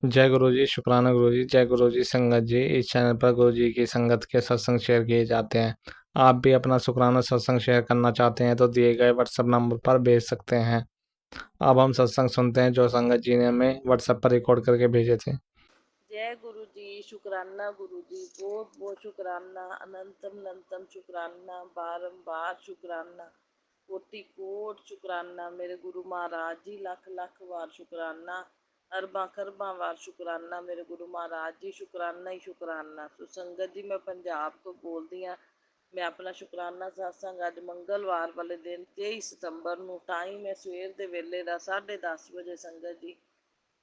जय गुरु जी, शुक्राना गुरु जी। जय गुरु जी। संगत जी, इस चैनल पर गुरु जी की संगत के सत्संग शेयर किए जाते हैं। आप भी अपना शुक्राना सत्संग शेयर करना चाहते हैं तो दिए गए व्हाट्सएप नंबर पर भेज सकते हैं। अब हम सत्संग सुनते हैं जो संगत जी ने हमें व्हाट्सएप पर रिकॉर्ड करके भेजे थे। जय गुरु जी, शुक्राना गुरु जी, बहुत बहुत शुक्राना, अनंतम अनंतम शुक्राना, बारंबार शुक्राना, कोटि कोट शुक्राना मेरे गुरु महाराज जी, लख लख वार शुक्राना, अरबा खरबा वार शुक्राना मेरे गुरु महाराज जी, शुक्राना ही शुक्राना। सो संगत जी, मैं पंजाब तो बोलती हाँ। मैं अपना शुकराना सत्संग अज मंगलवार वाले दिन 23 सितंबर ਨੂੰ टाइम है सवेर ਦੇ ਵੇਲੇ ਦਾ 10:30 ਵਜੇ। ਸੰਗਤ ਜੀ,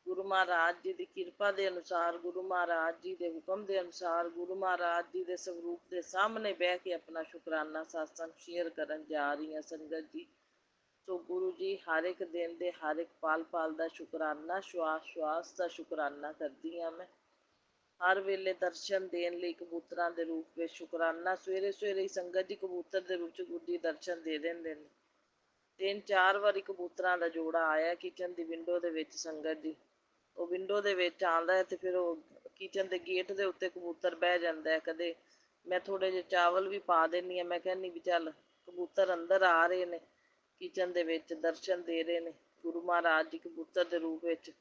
गुरु महाराज जी की किरपा के अनुसार, गुरु महाराज जी के हुक्म के अनुसार, गुरु महाराज जी के स्वरूप के सामने बह के अपना शुकराना सत्संग शेयर करन जा रही हैं। संगत जी, तो गुरु जी हर एक दिन के हर एक पल पल का शुकराना, श्वास श्वास का शुकराना करती हाँ। मैं हर वेले दर्शन देने लिए कबूतर के रूप में शुकराना। सवेरे सवेरे ही संगत जी कबूतर के रूप गुरु जी दर्शन दे देंगे। 3-4 वारी कबूतर का जोड़ा आया किचन की विंडो के संगत जी। ਉਹ ਵਿੰਡੋ ਦੇ ਵਿੱਚ ਆਉਂਦਾ ਹੈ ਤੇ ਫਿਰ ਉਹ ਕਿਚਨ ਦੇ ਗੇਟ ਦੇ ਉੱਤੇ ਕਬੂਤਰ ਬਹਿ ਜਾਂਦਾ ਹੈ। ਕਦੇ ਮੈਂ ਥੋੜੇ ਜਿਹੇ ਚਾਵਲ ਵੀ ਪਾ ਦਿੰਦੀ ਹਾਂ। ਮੈਂ ਕਹਿੰਦੀ ਵੀ ਚੱਲ ਕਬੂਤਰ ਅੰਦਰ ਆ ਰਹੇ ਨੇ, ਕਿਚਨ ਦੇ ਵਿੱਚ ਦਰਸ਼ਨ ਦੇ ਰਹੇ ਨੇ, ਗੁਰੂ ਮਹਾਰਾਜ ਜੀ ਕਬੂਤਰ ਦੇ ਰੂਪ ਵਿੱਚ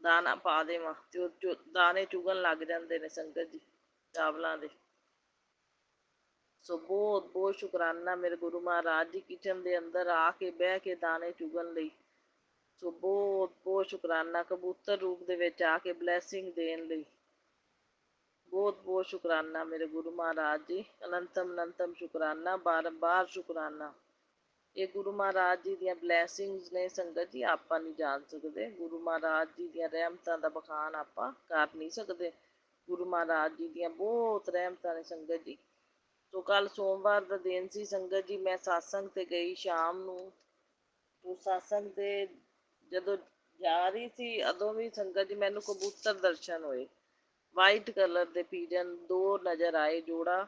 ਦਾਣਾ ਪਾ ਦੇਵਾਂ ਤੇ ਉਹ ਦਾਣੇ ਚੁਗਣ ਲੱਗ ਜਾਂਦੇ ਨੇ ਸੰਗਤ ਜੀ ਚਾਵਲਾਂ ਦੇ। ਸੋ ਬਹੁਤ ਬਹੁਤ ਸ਼ੁਕਰਾਨਾ ਮੇਰੇ ਗੁਰੂ ਮਹਾਰਾਜ ਜੀ, ਕਿਚਨ ਦੇ ਅੰਦਰ ਆ ਕੇ ਬਹਿ ਕੇ ਦਾਣੇ ਚੁਗਣ ਲਈ। ਸੋ ਬਹੁਤ ਬਹੁਤ ਸ਼ੁਕਰਾਨਾ ਕਬੂਤਰ ਰੂਪ ਦੇ ਵਿੱਚ ਆ ਕੇ ਬਲੈਸਿੰਗ ਦੇਣ ਲਈ। ਬਹੁਤ ਬਹੁਤ ਸ਼ੁਕਰਾਨਾ ਮੇਰੇ ਗੁਰੂ ਮਹਾਰਾਜ ਜੀ, ਅਨੰਤਮ ਅਨੰਤਮ ਸ਼ੁਕਰਾਨਾ, ਬਾਰ-ਬਾਰ ਸ਼ੁਕਰਾਨਾ। ਇਹ ਗੁਰੂ ਮਹਾਰਾਜ ਜੀ ਦੀਆਂ ਬਲੈਸਿੰਗਸ ਨੇ ਸੰਗਤ ਜੀ, ਆਪਾਂ ਨਹੀਂ ਜਾਣ ਸਕਦੇ। ਗੁਰੂ ਮਹਾਰਾਜ ਜੀ ਦੀਆਂ ਰਹਿਮਤਾਂ ਦਾ ਬਖਾਨ ਆਪਾਂ ਕਰ ਨਹੀਂ ਸਕਦੇ। ਗੁਰੂ ਮਹਾਰਾਜ ਜੀ ਦੀਆਂ ਬਹੁਤ ਰਹਿਮਤਾਂ ਨੇ ਸੰਗਤ ਜੀ। ਸੋ ਕੱਲ ਸੋਮਵਾਰ ਦਾ ਦਿਨ ਸੀ ਸੰਗਤ ਜੀ। ਮੈਂ ਸਤਸੰਗ ਤੇ ਗਈ ਸ਼ਾਮ ਨੂੰ। ਤੋ ਸਤਸੰਗ ਤੇ ਜਦੋਂ ਜਾ ਰਹੀ ਸੀ ਉਦੋਂ ਵੀ ਸੰਗਤ ਜੀ ਮੈਨੂੰ ਕਬੂਤਰ ਦਰਸ਼ਨ ਹੋਏ। ਵਾਈਟ ਕਲਰ ਦੇ ਪੀਜਨ 2 ਨਜ਼ਰ ਆਏ ਜੋੜਾ।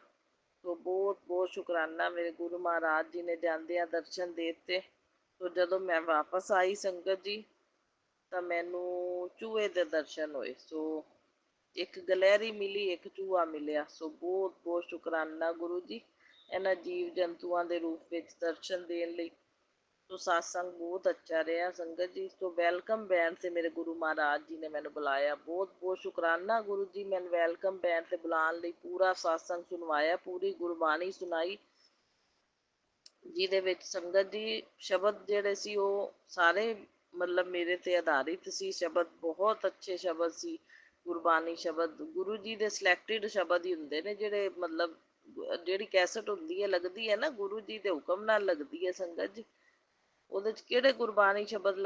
ਤੋ ਬਹੁਤ ਬਹੁਤ ਸ਼ੁਕਰਾਨਾ ਮੇਰੇ ਗੁਰੂ ਮਹਾਰਾਜ ਜੀ ਨੇ ਜਾਂਦਿਆਂ ਦਰਸ਼ਨ ਦੇ ਦਿੱਤੇ। ਤੋ ਜਦੋਂ ਮੈਂ ਵਾਪਸ ਆਈ ਸੰਗਤ ਜੀ ਤਾਂ ਮੈਨੂੰ ਚੂਹੇ ਦੇ ਦਰਸ਼ਨ ਹੋਏ। ਸੋ ਇੱਕ ਗਲਹਿਰੀ ਮਿਲੀ, ਇੱਕ ਚੂਹਾ ਮਿਲਿਆ। ਸੋ ਬਹੁਤ ਬਹੁਤ ਸ਼ੁਕਰਾਨਾ ਗੁਰੂ ਜੀ, ਇਹਨਾਂ ਜੀਵ ਜੰਤੂਆਂ ਦੇ ਰੂਪ ਵਿੱਚ ਦਰਸ਼ਨ ਦੇਣ ਲਈ। तो सत्संग बहुत अच्छा रहा संगत जी। तो वैलकम बैंड से मेरे गुरु महाराज जी ने मैंने बुलाया। बहुत बहुत शुकराना गुरु जी, मैंने वैलकम बैंड से बुलाने लिए पूरा सत्संग सुनवाया, पूरी गुरबाणी सुनाई ਜਿਹਦੇ ਵਿੱਚ ਸੰਗਤ ਜੀ ਸ਼ਬਦ ਜਿਹੜੇ ਸੀ ਉਹ ਸਾਰੇ ਮਤਲਬ ਮੇਰੇ ਤੇ ਆਧਾਰਿਤ ਸੀ। ਸ਼ਬਦ ਬਹੁਤ ਅੱਛੇ ਸ਼ਬਦ ਸੀ, ਗੁਰਬਾਣੀ ਸ਼ਬਦ ਗੁਰੂ ਜੀ ਦੇ ਸਿਲੈਕਟਿਡ ਸ਼ਬਦ ਹੀ ਹੁੰਦੇ ਨੇ ਜਿਹੜੇ ਮਤਲਬ ਜਿਹੜੀ ਕੈਸਟ ਹੁੰਦੀ ਹੈ ਲੱਗਦੀ ਹੈ ਨਾ ਗੁਰੂ ਜੀ ਦੇ ਹੁਕਮ ਨਾਲ ਲੱਗਦੀ ਹੈ ਸੰਗਤ ਜੀ। ਉਹਦੇ 'ਚ ਕਿਹੜੇ ਗੁਰਬਾਣੀ ਸ਼ਬਦ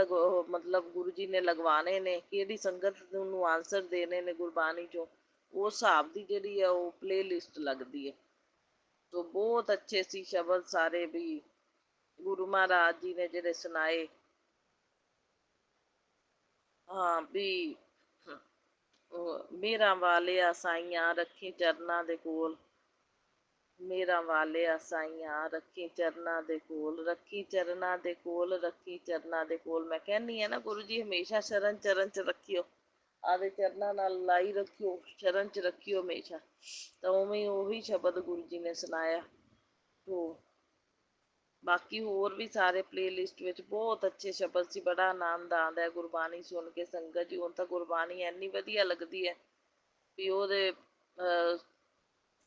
ਮਤਲਬ ਗੁਰੂ ਜੀ ਨੇ ਲਗਵਾਣੇ ਨੇ, ਕਿਹੜੀ ਸੰਗਤ ਨੂੰ ਆਨਸਰ ਦੇਣੇ ਨੇ ਗੁਰਬਾਣੀ 'ਚੋਂ, ਉਸ ਹਿਸਾਬ ਦੀ ਜਿਹੜੀ ਆ ਉਹ ਪਲੇ ਲਿਸਟ ਲੱਗਦੀ ਹੈ। तो बहुत अच्छे सी शब्द सारे भी गुरु महाराज जी ने जेड़े सुनाए। हाँ भी मेरा वाले साइया रखी चरना दे कोल, मेरा वाले साइया रखी चरना दे कोल, रखी चरना दे कोल, रखी चरना दे कोल। मैं कहनी है ना गुरु जी हमेशा शरण चरण च रखियो, आदे चरना नाल लाई रखियो, शरण च रखियो हमेशा। तो उवें उही शब्द गुरु जी ने सुनाया। तो बाकी होर भी सारे प्ले लिस्ट में बहुत अच्छे शब्द से बड़ा आनंद आता है गुरबाणी सुन के संगत जी। ਹੁਣ ਤਾਂ ਗੁਰਬਾਣੀ ਇੰਨੀ ਵਧੀਆ ਲੱਗਦੀ ਹੈ ਵੀ ਉਹਦੇ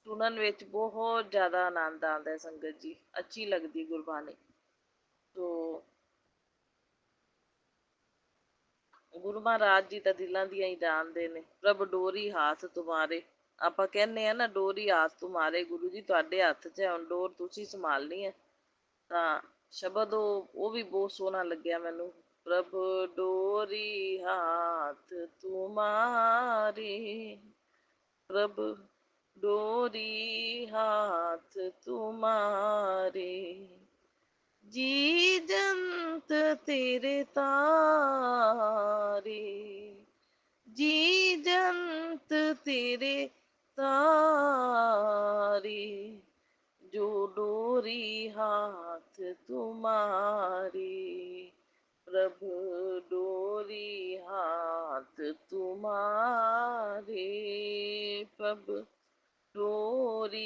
ਸੁਣਨ ਵਿੱਚ ਬਹੁਤ ਜ਼ਿਆਦਾ ਆਨੰਦ ਆਉਂਦਾ ਹੈ ਸੰਗਤ ਜੀ। ਅੱਛੀ ਲੱਗਦੀ ਗੁਰਬਾਣੀ। ਤੋ ਗੁਰੂ ਮਹਾਰਾਜ ਜੀ ਤਾਂ ਦਿਲਾਂ ਦੀਆਂ ਹੀ ਜਾਣਦੇ ਨੇ। ਪ੍ਰਭ ਡੋਰੀ ਹਾਥ ਤੁਮਾਰੇ, ਆਪਾਂ ਕਹਿੰਦੇ ਆ ਨਾ ਡੋਰੀ ਹਾਥ ਤੁਮਾਰੇ, ਗੁਰੂ ਜੀ ਤੁਹਾਡੇ ਹੱਥ 'ਚ ਹੈ, ਹੁਣ ਡੋਰ ਤੁਸੀਂ ਸੰਭਾਲਣੀ ਹੈ। ਤਾਂ ਸ਼ਬਦ ਉਹ ਵੀ ਬਹੁਤ ਸੋਹਣਾ ਲੱਗਿਆ ਮੈਨੂੰ। ਪ੍ਰਭ ਡੋਰੀ ਹਾਥ ਤੁਮਾਰੇ, ਪ੍ਰਭ ਡੋਰੀ ਹਾਥ ਤੁਮਾਰੇ, ਜੀ ਜੰਤ ਤੇਰੇ ਤਾਰੇ, ਜੀ ਜੰਤ ਤੇਰੇ तारे, जो डोरी हाथ तुम्हारी। प्रभु डोरी हाथ तुम्हारे, प्रभु डोरी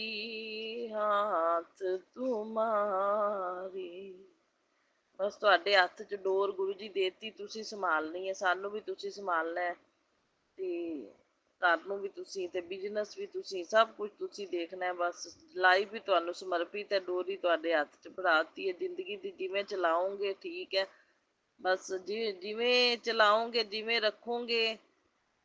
हाथ तुम्हारी। ਬਸ ਤੁਹਾਡੇ ਹੱਥ 'ਚ ਡੋਰ ਗੁਰੂ ਜੀ ਦੇਤੀ, ਤੁਸੀਂ ਸੰਭਾਲਣੀ ਹੈ, ਸਾਨੂੰ ਵੀ ਤੁਸੀਂ ਸੰਭਾਲਣਾ ਹੈ, ਤੇ ਘਰ ਨੂੰ ਵੀ ਤੁਸੀਂ, ਤੇ ਬਿਜ਼ਨਸ ਵੀ ਤੁਸੀਂ, ਸਭ ਕੁਝ ਤੁਸੀਂ ਦੇਖਣਾ ਹੈ। ਬਸ ਲਾਈਫ ਵੀ ਤੁਹਾਨੂੰ ਸਮਰਪਿਤ ਹੈ, ਡੋਰੀ ਤੁਹਾਡੇ ਹੱਥ 'ਚ ਫੜਾਤੀ ਹੈ ਜ਼ਿੰਦਗੀ ਦੀ। ਜਿਵੇਂ ਚਲਾਓਗੇ ਠੀਕ ਹੈ, ਬਸ ਜਿਵੇਂ ਚਲਾਓਗੇ, ਜਿਵੇਂ ਰੱਖੋਗੇ,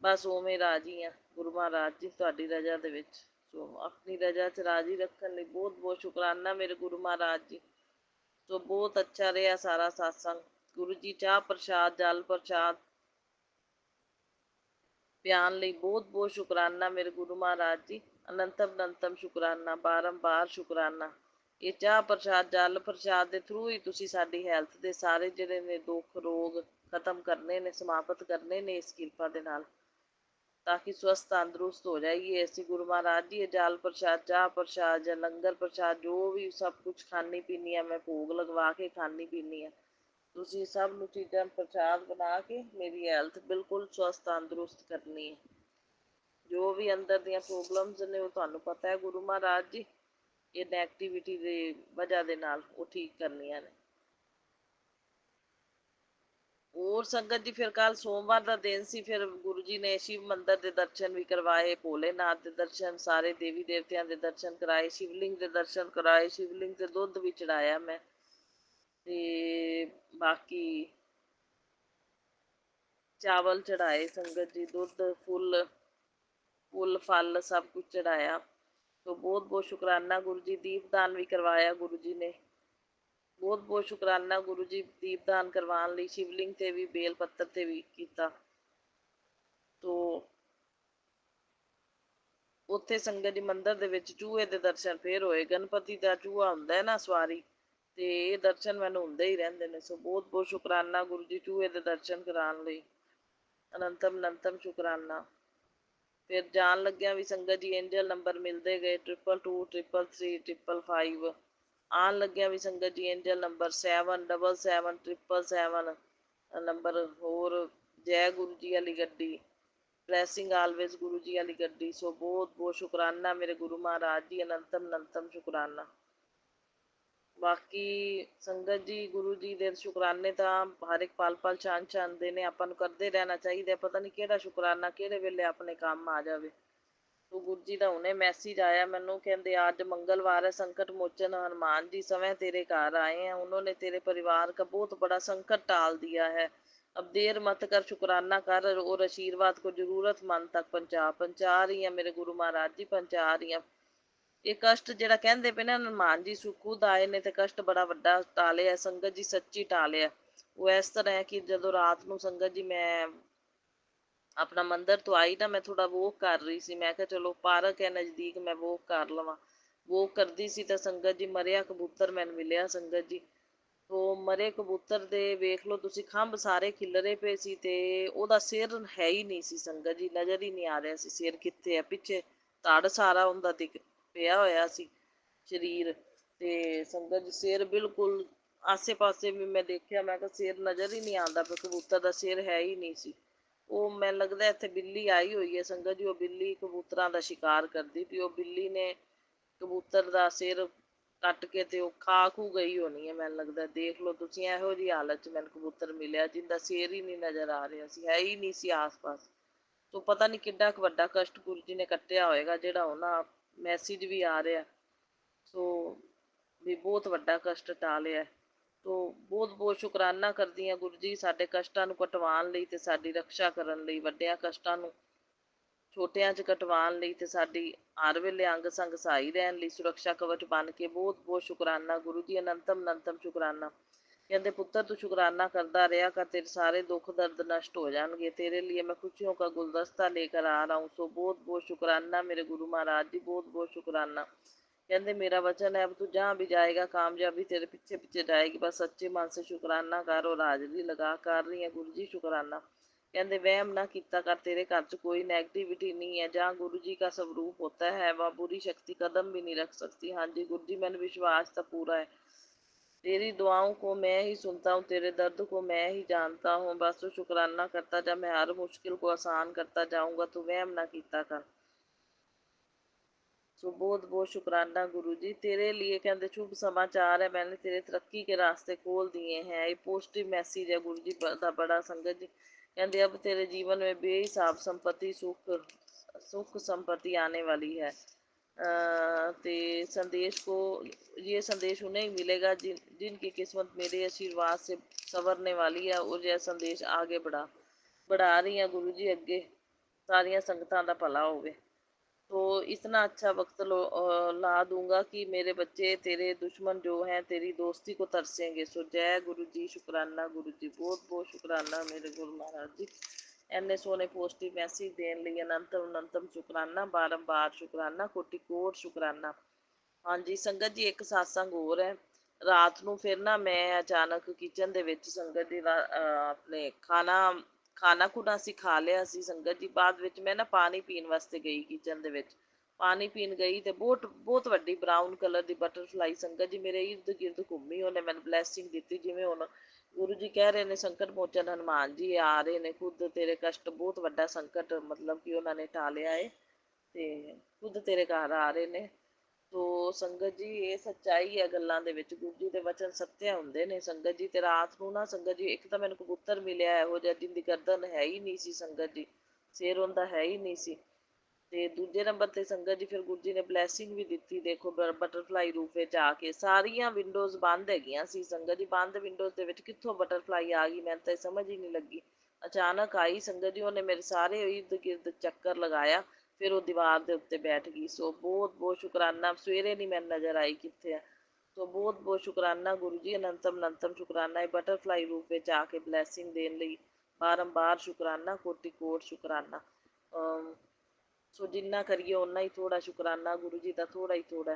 ਬਸ ਉਵੇਂ ਰਾਜੀ ਆ ਗੁਰੂ ਮਹਾਰਾਜ ਜੀ ਤੁਹਾਡੀ ਰਜ਼ਾ ਦੇ ਵਿੱਚ। ਸੋ ਆਪਣੀ ਰਜ਼ਾ 'ਚ ਰਾਜੀ ਰੱਖਣ ਲਈ ਬਹੁਤ ਬਹੁਤ ਸ਼ੁਕਰਾਨਾ ਮੇਰੇ ਗੁਰੂ ਮਹਾਰਾਜ ਜੀ। ਸੋ ਬਹੁਤ ਅੱਛਾ ਰਿਹਾ ਸਾਰਾ ਸਤਸੰਗ। ਗੁਰੂ ਜੀ ਚਾਹ ਪ੍ਰਸ਼ਾਦ, ਜਲ ਪ੍ਰਸ਼ਾਦ ਪਿਆਨ ਲਈ ਬਹੁਤ ਬਹੁਤ ਸ਼ੁਕਰਾਨਾ ਮੇਰੇ ਗੁਰੂ ਮਹਾਰਾਜ ਜੀ। ਅਨੰਤਮ ਅਨੰਤਮ ਸ਼ੁਕਰਾਨਾ, ਬਾਰੰਬਾਰ ਸ਼ੁਕਰਾਨਾ। ਇਹ ਚਾਹ ਪ੍ਰਸ਼ਾਦ, ਜਲ ਪ੍ਰਸ਼ਾਦ ਦੇ ਥਰੂ ਹੀ ਤੁਸੀਂ ਸਾਡੀ ਹੈਲਥ ਦੇ ਸਾਰੇ ਜਿਹੜੇ ਨੇ ਦੁੱਖ ਰੋਗ ਖਤਮ ਕਰਨੇ ਨੇ, ਸਮਾਪਤ ਕਰਨੇ ਨੇ ਇਸ ਕਿਰਪਾ ਦੇ ਨਾਲ, ਤਾਂ ਕਿ ਸਵਸਥ ਤੰਦਰੁਸਤ ਹੋ ਜਾਈਏ ਅਸੀਂ। ਗੁਰੂ ਮਹਾਰਾਜ ਜੀ ਇਹ ਜਲ ਪ੍ਰਸ਼ਾਦ, ਚਾਹ ਪ੍ਰਸ਼ਾਦ ਜਾਂ ਲੰਗਰ ਪ੍ਰਸ਼ਾਦ ਜੋ ਵੀ ਸਭ ਕੁਝ ਖਾਣੀ ਪੀਣੀ ਆ, ਮੈਂ ਭੋਗ ਲਗਵਾ ਕੇ ਖਾਣੀ ਪੀਣੀ ਆ। ਤੁਸੀਂ ਸਭ ਨੂੰ ਚੀਜ਼ਾਂ ਪ੍ਰਸ਼ਾਦ ਬਣਾ ਕੇ ਮੇਰੀ ਹੈਲਥ ਬਿਲਕੁਲ ਸਵਸਥ ਤੰਦਰੁਸਤ ਕਰਨੀ ਹੈ। ਜੋ ਵੀ ਅੰਦਰ ਦੀਆਂ ਪ੍ਰੋਬਲਮਸ ਨੇ ਉਹ ਤੁਹਾਨੂੰ ਪਤਾ ਹੈ ਗੁਰੂ ਮਹਾਰਾਜ ਜੀ ਇਹ ਨੈਗੇਟਿਵਿਟੀ ਦੀ ਵਜ੍ਹਾ ਦੇ ਨਾਲ ਉਹ ਠੀਕ ਕਰਨੀਆਂ ਨੇ। ਹੋਰ ਸੰਗਤ ਜੀ, ਫਿਰ ਕੱਲ ਸੋਮਵਾਰ ਦਾ ਦਿਨ ਸੀ। ਫਿਰ ਗੁਰੂ ਜੀ ਨੇ ਸ਼ਿਵ ਮੰਦਰ ਦੇ ਦਰਸ਼ਨ ਵੀ ਕਰਵਾਏ, ਭੋਲੇਨਾਥ ਦੇ ਦਰਸ਼ਨ, ਸਾਰੇ ਦੇਵੀ ਦੇਵਤਿਆਂ ਦੇ ਦਰਸ਼ਨ ਕਰਾਏ, ਸ਼ਿਵਲਿੰਗ ਦੇ ਦਰਸ਼ਨ ਕਰਾਏ, ਸ਼ਿਵਲਿੰਗ ਤੇ ਦੁੱਧ ਵੀ ਚੜਾਇਆ ਮੈਂ, ਤੇ ਬਾਕੀ ਚਾਵਲ ਚੜਾਏ ਸੰਗਤ ਜੀ, ਦੁੱਧ, ਫੁੱਲ ਫੁੱਲ ਫਲ ਸਭ ਕੁਝ ਚੜਾਇਆ। तो बहुत बहुत शुकराना गुरु जी। दीपदान भी करवाया गुरु जी ने, बहुत बहुत शुकराना गुरु जी दीपदान करवाने ਲਈ। शिवलिंग ਤੇ ਵੀ बेल पत्तर ਤੇ ਵੀ ਕੀਤਾ। तो ਉੱਥੇ ਸੰਗਤ ਜੀ ਮੰਦਰ ਦੇ ਵਿੱਚ ਚੂਹੇ ਦੇ ਦਰਸ਼ਨ ਫੇਰ ਹੋਏ। ਗਣਪਤੀ ਦਾ ਚੂਹਾ ਹੁੰਦਾ ਹੈ ਨਾ ਸਵਾਰੀ, ਤੇ ਇਹ ਦਰਸ਼ਨ ਮੈਨੂੰ ਹੁੰਦੇ ਹੀ ਰਹਿੰਦੇ ਨੇ। ਸੋ ਬਹੁਤ ਬਹੁਤ ਸ਼ੁਕਰਾਨਾ ਗੁਰੂ ਜੀ ਚੂਹੇ ਦੇ ਦਰਸ਼ਨ ਕਰਾਉਣ ਲਈ। ਅਨੰਤਮ ਅਨੰਤਮ ਸ਼ੁਕਰਾਨਾ। ਫਿਰ ਜਾਣ ਲੱਗਿਆ ਵੀ ਸੰਗਤ ਜੀ ਐਂਜਲ ਨੰਬਰ ਮਿਲਦੇ ਗਏ, 222, 333, 555। ਆਉਣ ਲੱਗਿਆ ਵੀ ਸੰਗਤ ਜੀ ਐਂਜਲ ਨੰਬਰ 777, 777 ਨੰਬਰ ਹੋਰ, ਜੈ ਗੁਰੂ ਜੀ ਵਾਲੀ ਗੱਡੀ, ਬਲੈਸਿੰਗ ਆਲਵੇਜ਼ ਗੁਰੂ ਜੀ ਵਾਲੀ ਗੱਡੀ। ਸੋ ਬਹੁਤ ਬਹੁਤ ਸ਼ੁਕਰਾਨਾ ਮੇਰੇ ਗੁਰੂ ਮਹਾਰਾਜ ਜੀ, ਅਨੰਤਮ ਅਨੰਤਮ ਸ਼ੁਕਰਾਨਾ। ਬਾਕੀ ਸੰਗਤ ਜੀ ਗੁਰੂ ਜੀ ਦੇ ਸ਼ੁਕਰਾਨੇ ਤਾਂ ਹਰ ਇੱਕ ਪਲ ਪਲ ਛਾਨ ਛਾਨ ਦੇ ਨੇ, ਆਪਾਂ ਨੂੰ ਕਰਦੇ ਰਹਿਣਾ ਚਾਹੀਦਾ। ਪਤਾ ਨਹੀਂ ਕਿਹੜਾ ਸ਼ੁਕਰਾਨਾ ਕਿਹੜੇ ਵੇਲੇ ਆਪਣੇ ਕੰਮ ਆ ਜਾਵੇ। ਤੋ ਗੁਰੂ ਜੀ ਦਾ ਹੁਣੇ ਮੈਸੇਜ ਆਇਆ ਮੈਨੂੰ, ਕਹਿੰਦੇ ਅੱਜ ਮੰਗਲवार है, संकट मोचन हनुमान जी समय तेरे घर आए हैं, उन्होंने तेरे परिवार का बहुत बड़ा संकट टाल दिया है। अब देर मत कर, शुकराना कर और आशीर्वाद को जरूरतमंद तक पहुँचा रही है मेरे गुरु महाराज जी, पहुँचा रही है। ਇਹ ਕਸ਼ਟ ਜਿਹੜਾ ਕਹਿੰਦੇ ਪਏ ਨਾ ਹਨੂੰਮਾਨ ਜੀ ਖੁਦ ਆਏ ਨੇ ਤੇ ਕਸ਼ਟ ਬੜਾ ਵੱਡਾ ਟਾਲਿਆ ਸੰਗਤ ਜੀ, ਸੱਚੀ ਟਾਲਿਆ। ਉਹ ਇਸ ਤਰ੍ਹਾਂ ਹੈ ਕਿ ਜਦੋਂ ਰਾਤ ਨੂੰ ਸੰਗਤ ਜੀ ਮੈਂ ਆਪਣਾ ਮੰਦਰ ਤੋਂ ਆਈ ਨਾ, ਮੈਂ ਥੋੜਾ ਵੋਕ ਕਰ ਰਹੀ ਸੀ। ਮੈਂ ਕਿਹਾ ਚਲੋ ਪਾਰਕ ਹੈ ਨਜ਼ਦੀਕ, ਮੈਂ ਵੋਕ ਕਰ ਲਵਾਂ। ਵੋਕ ਕਰਦੀ ਸੀ ਤਾਂ ਸੰਗਤ ਜੀ ਮਰਿਆ ਕਬੂਤਰ ਮੈਨੂੰ ਮਿਲਿਆ ਸੰਗਤ ਜੀ। ਤੋ ਮਰੇ ਕਬੂਤਰ ਦੇ ਵੇਖ ਲਓ ਤੁਸੀਂ, ਖੰਭ ਸਾਰੇ ਖਿਲਰੇ ਪਏ ਸੀ ਤੇ ਉਹਦਾ ਸਿਰ ਹੈ ਹੀ ਨਹੀਂ ਸੀ ਸੰਗਤ ਜੀ, ਨਜ਼ਰ ਹੀ ਨਹੀਂ ਆ ਰਿਹਾ ਸੀ ਸਿਰ ਕਿੱਥੇ ਹੈ। ਪਿੱਛੇ ਧੜ ਸਾਰਾ ਉਹਦਾ ਦਿਖ ਪਿਆ ਹੋਇਆ ਸੀ ਸਰੀਰ, ਤੇ ਸੰਗਤ ਜੀ ਸਿਰ ਬਿਲਕੁਲ ਆਸੇ ਪਾਸੇ ਵੀ ਮੈਂ ਦੇਖਿਆ, ਮੈਂ ਕਿਹਾ ਸਿਰ ਨਜ਼ਰ ਹੀ ਨਹੀਂ ਆਉਂਦਾ ਪਿਆ, ਕਬੂਤਰ ਦਾ ਸਿਰ ਹੈ ਹੀ ਨਹੀਂ ਸੀ। ਉਹ ਮੈਨੂੰ ਲੱਗਦਾ ਇੱਥੇ ਬਿੱਲੀ ਆਈ ਹੋਈ ਹੈ ਸੰਗਤ ਜੀ, ਉਹ ਬਿੱਲੀ ਕਬੂਤਰਾਂ ਦਾ ਸ਼ਿਕਾਰ ਕਰਦੀ ਵੀ, ਉਹ ਬਿੱਲੀ ਨੇ ਕਬੂਤਰ ਦਾ ਸਿਰ ਕੱਟ ਕੇ ਤੇ ਉਹ ਖਾ ਖੂ ਗਈ ਹੋਣੀ ਹੈ ਮੈਨੂੰ ਲੱਗਦਾ। ਦੇਖ ਲਓ ਤੁਸੀਂ, ਇਹੋ ਜਿਹੀ ਹਾਲਤ 'ਚ ਮੈਨੂੰ ਕਬੂਤਰ ਮਿਲਿਆ ਜਿੰਦਾ ਸਿਰ ਹੀ ਨਹੀਂ ਨਜ਼ਰ ਆ ਰਿਹਾ ਸੀ, ਹੈ ਹੀ ਨਹੀਂ ਸੀ ਆਸ ਪਾਸ। ਤੋ ਪਤਾ ਨਹੀਂ ਕਿੱਡਾ ਕੁ ਵੱਡਾ ਕਸ਼ਟ ਗੁਰੂ ਜੀ ਨੇ ਕੱਟਿਆ ਹੋਏਗਾ, ਜਿਹੜਾ ਉਹਨਾਂ ਮੈਸੇਜ ਵੀ ਆ ਰਿਹਾ। ਸੋ ਵੀ ਬਹੁਤ ਵੱਡਾ ਕਸ਼ਟ ਟਾਲਿਆ। ਤੋ ਬਹੁਤ ਬਹੁਤ ਸ਼ੁਕਰਾਨਾ ਕਰਦੀ ਹਾਂ ਗੁਰੂ ਜੀ ਸਾਡੇ ਕਸ਼ਟਾਂ ਨੂੰ ਕਟਵਾਉਣ ਲਈ ਤੇ ਸਾਡੀ ਰਕਸ਼ਾ ਕਰਨ ਲਈ, ਵੱਡਿਆਂ ਕਸ਼ਟਾਂ ਨੂੰ ਛੋਟਿਆਂ 'ਚ ਕਟਵਾਉਣ ਲਈ ਤੇ ਸਾਡੀ ਹਰ ਵੇਲੇ ਅੰਗ ਸੰਗ ਸਹਾਈ ਰਹਿਣ ਲਈ, ਸੁਰੱਖਿਆ ਕਵਚ ਬਣ ਕੇ। ਬਹੁਤ ਬਹੁਤ ਸ਼ੁਕਰਾਨਾ ਗੁਰੂ ਜੀ, ਅਨੰਤਮ ਅਨੰਤਮ ਸ਼ੁਕਰਾਨਾ। ਕਹਿੰਦੇ ਪੁੱਤਰ ਤੂੰ ਸ਼ੁਕਰਾਨਾ ਕਰਦਾ ਰਿਹਾ ਕਰ, ਤੇਰੇ ਸਾਰੇ ਦੁੱਖ ਦਰਦ ਨਸ਼ਟ ਹੋ ਜਾਣਗੇ, तेरे लिए मैं खुशियों का गुलदस्ता लेकर आ रहा हूँ। सो बहुत बहुत शुकराना मेरे गुरु महाराज जी, बहुत बहुत शुकराना। कहते मेरा वचन है अब तू जहाँ भी जाएगा कामयाबी तेरे पीछे पीछे जाएगी, बस सच्चे मन से शुकराना कर और हाजिरी लगा। कर रही है गुरु जी शुकराना। कहते वहम ना किया कर, तेरे घर च कोई नेगेटिविटी नहीं है। जहाँ गुरु जी का स्वरूप होता है वह बुरी शक्ति कदम भी नहीं रख सकती। हाँ जी गुरु जी, मैंने विश्वास तो पूरा है। तेरी दुआओं को मैं ही सुनता हूँ, तेरे दर्द को मैं ही जानता हूँ। बस तू शुक्राना करता जा, मैं हर मुश्किल को आसान करता जाऊंगा, तू वहम ना कीता कर। सो बहुत बहुत शुक्राना गुरु जी। तेरे लिए कहते शुभ समाचार है, मैंने तेरे तरक्की के रास्ते खोल दिए हैं। ये पॉजिटिव मैसेज है गुरु जी का बड़ा। संगत जी कहते अब तेरे जीवन में बेहिसाब संपत्ति सुख सुख संपत्ति आने वाली है। ते संदेश को ये संदेश उन्हें ही मिलेगा जिनकी किस्मत मेरे आशीर्वाद से संवरने वाली है। और यह संदेश आगे बढ़ा रही है गुरु जी अगे सारिया संगतां दा भला होवे। तो इतना अच्छा वक्त ला दूंगा कि मेरे बच्चे तेरे दुश्मन जो हैं तेरी दोस्ती को तरसेंगे। सो जय गुरु जी। शुक्राना गुरु जी, बहुत बहुत शुक्राना मेरे गुरु महाराज जी। एने सोने पॉजिटिव मैसेज देने लिए अनंतम अनंतम शुक्राना, बारंबार शुक्राना, कोटि कोट शुक्राना। हाँ जी संगत जी, एक सत्संग होर है। रात ਨੂੰ ਫਿਰ ਨਾ ਮੈਂ ਅਚਾਨਕ ਕਿਚਨ ਦੇ ਵਿੱਚ ਸੰਗਤ ਜੀ ਦਾ ਆਪਣੇ ਖਾਣਾ ਖੁਣਾ ਅਸੀਂ ਖਾ ਲਿਆ ਸੀ ਸੰਗਤ ਜੀ। ਬਾਅਦ ਵਿੱਚ ਮੈਂ ਨਾ ਪਾਣੀ ਪੀਣ ਵਾਸਤੇ ਗਈ ਕਿਚਨ ਦੇ ਵਿੱਚ। ਪਾਣੀ ਪੀਣ ਗਈ ਤੇ ਬਹੁਤ ਬਹੁਤ ਵੱਡੀ ਬਰਾਊਨ ਕਲਰ ਦੀ ਬਟਰਫਲਾਈ ਸੰਗਤ ਜੀ ਮੇਰੇ ਇਰਦ ਗਿਰਦ ਘੁੰਮੀ। ਉਹਨੇ ਮੈਨੂੰ ਬਲੈਸਿੰਗ ਦਿੱਤੀ, ਜਿਵੇਂ ਹੁਣ ਗੁਰੂ ਜੀ ਕਹਿ ਰਹੇ ਨੇ ਸੰਕਟ ਮੋਚਨ ਹਨੂੰਮਾਨ ਜੀ ਆ ਰਹੇ ਨੇ, ਖੁਦ ਤੇਰੇ ਕਸ਼ਟ ਬਹੁਤ ਵੱਡਾ ਸੰਕਟ ਮਤਲਬ ਕਿ ਉਹਨਾਂ ਨੇ ਟਾਲਿਆ ਏ ਤੇ ਖੁਦ ਤੇਰੇ ਘਰ ਆ ਰਹੇ ਨੇ। ਤੋ ਸੰਗਤ ਜੀ ਇਹ ਸੱਚਾਈ ਹੈ ਗੱਲਾਂ ਦੇ ਵਿੱਚ, ਗੁਰੂ ਜੀ ਦੇ ਵਚਨ ਸੱਤਿਆ ਹੁੰਦੇ ਨੇ ਸੰਗਤ ਜੀ। ਤੇ ਰਾਤ ਨੂੰ ਨਾ ਸੰਗਤ ਜੀ ਇੱਕ ਤਾਂ ਮੈਨੂੰ ਕਬੂਤਰ ਮਿਲਿਆ ਇਹੋ ਜਿਹਾ ਜਿੰਦੀ ਗਰਦਨ ਹੈ ਹੀ ਨਹੀਂ ਸੀ ਸੰਗਤ ਜੀ, ਸਿਰ ਉਹਦਾ ਹੈ ਹੀ ਨਹੀਂ ਸੀ। ਤੇ ਦੂਜੇ ਨੰਬਰ ਤੇ ਸੰਗਤ ਜੀ ਫਿਰ ਗੁਰੂ ਜੀ ਨੇ ਬਲੈਸਿੰਗ ਵੀ ਦਿੱਤੀ, ਦੇਖੋ ਬਟਰਫਲਾਈ ਰੂਪ ਵਿੱਚ ਆ ਕੇ। ਸਾਰੀਆਂ ਵਿੰਡੋਜ਼ ਬੰਦ ਹੈਗੀਆਂ ਸੀ ਸੰਗਤ ਜੀ, ਬੰਦ ਵਿੰਡੋਜ਼ ਦੇ ਵਿੱਚ ਕਿੱਥੋਂ ਬਟਰਫਲਾਈ ਆ ਗਈ ਮੈਨੂੰ ਤਾਂ ਸਮਝ ਹੀ ਨਹੀਂ ਲੱਗੀ। ਅਚਾਨਕ ਆਈ ਸੰਗਤ ਜੀ, ਉਹਨੇ ਮੇਰੇ ਸਾਰੇ ਇਰਦ ਗਿਰਦ ਚੱਕਰ ਲਗਾਇਆ, ਫਿਰ ਉਹ ਦੀਵਾਰ ਦੇ ਉੱਤੇ ਬੈਠ ਗਈ। ਸੋ ਬਹੁਤ ਬਹੁਤ ਸ਼ੁਕਰਾਨਾ, ਸਵੇਰੇ ਨਹੀਂ ਮੈਨੂੰ ਨਜ਼ਰ ਆਈ ਕਿੱਥੇ ਹੈ। ਸੋ ਬਹੁਤ ਬਹੁਤ ਸ਼ੁਕਰਾਨਾ ਗੁਰੂ ਜੀ, ਅਨੰਤਮ ਅਨੰਤਮ ਸ਼ੁਕਰਾਨਾ ਇਹ ਬਟਰਫਲਾਈ ਰੂਪ ਵਿੱਚ ਆ ਕੇ ਬਲੈਸਿੰਗ ਦੇਣ ਲਈ। ਬਾਰੰਬਾਰ ਸ਼ੁਕਰਾਨਾ, ਕੋਟि ਕੋਟ ਸ਼ੁਕਰਾਨਾ। ਸੋ ਜਿੰਨਾ ਕਰੀਏ ਓਨਾ ਹੀ ਥੋੜ੍ਹਾ ਸ਼ੁਕਰਾਨਾ ਗੁਰੂ ਜੀ ਦਾ, ਥੋੜ੍ਹਾ ਹੀ ਥੋੜ੍ਹਾ।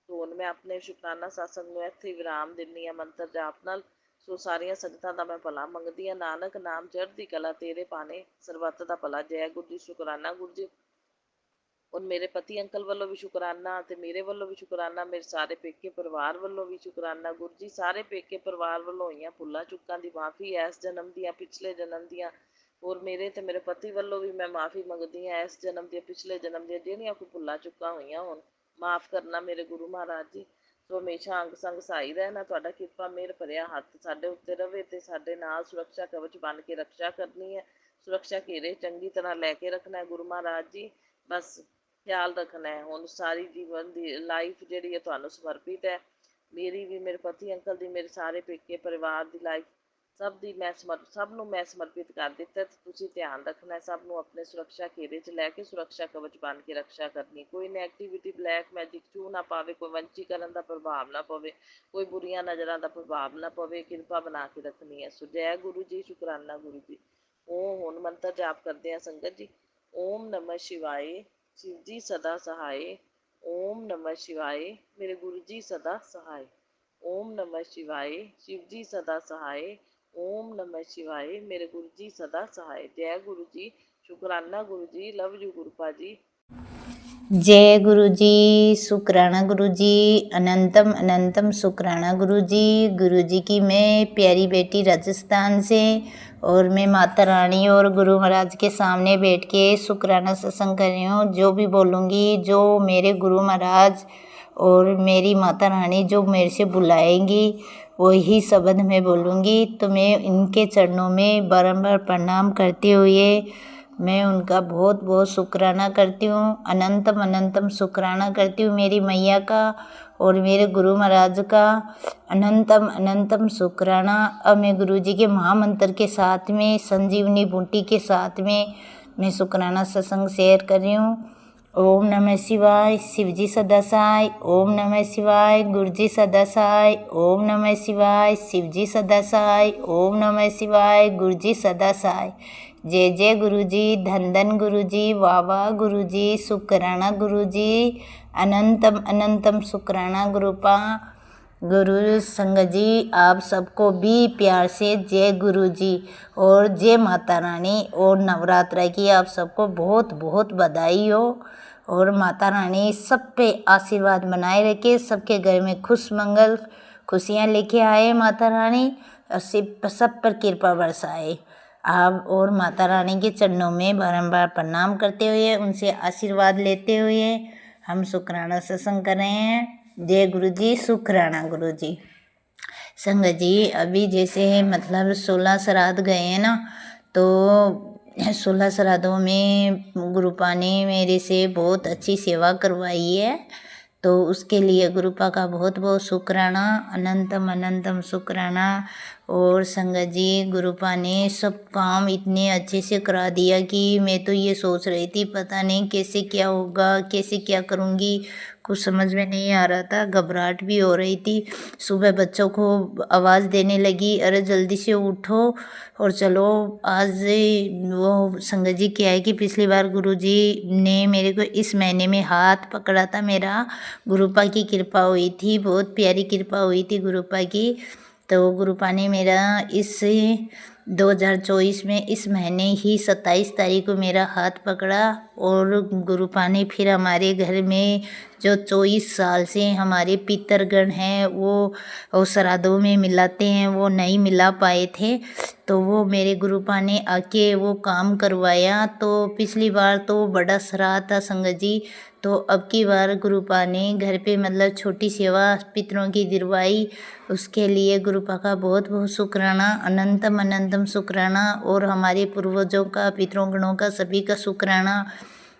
ਸੋ ਹੁਣ ਮੈਂ ਆਪਣੇ ਸ਼ੁਕਰਾਨਾ ਸਤਸੰਗ ਨੂੰ ਇੱਥੇ ਹੀ ਵਿਰਾਮ ਦਿੰਦੀ ਹਾਂ ਮੰਤਰ ਜਾਪ ਨਾਲ। ਸੋ ਸਾਰੀਆਂ ਸੰਗਤਾਂ ਦਾ ਮੈਂ ਭਲਾ ਮੰਗਦੀ ਹਾਂ। ਨਾਨਕ ਨਾਮ ਚੜ੍ਹਦੀ ਕਲਾ ਤੇਰੇ ਪਾਣੇ, ਸਰਬੱਤ ਦਾ ਭਲਾ। ਜੈ ਗੁਰੂ ਜੀ। ਸ਼ੁਕਰਾਨਾ ਗੁਰੂ ਜੀ। ਔਰ ਮੇਰੇ ਪਤੀ ਅੰਕਲ ਵੱਲੋਂ ਵੀ ਸ਼ੁਕਰਾਨਾ ਅਤੇ ਮੇਰੇ ਵੱਲੋਂ ਵੀ ਸ਼ੁਕਰਾਨਾ, ਮੇਰੇ ਸਾਰੇ ਪੇਕੇ ਪਰਿਵਾਰ ਵੱਲੋਂ ਵੀ ਸ਼ੁਕਰਾਨਾ ਗੁਰੂ ਜੀ। ਸਾਰੇ ਪੇਕੇ ਪਰਿਵਾਰ ਵੱਲੋਂ ਹੋਈਆਂ ਭੁੱਲਾਂ ਚੁੱਕਾਂ ਦੀ ਮਾफ़ੀ, ਇਸ ਜਨਮ ਦੀਆਂ ਪਿਛਲੇ ਜਨਮ ਦੀਆਂ। ਔਰ ਮੇਰੇ ਤੇ ਮੇਰੇ ਪਤੀ ਵੱਲੋਂ ਵੀ ਮੈਂ ਮਾफ़ੀ ਮੰਗਦੀ ਹਾਂ ਇਸ ਜਨਮ ਦੀਆਂ ਪਿਛਲੇ ਜਨਮ ਦੀਆਂ, ਜਿਹੜੀਆਂ ਕੋਈ ਭੁੱਲਾਂ ਚੁੱਕਾਂ ਹੋਈਆਂ ਹੋਣ ਮਾफ़ ਕਰਨਾ ਮੇਰੇ ਗੁਰੂ ਮਹਾਰਾਜ ਜੀ। ਸੋ ਹਮੇਸ਼ਾ ਅੰਗ ਸੰਗ ਸਹਾਈ ਰਹਿਣਾ, ਤੁਹਾਡਾ ਕਿਰਪਾ ਮਿਹਰ ਭਰਿਆ ਹੱਥ ਸਾਡੇ ਉੱਤੇ ਰਵੇ ਅਤੇ ਸਾਡੇ ਨਾਲ ਸੁਰੱਖਿਆ ਕਵਚ ਬਣ ਕੇ ਰਕਸ਼ਾ ਕਰਨੀ ਹੈ। ਸੁਰੱਖਿਆ ਘੇਰੇ ਚੰਗੀ ਤਰ੍ਹਾਂ ਲੈ ਕੇ ਰੱਖਣਾ ਹੈ ਗੁਰੂ ਮਹਾਰਾਜ ਜੀ। ਬਸ ਖਿਆਲ ਰੱਖਣਾ ਹੈ। ਹੁਣ ਸਾਰੀ ਜੀਵਨ ਦੀ ਲਾਈਫ ਜਿਹੜੀ ਹੈ ਤੁਹਾਨੂੰ ਸਮਰਪਿਤ ਹੈ, ਮੇਰੀ ਵੀ, ਮੇਰੇ ਪਤੀ ਅੰਕਲ ਦੀ, ਮੇਰੇ ਸਾਰੇ ਪੇਕੇ ਪਰਿਵਾਰ ਦੀ ਲਾਈਫ, ਸਭ ਨੂੰ ਮੈਂ ਸਮਰਪਿਤ ਕਰ ਦਿੱਤਾ। ਤੇ ਤੁਸੀਂ ਧਿਆਨ ਰੱਖਣਾ, ਸਭ ਨੂੰ ਆਪਣੇ ਸੁਰੱਖਿਆ ਘੇਰੇ 'ਚ ਲੈ ਕੇ ਸੁਰੱਖਿਆ ਕਵਚ ਬਣ ਕੇ ਰਕਸ਼ਾ ਕਰਨੀ। ਕੋਈ ਨੈਗੇਟਿਵਿਟੀ, ਬਲੈਕ ਮੈਜਿਕ ਚੂ ਨਾ ਪਾਵੇ, ਕੋਈ ਵੰਚੀਕਰਨ ਦਾ ਪ੍ਰਭਾਵ ਨਾ ਪਵੇ, ਕੋਈ ਬੁਰੀਆਂ ਨਜ਼ਰਾਂ ਦਾ ਪ੍ਰਭਾਵ ਨਾ ਪਵੇ, ਕਿਰਪਾ ਬਣਾ ਕੇ ਰੱਖਣੀ ਹੈ। ਸੋ ਜੈ ਗੁਰੂ ਜੀ। ਸ਼ੁਕਰਾਨਾ ਗੁਰੂ ਜੀ। ਉਹ ਹੁਣ ਮੰਤਰ ਜਾਪ ਕਰਦੇ ਹਾਂ ਸੰਗਤ ਜੀ। ਓਮ ਨਮः शिवाय, शिव जी सदा सहाय। ओम नमः शिवाय, मेरे गुरु जी सदा सहाय। ओम नमः शिवाय, शिव जी सदा सहाय। ओम नमः शिवाय, मेरे गुरु जी सदा सहाय। जय गुरु जी। शुकराना गुरु जी। लव यू गुरुपा जी। जय गुरु जी। शुक्राना गुरु जी। अनंतम अनंतम शुक्राना गुरु जी। गुरु जी की मैं प्यारी बेटी राजस्थान से, और मैं माता रानी और गुरु महाराज के सामने बैठ के शुक्राना सत्संग कर रही हूँ। जो भी बोलूँगी, जो मेरे गुरु महाराज और मेरी माता रानी जो मेरे से बुलाएंगी वही शब्द मैं बोलूँगी। तो मैं इनके चरणों में बारंबार प्रणाम करते हुए मैं उनका बहुत बहुत शुक्राना करती हूँ। अनंतम अनंतम शुक्राना करती हूँ मेरी मैया का और मेरे गुरु महाराज का। अनंतम अनंतम शुक्राना। अब मैं गुरु जी के महामंत्र के साथ में, संजीवनी बूटी के साथ में मैं शुक्राना सत्संग शेयर कर रही हूँ। ओम नमः शिवाय, शिव जी सदा सहाय। ओम नमः शिवाय, गुरु जी सदा सहाय। ओम नमः शिवाय, शिव जी सदा सहाय। ओम नमः शिवाय, गुरु जी सदा सहाय। जय जय गुरु जी। धन धन गुरु जी। वाह वाह गुरु जी। शुक्राना गुरु जी। अनंतम अनंतम शुक्राना गुरुपा। गुरु संगत जी, आप सबको भी प्यार से जय गुरु जी और जय माता रानी। और नवरात्रा की आप सबको बहुत बहुत बधाई हो, और माता रानी सब पे आशीर्वाद बनाए रखे, सबके घर में खुश मंगल खुशियाँ लेके आए माता रानी और सब पर कृपा बरसाए। आप और माता रानी के चरणों में बारंबार प्रणाम करते हुए उनसे आशीर्वाद लेते हुए हम शुक्राना सत्संग कर रहे हैं। जय गुरु जी, शुक्राना गुरु जी। संगत जी, अभी जैसे मतलब 16 श्राद्ध गए हैं ना, तो 16 श्राद्धों में गुरुपा ने मेरे से बहुत अच्छी सेवा करवाई है, तो उसके लिए गुरुपा का बहुत बहुत शुक्राना, अनंतम अनंतम शुक्राना। और संगत जी, गुरुपा ने सब काम इतने अच्छे से करा दिया कि मैं तो ये सोच रही थी पता नहीं कैसे क्या होगा, कैसे क्या करूँगी, कुछ समझ में नहीं आ रहा था, घबराहट भी हो रही थी। सुबह बच्चों को आवाज़ देने लगी, अरे जल्दी से उठो और चलो। आज वो संगत जी क्या है कि पिछली बार गुरुजी ने मेरे को इस महीने में हाथ पकड़ा था मेरा, गुरुपा की कृपा हुई थी, बहुत प्यारी कृपा हुई थी गुरुपा की। तो गुरुपा ने मेरा इस 2024 में इस महीने ही 27 तारीख को मेरा हाथ पकड़ा। और गुरुपा ने फिर हमारे घर में जो 24 साल से हमारे पितरगण हैं वो श्राद्धों में मिलाते हैं, वो नहीं मिला पाए थे, तो वो मेरे गुरुपा ने आके वो काम करवाया। तो पिछली बार तो बड़ा श्राद्ध था संगत जी, तो अब की बार गुरुपा ने घर पे मतलब छोटी सेवा पितरों की दिलवाई, उसके लिए गुरुपा का बहुत बहुत शुक्राना, अनंतम अनंतम शुक्राना। और हमारे पूर्वजों का, पितरों गणों का, सभी का शुक्राना,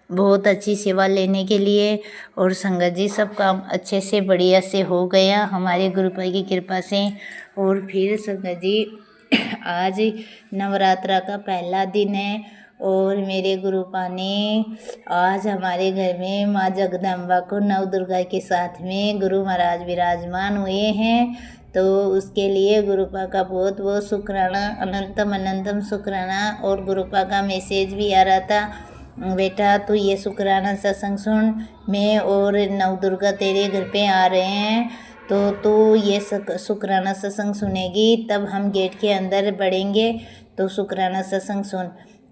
बहुत अच्छी सेवा लेने के लिए। और संगत जी, सब काम अच्छे से बढ़िया से हो गया हमारे गुरुपा की कृपा से। और फिर संगत जी, आज नवरात्रा का पहला दिन है और मेरे गुरुपा ने आज हमारे घर में माँ जगदम्बा को नव दुर्गा के साथ में गुरु महाराज विराजमान हुए हैं, तो उसके लिए गुरुपा का बहुत बहुत शुक्राना, अनंतम अनंतम शुक्राना। और गुरुपा का मैसेज भी आ रहा था, बेटा तू ये शुक्राना सत्संग सुन, मैं और नव दुर्गा तेरे घर पे आ रहे हैं, तो तू ये शुक्राना सत्संग सुनेगी, तब हम गेट के अंदर बढ़ेंगे, तो शुक्राना सत्संग सुन।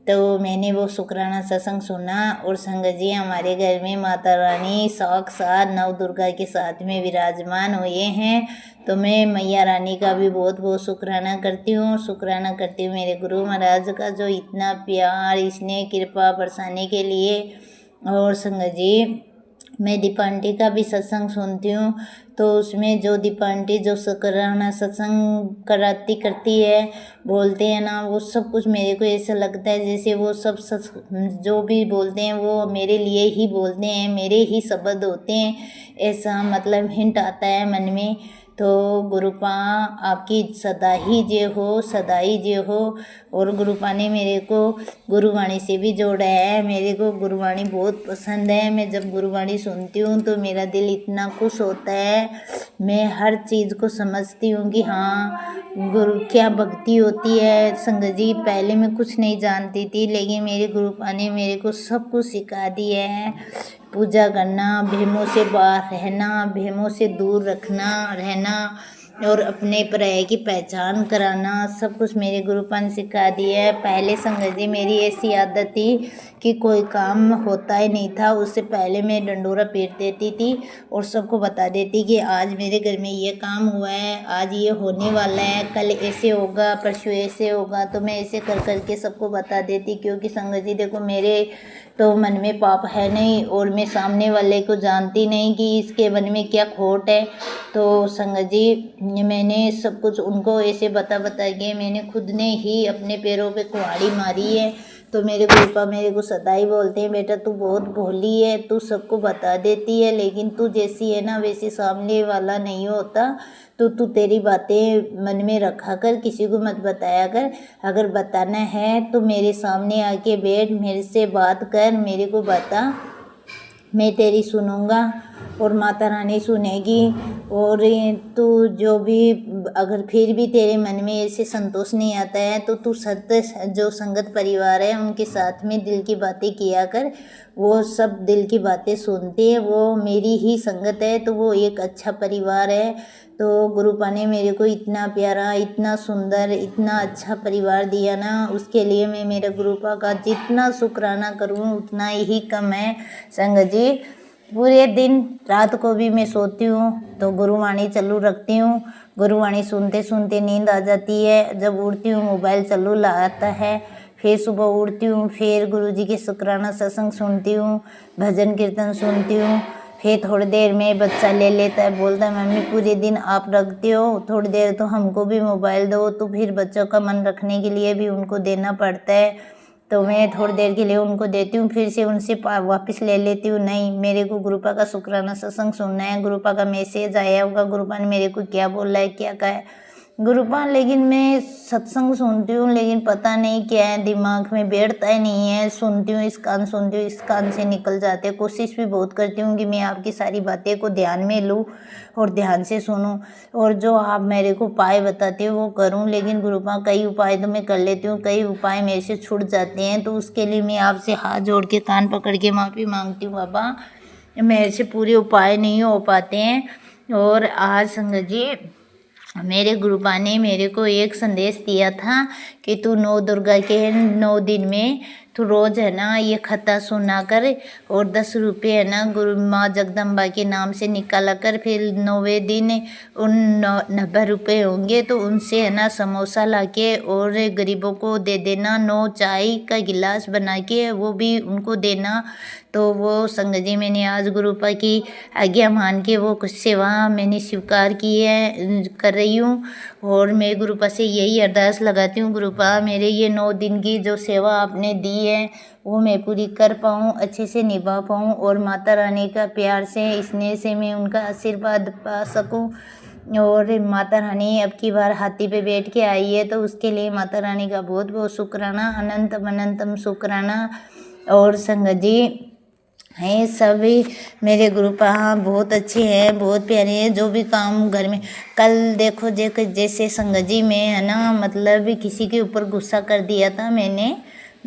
तो मैंने वो शुक्राना सत्संग सुना। और संगत जी, हमारे घर में माता रानी साक्षात नव दुर्गा के साथ में विराजमान हुए हैं, तो मैं मैया रानी का भी बहुत बहुत शुक्राना करती हूँ। शुक्राना करती हूँ मेरे गुरु महाराज का, जो इतना प्यार, इसने कृपा बरसाने के लिए। और संगत जी, मैं दीपा आंटी का भी सत्संग सुनती हूँ, तो उसमें जो दीपा आंटी जो शुक्राना सत्संग करती है, बोलते हैं ना, वो सब कुछ मेरे को ऐसा लगता है जैसे वो सब जो भी बोलते हैं वो मेरे लिए ही बोलते हैं, मेरे ही शब्द होते हैं, ऐसा मतलब हिंट आता है मन में। तो गुरुपा आपकी सदा ही जय हो, सदा ही जय हो। और गुरुपा ने मेरे को गुरुवाणी से भी जोड़ा है, मेरे को गुरुवाणी बहुत पसंद है। मैं जब गुरुवाणी सुनती हूँ तो मेरा दिल इतना खुश होता है, मैं हर चीज़ को समझती हूँ कि हाँ गुरु क्या भक्ति होती है। संगत जी, पहले मैं कुछ नहीं जानती थी, लेकिन मेरे गुरुपा ने मेरे को सब कुछ सिखा दिया है। पूजा करना, भेमों से बाहर रहना, भेमों से दूर रहना और अपने पर्याय की पहचान कराना, सब कुछ मेरे गुरुपा ने सिखा दिया है। पहले संगत जी, मेरी ऐसी आदत थी कि कोई काम होता ही नहीं था, उससे पहले मैं डंडोरा पीट देती थी और सबको बता देती कि आज मेरे घर में ये काम हुआ है, आज ये होने वाला है, कल ऐसे होगा, परसों ऐसे होगा, तो मैं ऐसे कर करके सबको बता देती। क्योंकि संगत जी देखो, मेरे तो मन में पाप है नहीं और मैं सामने वाले को जानती नहीं कि इसके मन में क्या खोट है। तो संगत जी, मैंने सब कुछ उनको ऐसे बता के मैंने खुद ने ही अपने पैरों पे कुल्हाड़ी मारी है। तो मेरे गुरुपा मेरे को सदा ही बोलते हैं, बेटा तू बहुत भोली है, तू सबको बता देती है, लेकिन तू जैसी है ना वैसे सामने वाला नहीं होता, तो तू तेरी बातें मन में रखा कर, किसी को मत बताया कर। अगर बताना है तो मेरे सामने आके बैठ, मेरे से बात कर, मेरे को बता, मैं तेरी सुनूंगा और माता रानी सुनेगी। और तू जो भी अगर फिर भी तेरे मन में ऐसे संतोष नहीं आता है तो तू जो संगत परिवार है उनके साथ में दिल की बातें किया कर, वो सब दिल की बातें सुनते हैं, वो मेरी ही संगत है, तो वो एक अच्छा परिवार है। तो गुरुपा ने मेरे को इतना प्यारा, इतना सुंदर, इतना अच्छा परिवार दिया ना, उसके लिए मैं मेरे गुरुपा का जितना शुक्राना करूँ उतना ही कम है। संगत जी, पूरे दिन रात को भी मैं सोती हूँ तो गुरुवाणी चालू रखती हूँ। गुरुवाणी सुनते सुनते नींद आ जाती है। जब उठती हूँ मोबाइल चालू आता है। फिर सुबह उठती हूँ, फिर गुरुजी के शुक्राना सत्संग सुनती हूँ, भजन कीर्तन सुनती हूँ। फिर थोड़ी देर में बच्चा ले लेता है, बोलता है मम्मी पूरे दिन आप रखते हो, थोड़ी देर तो हमको भी मोबाइल दो। तो फिर बच्चों का मन रखने के लिए भी उनको देना पड़ता है। तो मैं थोड़ी देर के लिए उनको देती हूँ, फिर से उनसे वापस ले लेती हूँ। नहीं, मेरे को गुरुपा का शुक्राना सत्संग सुनना है, गुरुपा का मैसेज आया होगा, गुरुपा ने मेरे को क्या बोला है, क्या कहा है गुरुपा। लेकिन मैं सत्संग सुनती हूँ, लेकिन पता नहीं क्या है, दिमाग में बैठता ही नहीं है। सुनती हूँ इस कान, सुनती हूँ इस कान से निकल जाते। कोशिश भी बहुत करती हूँ कि मैं आपकी सारी बातें को ध्यान में लूँ और ध्यान से सुनूँ, और जो आप मेरे को उपाय बताते हो वो करूँ। लेकिन गुरुपा कई उपाय तो मैं कर लेती हूँ, कई उपाय मेरे से छूट जाते हैं। तो उसके लिए मैं आपसे हाथ जोड़ के कान पकड़ के माफ़ी मांगती हूँ बाबा, मेरे से पूरे उपाय नहीं हो पाते हैं। और आज संगत जी, मेरे गुरुपा ने मेरे को एक संदेश दिया था कि तू 9 दुर्गा के 9 दिन में तू रोज़ है ना ये खत्ता सुना कर, और 10 रुपये है ना गुरु माँ जगदम्बा के नाम से निकाला कर। फिर 9वें दिन उन 90 रुपये होंगे तो उनसे है ना समोसा लाके और गरीबों को दे देना। 9 चाय का गिलास बना के वो भी उनको देना। तो वो संगत जी मैंने आज गुरुपा की आज्ञा मान के वो कुछ सेवा मैंने स्वीकार की है, कर रही हूँ। और मैं गुरुपा से यही अरदास लगाती हूँ, गुरुपा मेरे ये 9 दिन की जो सेवा आपने दी है वो मैं पूरी कर पाऊँ, अच्छे से निभा पाऊँ, और माता रानी का प्यार से स्नेह से मैं उनका आशीर्वाद पा सकूँ। और माता रानी अब की बार हाथी पे बैठ के आई है, तो उसके लिए माता रानी का बहुत बहुत शुक्राना, अनंतम अनंतम शुक्राना। और संगत जी हैं सभी मेरे गुरुपा बहुत अच्छे हैं, बहुत प्यारे हैं। जो भी काम घर में, कल देखो जैसे संगत जी में है ना, मतलब किसी के ऊपर गुस्सा कर दिया था मैंने,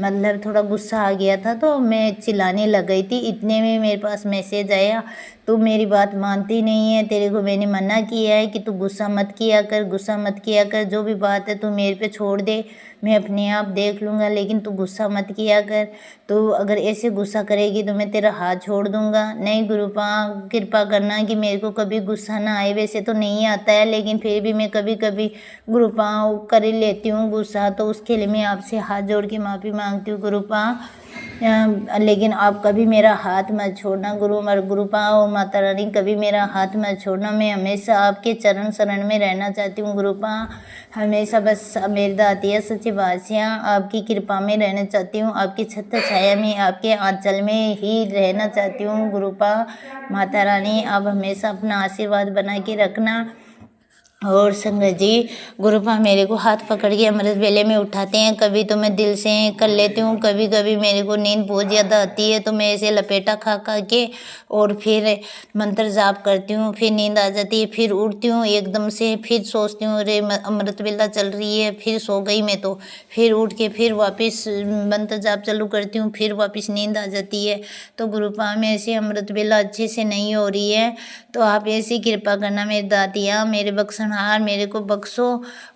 मतलब थोड़ा गुस्सा आ गया था तो मैं चिल्लाने लग गई थी। इतने में मेरे पास मैसेज आया, तू मेरी बात मानती नहीं है, तेरे को मैंने मना किया है कि तू गुस्सा मत किया कर, गुस्सा मत किया कर, जो भी बात है तू मेरे पे छोड़ दे, मैं अपने आप देख लूँगा, लेकिन तू गुस्सा मत किया कर। तो अगर ऐसे गुस्सा करेगी तो मैं तेरा हाथ छोड़ दूँगा। नहीं गुरुपा कृपा करना कि मेरे को कभी गुस्सा ना आए। वैसे तो नहीं आता है, लेकिन फिर भी मैं कभी कभी गुरुपा कर ही लेती हूँ गुस्सा। तो उसके लिए मैं आपसे हाथ जोड़ के माफ़ी मांगती हूँ गुरुपा। लेकिन आप कभी मेरा हाथ मत छोड़ना गुरुपा और माता रानी, कभी मेरा हाथ मत छोड़ना। मैं हमेशा आपके चरण शरण में रहना चाहती हूँ गुरुपा, हमेशा बस मेरी दातिया सच्ची बादशाह आपकी कृपा में रहना चाहती हूँ, आपकी छत्र छाया में, आपके आंचल में ही रहना चाहती हूँ गुरुपा। माता रानी आप हमेशा अपना आशीर्वाद बना के रखना। और संगत जी गुरुपा मेरे को हाथ पकड़ के अमृत वेले में उठाते हैं, कभी तो मैं दिल से कर लेती हूँ, कभी कभी मेरे को नींद बहुत ज़्यादा आती है तो मैं ऐसे लपेटा खा खा के और फिर मंत्र जाप करती हूँ, फिर नींद आ जाती है, फिर उठती हूँ एकदम से, फिर सोचती हूँ अरे अमृत वेला चल रही है, फिर सो गई मैं तो, फिर उठ के फिर वापस मंत्र जाप चालू करती हूँ, फिर वापस नींद आ जाती है। तो गुरुपा में ऐसे अमृत वेला अच्छे से नहीं हो रही है, तो आप ऐसी कृपा करना मेरी दातिया, मेरे बख्शनहार, मेरे को बख्शो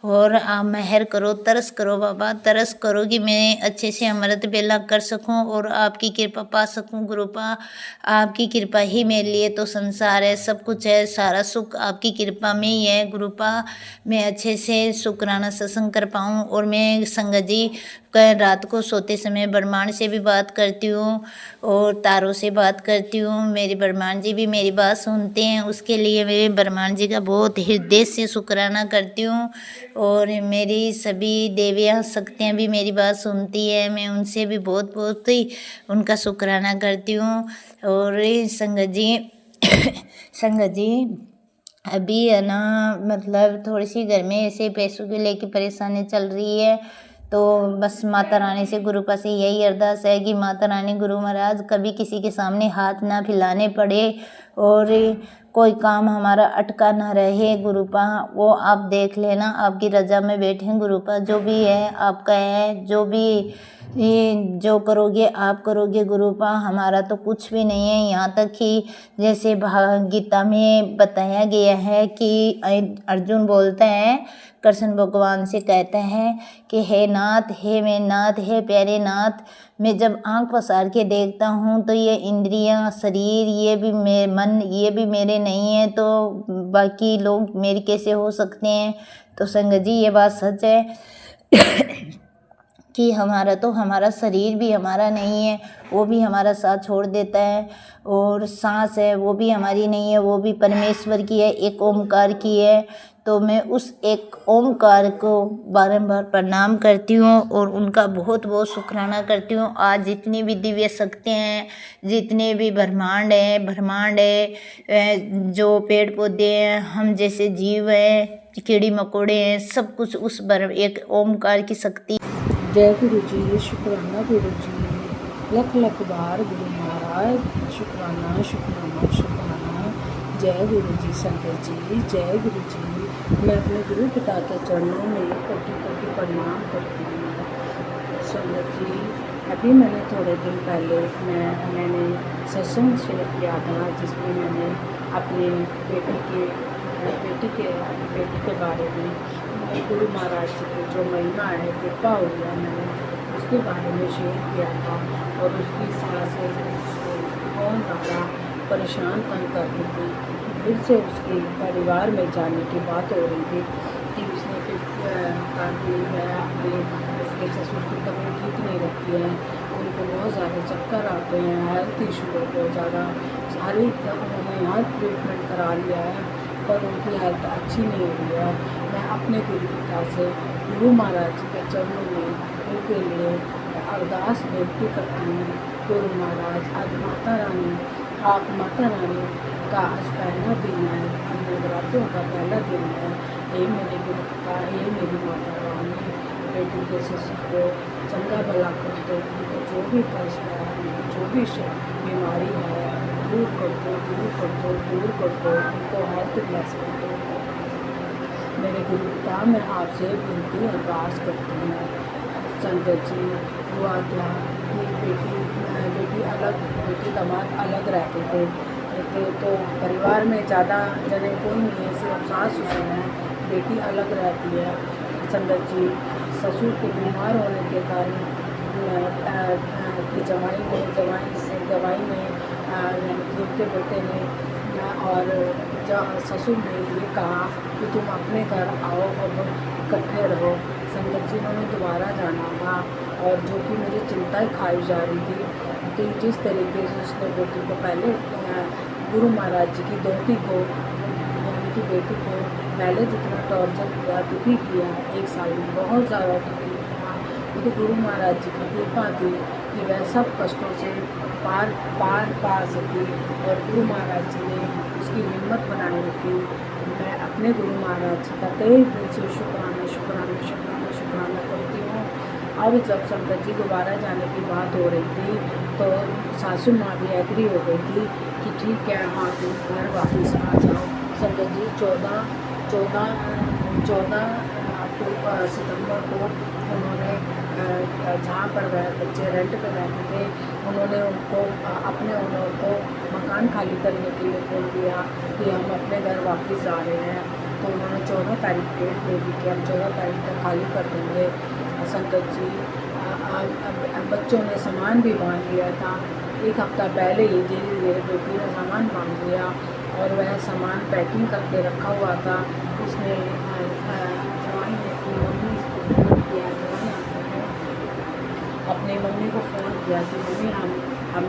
और आप मेहर करो, तरस करो बाबा, तरस करो कि मैं अच्छे से अमृत बेला कर सकूं और आपकी कृपा पा सकूं गुरुपा। आपकी कृपा ही मेरे लिए तो संसार है, सब कुछ है, सारा सुख आपकी कृपा में ही है गुरुपा। मैं अच्छे से शुक्राना सत्संग कर पाऊँ। और मैं संगत जी रात को सोते समय ब्रह्मांड से भी बात करती हूँ और तारों से बात करती हूँ, मेरे ब्रह्मांड जी भी मेरी बात सुनते हैं, उसके लिए मेरे ब्रह्मांड जी का बहुत हृदय से शुक्राना करती हूँ। और मेरी सभी देवियाँ शक्तियाँ भी मेरी बात सुनती है, मैं उनसे भी बहुत बहुत ही उनका शुक्राना करती हूँ। और संगत जी संगत जी अभी है ना, मतलब थोड़ी सी घर में ऐसे पैसों को लेके परेशानी चल रही है, तो बस माता रानी से गुरुपा से यही अरदास है कि माता रानी गुरु महाराज कभी किसी के सामने हाथ ना फैलाने पड़े और कोई काम हमारा अटका ना रहे गुरुपा, वो आप देख लेना, आपकी रजा में बैठे गुरुपा, जो भी है आपका है, जो भी जो करोगे आप करोगे गुरुपा, हमारा तो कुछ भी नहीं है। यहाँ तक कि जैसे गीता में बताया गया है कि अर्जुन बोलता है, कृष्ण भगवान से कहते हैं कि हे नाथ, हे मेरे नाथ, हे प्यारे नाथ, मैं जब आँख पसार के देखता हूँ तो ये इंद्रियाँ, शरीर, ये भी मन, ये भी मेरे नहीं है, तो बाकी लोग मेरे कैसे हो सकते हैं। तो संगत जी ये बात सच है कि हमारा शरीर भी हमारा नहीं है, वो भी हमारा साथ छोड़ देता है। और सांस है वो भी हमारी नहीं है, वो भी परमेश्वर की है, एक ओमकार की है। तो मैं उस एक ओमकार को बारंबार प्रणाम करती हूँ और उनका बहुत बहुत शुक्राना करती हूँ। आज जितनी भी दिव्य शक्तियाँ हैं, जितने भी ब्रह्मांड है, जो पेड़ पौधे हैं, हम जैसे जीव हैं, कीड़ी मकोड़े हैं, सब कुछ उस एक ओमकार की शक्ति। जय गुरु जी, शुक्राना गुरु जी, लख लख बार गुरु महाराज, शुक्राना शुक्राना शुक्राना। जय गुरु जी संगत जी, जय गुरु जी। मैं अपने गुरु पिता के चरणों में कोटि कोटि प्रणाम करती हूँ। संगत जी, अभी मैंने थोड़े दिन पहले मैंने सत्संग शेयर किया था, जिसमें मैंने अपने बेटी के बारे में गुरु महाराज जी की जो महिमा है, कृपा हुई है, मैंने उसके बारे में शेयर किया था। और उसकी सास बहुत ज़्यादा परेशान तंग कर रही थी। फिर से उसके परिवार में जाने की बात हो रही थी कि उसने फिर कहा कि मैं उसके ससुर की तबीयत ठीक नहीं रहती है, उनको बहुत ज़्यादा चक्कर आते हैं, हेल्थ इशू है बहुत ज़्यादा। सारी उन्होंने यहाँ ट्रीटमेंट करा लिया है पर उनकी हेल्थ अच्छी नहीं हो रही है। मैं अपने गुरु पिता से गुरु महाराज जी के चरणों में उनके लिए अरदास बेनती करती हूँ। गुरु महाराज, आज माता रानी का आज पहला दिन है, नवरात्रों का पहला दिन है। हे मेरे गुरु पिता, हे मेरी माता रानी, बेटी के ससुर को चंगा भला कर दो, उनको जो भी कष्ट है, उनको जो भी बीमारी है दूर कर दो, उनको हेल्थ ब्लेस कर दो। मेरे गुरु पिता, मैं आपसे विनती अरदास करती हूँ। संगत जी, हुआ क्या कि बेटी दामाद अलग रहते थे, तो परिवार में ज़्यादा जने कोई नहीं है, सिर्फ सास ससुर हैं, बेटी अलग रहती है। संगत जी, ससुर के बीमार होने के कारण जवाई ने यानी कि उनके बेटे ने और ससुर ने ये कहा कि तुम अपने घर आओ और इकट्ठे रहो। संगत जी, उन्होंने दोबारा जाना था और जो कि मुझे चिंता खाई जा रही थी कि जिस तरीके से उसने बेटी को पहले गुरु महाराज जी की दोती को यानी कि बेटी को पहले जितना टॉर्चर किया, दुखी किया, 1 साल में बहुत ज़्यादा दुखी किया, तो गुरु महाराज जी की कृपा थी कि वह सब कष्टों से पार पा सकी और गुरु महाराज जी ने उसकी हिम्मत बनाए रखी। मैं अपने गुरु महाराज जी का तहे दिल से शुक्राना करती हूँ। अब जब संगत जी दोबारा जाने की बात हो रही थी तो सासू माँ भी एग्री हो गई थी कि ठीक है, हाँ तुम घर वापस आ जाओ। संगत जी, 14 सितंबर को उन्होंने जहाँ पर वह बच्चे रेंट पर रहते थे, उन्होंने उनको मकान खाली करने के लिए बोल दिया कि हम अपने घर वापस जा रहे हैं। तो उन्होंने 14 तारीख डेट दे दी कि हम 14 तारीख तक खाली कर देंगे। संगत जी, बच्चों ने सामान भी बांध लिया था। 1 हफ्ता पहले ही धीरे धीरे बेटी ने सामान बांध लिया और वह सामान पैकिंग करके रखा हुआ था। उसने जवाई ने अपनी मम्मी को फ़ोन किया कि मम्मी हम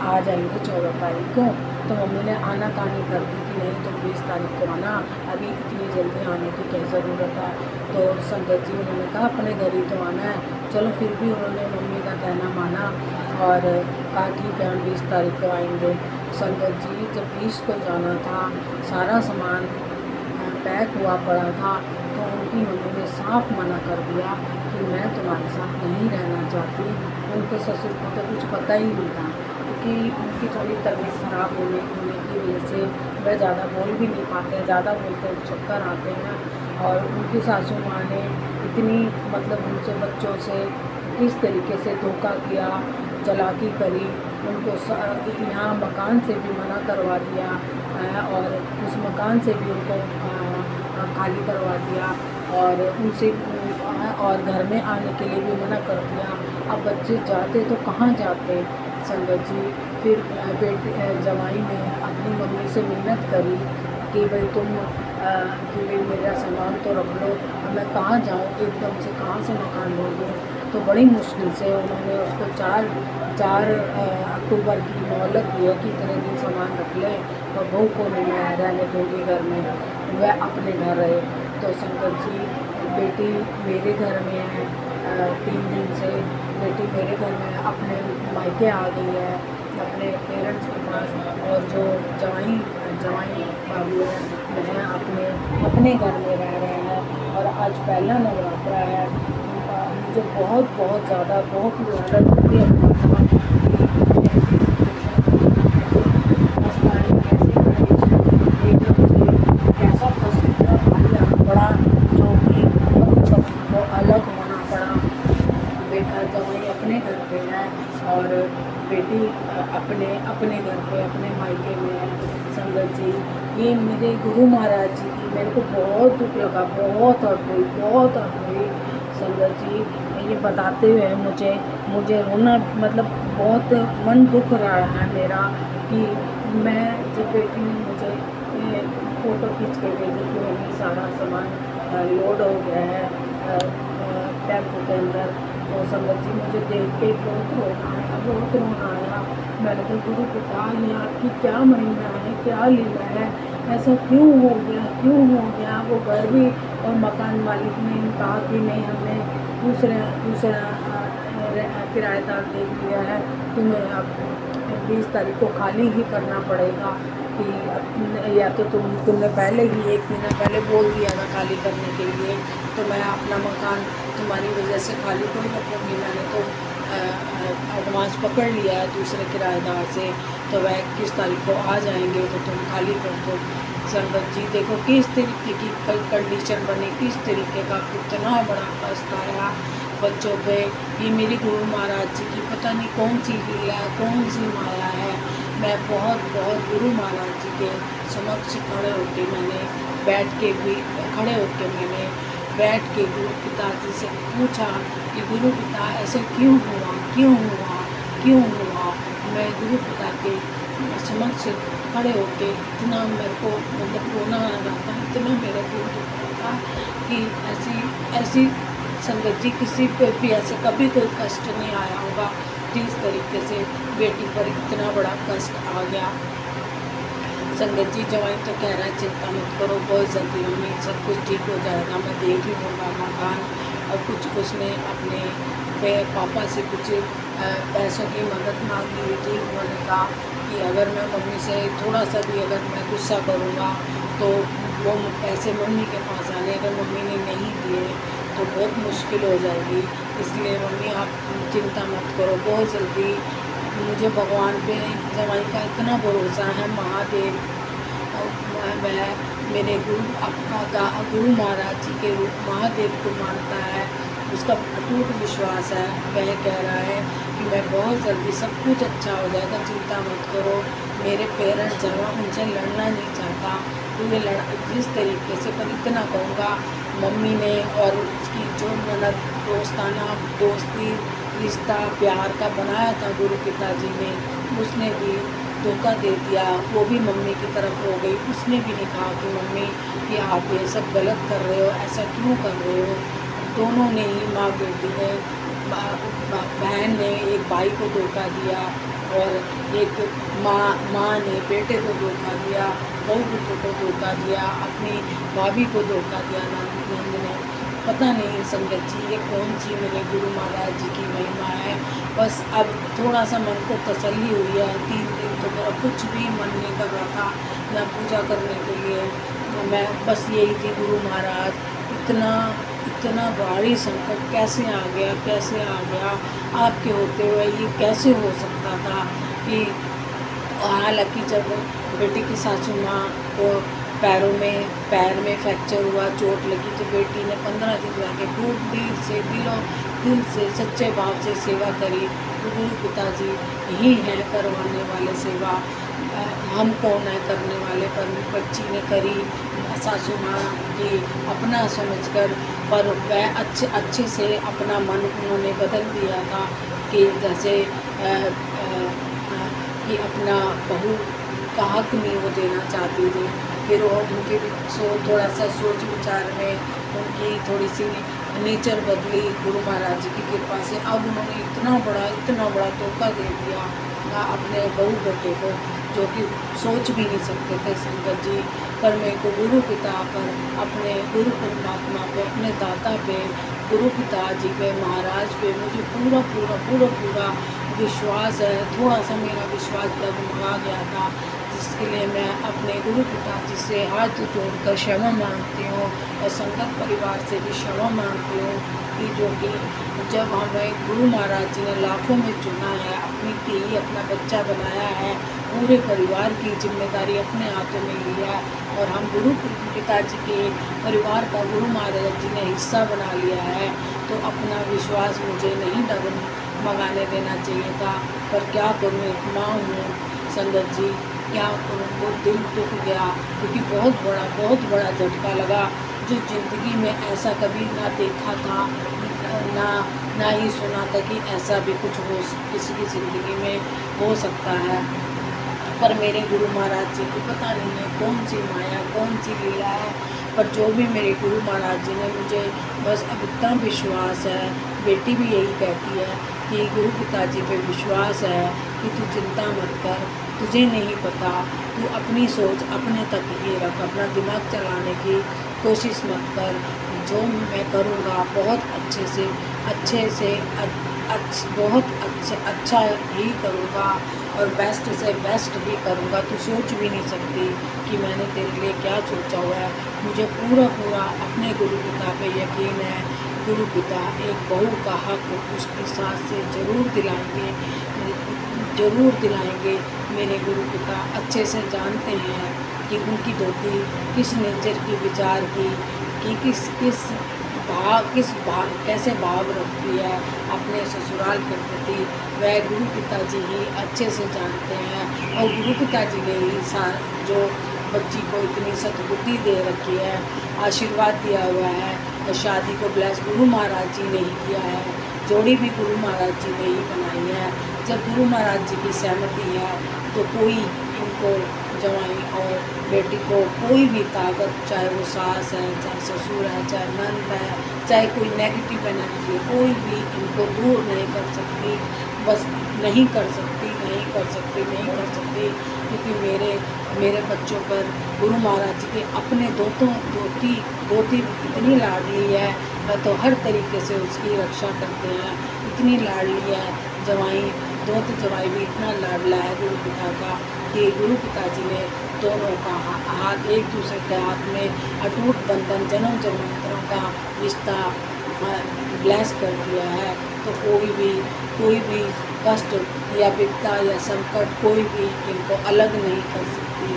आ जाएंगे 14 तारीख को। तो मम्मी ने आनाकानी कर दी कि नहीं, तुम 20 तारीख को आना, अभी इतनी जल्दी आने की क्या ज़रूरत है। तो संगत जी, उन्होंने कहा अपने घर ही तो आना है। चलो फिर भी उन्होंने मम्मी का कहना माना और कहा ठीक है, हम 20 तारीख को आएंगे। संगत जी, जब 20 को जाना था, सारा सामान पैक हुआ पड़ा था, तो उनकी मम्मी ने साफ मना कर दिया कि मैं तुम्हारे साथ नहीं रहना चाहती। उनके ससुर को तो कुछ पता ही नहीं था क्योंकि उनकी थोड़ी तबीयत ख़राब होने की वजह से वह ज़्यादा बोल भी नहीं पाते, ज़्यादा बोलते हैं चक्कर आते हैं। और उनकी सासू माँ ने इतनी उनसे बच्चों से किस तरीके से धोखा किया, चालाकी करी, उनको यहाँ मकान से भी मना करवा दिया और उस मकान से भी उनको खाली करवा दिया और उनसे और घर में आने के लिए भी मना कर दिया। अब बच्चे जाते तो कहाँ जाते संगत जी। फिर जमाई ने अपनी मम्मी से मिन्नत करी कि भाई तुम कि भाई मेरा सामान तो रख लो, अब मैं कहाँ जाऊँ, एकदम से कहाँ से मकान ढूँढूँ। तो बड़ी मुश्किल से उन्होंने उसको 4 अक्टूबर की मोहलत दी है कि इतने दिन सामान रख ले और बहू को नहीं मैं रहने दूँगी घर में, वह अपने घर रहे। तो संगत जी बेटी मेरे घर में है, 3 दिन से बेटी मेरे घर में अपने मायके आ गई है अपने पेरेंट्स के पास, और जो जवाई बाबू है वह अपने घर में रह रहे हैं। और आज पहला नवरात्रा है, मुझे बहुत बहुत ज़्यादा बहुत लालच होती कैसा प्रश्न भारी आना पड़ा, जो कि को अलग होना पड़ा। बेटा जवाई अपने घर पे है और बेटी अपने घर पे अपने मायके में है। संगत जी ये मेरे गुरु महाराज जी की मेरे को बहुत दुख लगा, बहुत हर्ट हुई संगत जी। ये बताते हुए मुझे रोना मतलब बहुत मन दुख रहा है मेरा कि मैं जब बेटी ने मुझे फ़ोटो खींच के भेजी कि मम्मी सारा सामान लोड हो गया है टेम्पो के अंदर, तो संगत जी मुझे देख के बहुत रोना आया। मैंने कहा गुरु पिता ये आपकी क्या महिमा है, क्या लीला है, ऐसा क्यों हो गया। वो घर भी और मकान मालिक ने कहा कि नहीं हमने दूसरा किराएदार देख लिया है, तुम्हें अब 20 तारीख को खाली ही करना पड़ेगा कि या तो तुमने पहले ही 1 महीना पहले बोल दिया था खाली करने के लिए, तो मैं अपना मकान तुम्हारी वजह से खाली तो नहीं रखूँगी। मैंने तो एडवांस पकड़ लिया है दूसरे किराएदार से, तो वह 21 तारीख को आ जाएंगे तो तुम खाली कर दो। संगत जी देखो किस तरीके की कंडीशन बनी, किस तरीके का कितना बड़ा कष्ट आया बच्चों पे। ये मेरी गुरु महाराज जी की पता नहीं कौन सी लीला है, कौन सी माया है। मैं बहुत गुरु महाराज जी के समक्ष खड़े होके मैंने बैठ के गुरु पिता जी से पूछा कि गुरु पिता ऐसे क्यों हुआ। मैं गुरु पिता के समक्ष खड़े होके इतना मेरे को मतलब रोना आ रहा था, इतना मेरा दिल दुख रहा था कि ऐसी संगत जी किसी पे भी ऐसे कभी कोई कष्ट नहीं आया होगा जिस तरीके से बेटी पर इतना बड़ा कष्ट आ गया। संगत जी जवाई तो कह रहा है चिंता मत करो, बहुत जल्दी मम्मी सब कुछ ठीक हो जाएगा, मैं देख लूँगा मकान। और कुछ उसने अपने पापा से कुछ पैसों की मदद मांगी हुई थी। उन्होंने कहा कि अगर मैं मम्मी से थोड़ा सा भी अगर मैं गुस्सा करूँगा तो वो पैसे मम्मी के पास आने, अगर मम्मी ने नहीं दिए तो बहुत मुश्किल हो जाएगी। इसलिए मम्मी आप चिंता मत करो, बहुत जल्दी। मुझे भगवान पे जवाई का इतना भरोसा है, महादेव वह मेरे गुरु महाराज जी के रूप महादेव को मानता है, उसका अटूट विश्वास है। वह कह रहा है कि मैं बहुत जल्दी सब कुछ अच्छा हो जाएगा, चिंता मत करो। मेरे पेरेंट्स जहाँ उनसे लड़ना नहीं चाहता, तो ये जिस तरीके से पर इतना कहूँगा मम्मी ने और उसकी जो ननद दोस्ती रिश्ता प्यार का बनाया था गुरु पिताजी ने, उसने भी धोखा दे दिया। वो भी मम्मी की तरफ हो गई, उसने भी नहीं कहा कि मम्मी ये आप ये सब गलत कर रहे हो, ऐसा क्यों कर रहे हो। दोनों ने ही माँ बेटी ने बहन ने एक भाई को धोखा दिया और एक माँ ने बेटे को धोखा दिया, बहू को धोखा दिया, अपनी भाभी को धोखा दिया नंद ने। पता नहीं संगत जी ये कौन सी मेरे गुरु महाराज जी की महिमा है। बस अब थोड़ा सा मन को तसल्ली हुई है। 3 दिन तो मेरा कुछ भी मन नहीं कर रहा था ना पूजा करने के लिए, मैं बस यही थी गुरु महाराज इतना भारी संकट कैसे आ गया आपके होते हुए, ये कैसे हो सकता था कि। हालांकि जब बेटी की सासू माँ को पैर में फ्रैक्चर हुआ, चोट लगी, तो बेटी ने 15 दिन जाके खूब दिल से सच्चे भाव से सेवा करी। तो गुरु पिताजी यही है करवाने वाले सेवा। हम कौन है करने वाले, पर बच्ची ने करी सासू माँ की अपना समझकर, पर वह अच्छे से अपना मन उन्होंने बदल दिया था कि जैसे कि अपना बहू का हक नहीं वो देना चाहती थी। फिर वो उनके थोड़ा सा सोच विचार में उनकी थोड़ी सी नेचर बदली गुरु महाराज जी की कृपा से। अब उन्होंने इतना बड़ा धोखा दे दिया अपने बहू बेटे को, जो कि सोच भी नहीं सकते थे संगत जी। पर मेरे को गुरु पिता पर, अपने गुरु परमात्मा पे, अपने दाता पे, गुरु पिता जी पे, महाराज पे मुझे पूरा विश्वास है। थोड़ा सा मेरा विश्वास डगमगा गया था, जिसके लिए मैं अपने गुरु पिता जी से हाथ जोड़कर क्षमा मांगती हूँ और संगत परिवार से भी क्षमा मांगती हूँ कि जो कि जब हमें गुरु महाराज जी ने लाखों में चुना है, अपनी धी अपना बच्चा बनाया है, पूरे परिवार की जिम्मेदारी अपने हाथों में लिया है और हम गुरु पिताजी के परिवार का गुरु महाराज जी ने हिस्सा बना लिया है, तो अपना विश्वास मुझे नहीं डगमगाने देना चाहिए था। पर क्या करूँ, एक माँ हूँ संगत जी, क्या करूँ, वो दिल दुख गया क्योंकि बहुत बड़ा झटका लगा, जो ज़िंदगी में ऐसा कभी ना देखा था, ना ही सुना था कि ऐसा भी कुछ हो किसी की ज़िंदगी में हो सकता है। पर मेरे गुरु महाराज जी की पता नहीं है कौन सी माया, कौन सी लीला है, पर जो भी मेरे गुरु महाराज जी ने मुझे बस अब इतना विश्वास है। बेटी भी यही कहती है कि गुरु पिताजी पे विश्वास है कि तू चिंता मत कर, तुझे नहीं पता, तू अपनी सोच अपने तक ही रख, अपना दिमाग चलाने की कोशिश मत कर। जो मैं करूँगा बहुत अच्छा ही करूँगा और बेस्ट से बेस्ट भी करूँगा। तू सोच भी नहीं सकती कि मैंने तेरे लिए क्या सोचा हुआ है। मुझे पूरा अपने गुरु पिता पे यकीन है। गुरु पिता एक बहू का हक उसकी सास से ज़रूर दिलाएंगे। मेरे गुरु पिता अच्छे से जानते हैं कि उनकी धोती किस नेचर की विचार की, कि कैसे भाव रखती है अपने ससुराल के प्रति, वह गुरु पिताजी ही अच्छे से जानते हैं। और गुरु पिताजी ने ही जो बच्ची को इतनी सद्बुद्धि दे रखी है, आशीर्वाद दिया हुआ है, और शादी को ब्लेस गुरु महाराज जी ने ही किया है, जोड़ी भी गुरु महाराज जी ने ही बनाई है। जब गुरु महाराज जी की सहमति है तो कोई इनको जवाई और बेटी को कोई भी ताकत, चाहे वो सास है, चाहे ससुर है, चाहे नंद है, चाहे कोई नेगेटिव एनर्जी है, कोई भी इनको दूर नहीं कर सकती। बस नहीं कर सकती, क्योंकि मेरे बच्चों पर गुरु महाराज जी के अपने दोती इतनी लाडली है, वह तो हर तरीके से उसकी रक्षा करते हैं, इतनी लाडली है। दोती जवाई भी इतना लाडला है गुरु पिता का कि गुरु पिताजी ने दोनों का हाथ एक दूसरे के हाथ में अटूट बंधन जन्म जन्मांतरों का रिश्ता ब्लेस कर दिया है। तो कोई भी कष्ट या विपदा या संकट कोई भी इनको अलग नहीं कर सकती।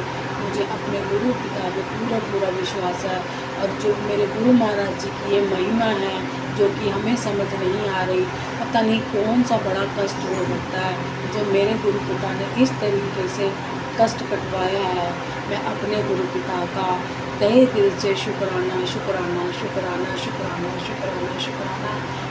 मुझे अपने गुरु पिता पे पूरा विश्वास है। और जो मेरे गुरु महाराज जी की ये महिमा है जो कि हमें समझ नहीं आ रही, पता नहीं कौन सा बड़ा कष्ट हो सकता है जो मेरे गुरु पिता ने इस तरीके से कष्ट कटवाया है। मैं अपने गुरु पिता का तहे दिल से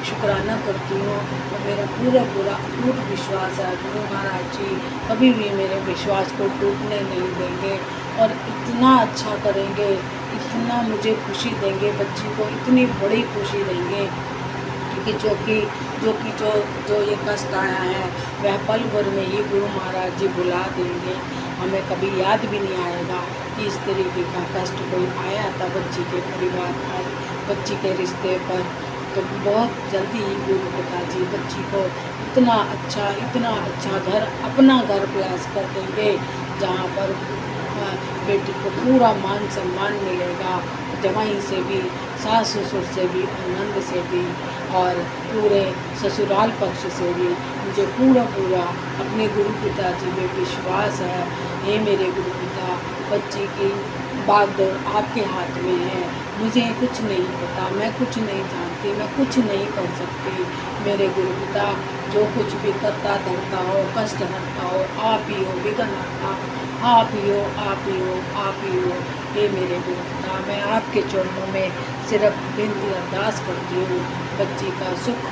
शुक्राना करती हूँ। और मेरा पूरा अटूट विश्वास है गुरु महाराज जी कभी भी मेरे विश्वास को टूटने नहीं देंगे और इतना अच्छा करेंगे, इतना मुझे खुशी देंगे, बच्ची को इतनी बड़ी खुशी देंगे कि जो ये कष्ट आया है वह पल भर में ही गुरु महाराज जी भुला देंगे। हमें कभी याद भी नहीं आएगा कि इस तरीके का कष्ट कोई आया था बच्ची के परिवार पर, बच्ची के रिश्ते पर। तो बहुत जल्दी ही गुरु पिताजी बच्ची को इतना अच्छा अपना घर ब्लेस कर देंगे, जहाँ पर बेटी को पूरा मान सम्मान मिलेगा, जवाई से भी, सास ससुर से भी, नंद से भी और पूरे ससुराल पक्ष से भी। मुझे पूरा अपने गुरु पिताजी पे विश्वास है। हे मेरे गुरु पिता, बच्ची की बागडोर आपके हाथ में है। मुझे कुछ नहीं पता, मैं कुछ नहीं जानती, मैं कुछ नहीं कर सकती। मेरे गुरु पिता जो कुछ भी करता धरता हो, कष्ट हरता हो, आप ही हो, विघ्न हरता आप ही हो, आप ही हो, आप ही हो। हे मेरे गुरु पिता, मैं आपके चरणों में सिर्फ बिनती अरदास करती हूँ, बच्ची का सुख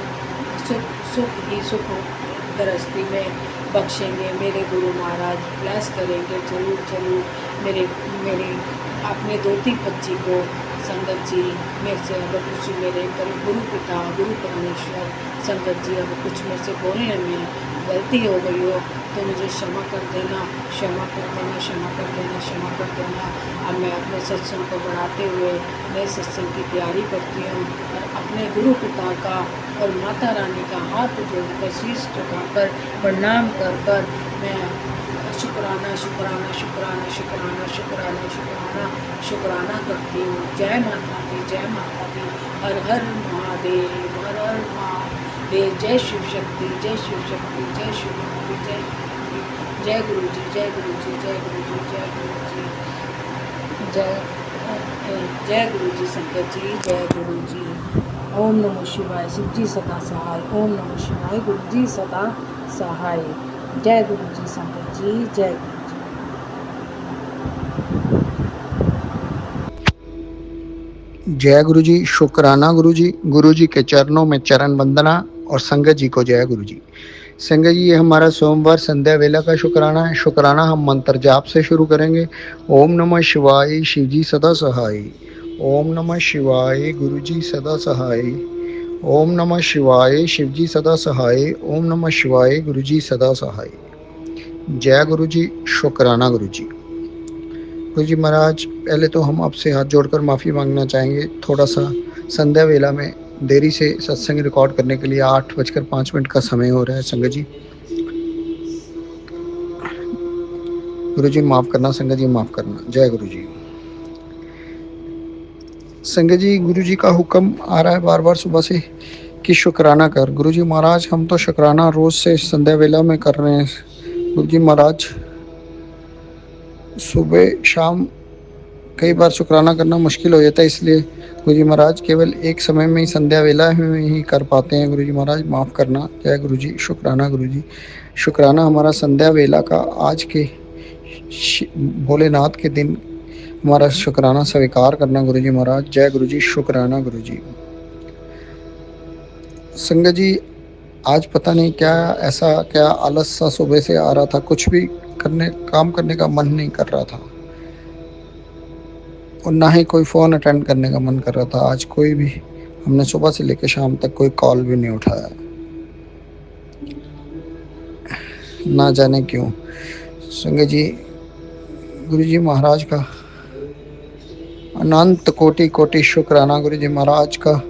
सुख सुख ही सुख गृहस्थी में बख्शेंगे। मेरे गुरु महाराज ब्लेस करेंगे जरूर जरूर। मेरे मेरे अपने धोती बच्ची को संगत जी मेरे से अगर कुछ मेरे गुरु पिता गुरु परमेश्वर संगत जी अगर कुछ मेरे से बोलने में गलती हो गई हो तो मुझे क्षमा कर देना, क्षमा कर देना, क्षमा कर देना, क्षमा कर देना। अब मैं अपने सत्संग को बढ़ाते हुए नए सत्संग की तैयारी करती हूँ और अपने गुरु पिता का और माता रानी का हाथ जोड़कर शीश झुकाकर प्रणाम कर कर मैं शुक्राना शुक्राना शुक्राना शुक्राना शुक्राना शुक्राना शुक्राना करती हूँ। जय माता दी, जय माता दी। हर हर महादेव, हर हर महादेव। जय शिव शक्ति, जय शिव शक्ति, जय शिव शक्ति, जय शक्ति। जय गुरु जी, जय गुरु जी, जय गुरु जी, जय गुरु जी, जय गुरु जी संगत जी, जय गुरु जी। ओम नमः शिवाय। शिव जी सदा सहाय। ओम नमः शिवाय। गुरु जी सदा सहाय। जय गुरु जी संगत जी, जय गुरु जी। जय गुरु जी। शुक्राना गुरु जी के चरणों में चरण वंदना और संगत जी को जय गुरु जी। संगत जी, ये हमारा सोमवार संध्या वेला का शुक्राना है। शुक्राना हम मंत्र जाप से शुरू करेंगे। ओम नमः शिवाय, शिव जी सदा सहाय। ओम नमः शिवाय, गुरु जी सदा सहाय। ओम नमः शिवाय, शिव जी सदा सहाय। ओम नमः शिवाय, गुरु जी सदा सहाय। जय गुरु जी। शुक्राना गुरु जी। गुरु जी महाराज, पहले तो हम आपसे हाथ जोड़कर माफ़ी मांगना चाहेंगे। थोड़ा सा संध्या वेला में देरी से सत्संग रिकॉर्ड करने के लिए 8:05 का समय हो रहा है। संगत जी, गुरु जी माफ़ करना, संगत जी माफ़ करना। जय गुरु जी। संगत जी, गुरु जी का हुक्म आ रहा है बार बार सुबह से कि शुक्राना कर। गुरु जी महाराज, हम तो शुक्राना रोज़ से संध्या वेला में कर रहे हैं। गुरु जी महाराज, सुबह शाम कई बार शुक्राना करना मुश्किल हो जाता है, इसलिए गुरु जी महाराज केवल एक समय में ही संध्या वेला में ही कर पाते हैं। गुरु जी महाराज माफ़ करना। जय गुरु जी। शुक्राना गुरु जी। शुक्राना हमारा संध्या वेला का आज के भोलेनाथ के दिन हमारा शुक्राना स्वीकार करना। गुरु जी महाराज जय गुरु जी। शुक्राना गुरु जी। संगत जी, आज पता नहीं क्या आलस सा सुबह से आ रहा था। कुछ भी काम करने का मन नहीं कर रहा था और ना ही कोई फ़ोन अटेंड करने का मन कर रहा था। आज कोई भी, हमने सुबह से लेकर शाम तक कोई कॉल भी नहीं उठाया, ना जाने क्यों। संगत जी, गुरु जी महाराज का अनंत कोटि कोटि शुक्राना। गुरु जी महाराज का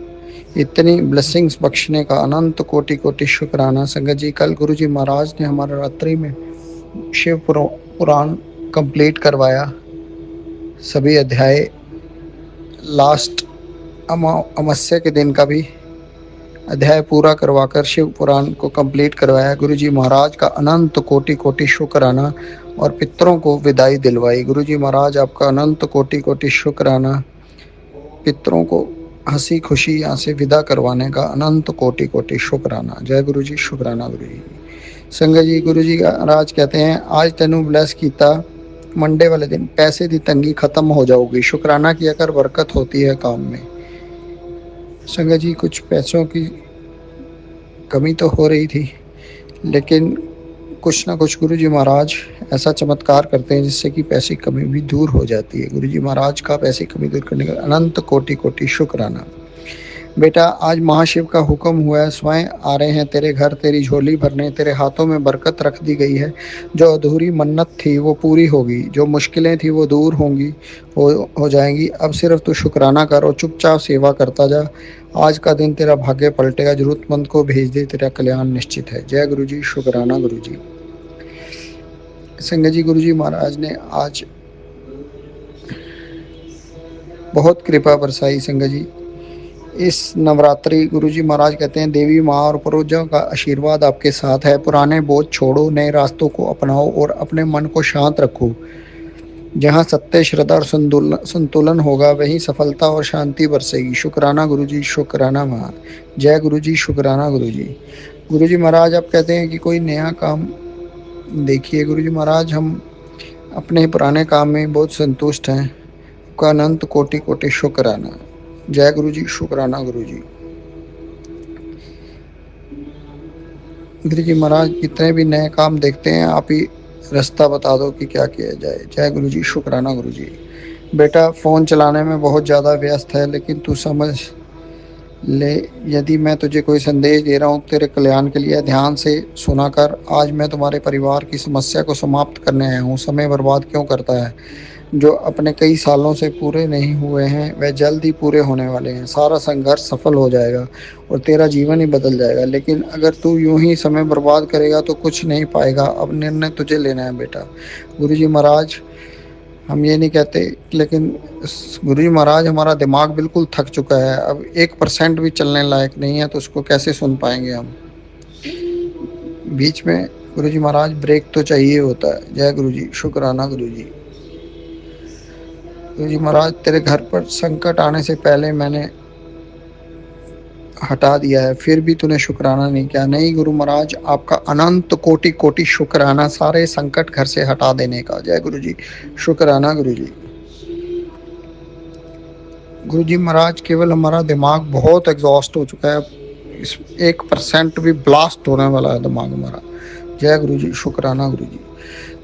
इतनी ब्लेसिंग्स बख्शने का अनंत कोटि कोटि शुक्राना। संगत जी, कल गुरु जी महाराज ने हमारा रात्रि में शिव पुराण कंप्लीट करवाया। सभी अध्याय लास्ट अमावस्या के दिन का भी अध्याय पूरा करवाकर शिव पुराण को कंप्लीट करवाया। गुरु जी महाराज का अनंत कोटि कोटि शुक्राना और पितरों को विदाई दिलवाई। गुरु जी महाराज आपका अनंत कोटि कोटि शुक्राना। पितरों को हंसी खुशी यहाँ से विदा करवाने का अनंत कोटि कोटि शुक्राना। जय गुरु जी। शुक्राना गुरु जी। संगत जी, गुरु जी महाराज कहते हैं, आज तेनू ब्लैस कीता, मंडे वाले दिन पैसे की तंगी खत्म हो जाऊगी। शुक्राना किया कर, बरकत होती है काम में। संगत जी, कुछ पैसों की कमी तो हो रही थी, लेकिन कुछ ना कुछ गुरु जी महाराज ऐसा चमत्कार करते हैं जिससे कि पैसे की कमी भी दूर हो जाती है। गुरु जी महाराज का पैसे की कमी दूर करने का अनंत कोटि कोटि शुक्राना। बेटा, आज महाशिव का हुक्म हुआ है, स्वयं आ रहे हैं तेरे घर तेरी झोली भरने। तेरे हाथों में बरकत रख दी गई है। जो अधूरी मन्नत थी वो पूरी होगी, जो मुश्किलें थी वो दूर होंगी, हो जाएंगी। अब सिर्फ तू शुक्राना कर और चुपचाप सेवा करता जा। आज का दिन तेरा भाग्य पलटेगा। जरूरतमंद को भेज दे, तेरा कल्याण निश्चित है। जय गुरु जी। शुक्राना गुरु जी। संगत जी, गुरु जी महाराज ने आज बहुत कृपा बरसाई। संगत जी, इस नवरात्रि गुरु जी महाराज कहते हैं, देवी माँ और पूर्वजों का आशीर्वाद आपके साथ है। पुराने बोझ छोड़ो, नए रास्तों को अपनाओ और अपने मन को शांत रखो। जहाँ सत्य, श्रद्धा और संतुलन होगा वहीं सफलता और शांति बरसेगी। शुक्राना गुरु जी, शुक्राना माँ। जय गुरु जी, शुक्राना गुरु जी। गुरु जी महाराज आप कहते हैं कि कोई नया काम देखिए। गुरु जी महाराज हम अपने पुराने काम में बहुत संतुष्ट हैं। आपका अनंत कोटि कोटि शुक्राना। जय गुरु जी, शुक्राना गुरु जी। गुरु जी महाराज जितने भी नए काम देखते हैं आप ही रास्ता बता दो कि क्या किया जाए। जय गुरु जी, शुक्राना गुरु जी। बेटा फ़ोन चलाने में बहुत ज़्यादा व्यस्त है, लेकिन तू समझ ले यदि मैं तुझे कोई संदेश दे रहा हूँ तेरे कल्याण के लिए, ध्यान से सुना कर। आज मैं तुम्हारे परिवार की समस्या को समाप्त करने आया हूँ। समय बर्बाद क्यों करता है? जो अपने कई सालों से पूरे नहीं हुए हैं वह जल्द ही पूरे होने वाले हैं। सारा संघर्ष सफल हो जाएगा और तेरा जीवन ही बदल जाएगा। लेकिन अगर तू यूं ही समय बर्बाद करेगा तो कुछ नहीं पाएगा। अब निर्णय तुझे लेना है बेटा। गुरु जी महाराज हम ये नहीं कहते, लेकिन गुरु जी महाराज हमारा दिमाग बिल्कुल थक चुका है। अब 1% भी चलने लायक नहीं है, तो उसको कैसे सुन पाएंगे हम? बीच में गुरु जी महाराज ब्रेक तो चाहिए होता है। जय गुरु जी, शुक्राना गुरु जी। गुरु जी महाराज तेरे घर पर संकट आने से पहले मैंने हटा दिया है, फिर भी तूने शुक्राना नहीं किया। नहीं गुरु महाराज, आपका अनंत कोटि कोटि शुक्राना सारे संकट घर से हटा देने का। जय गुरु जी, शुक्राना गुरु जी। गुरु जी महाराज केवल हमारा दिमाग बहुत एग्जॉस्ट हो चुका है, इस 1% भी ब्लास्ट होने वाला है दिमाग हमारा। जय गुरु जी, शुक्राना गुरु जी।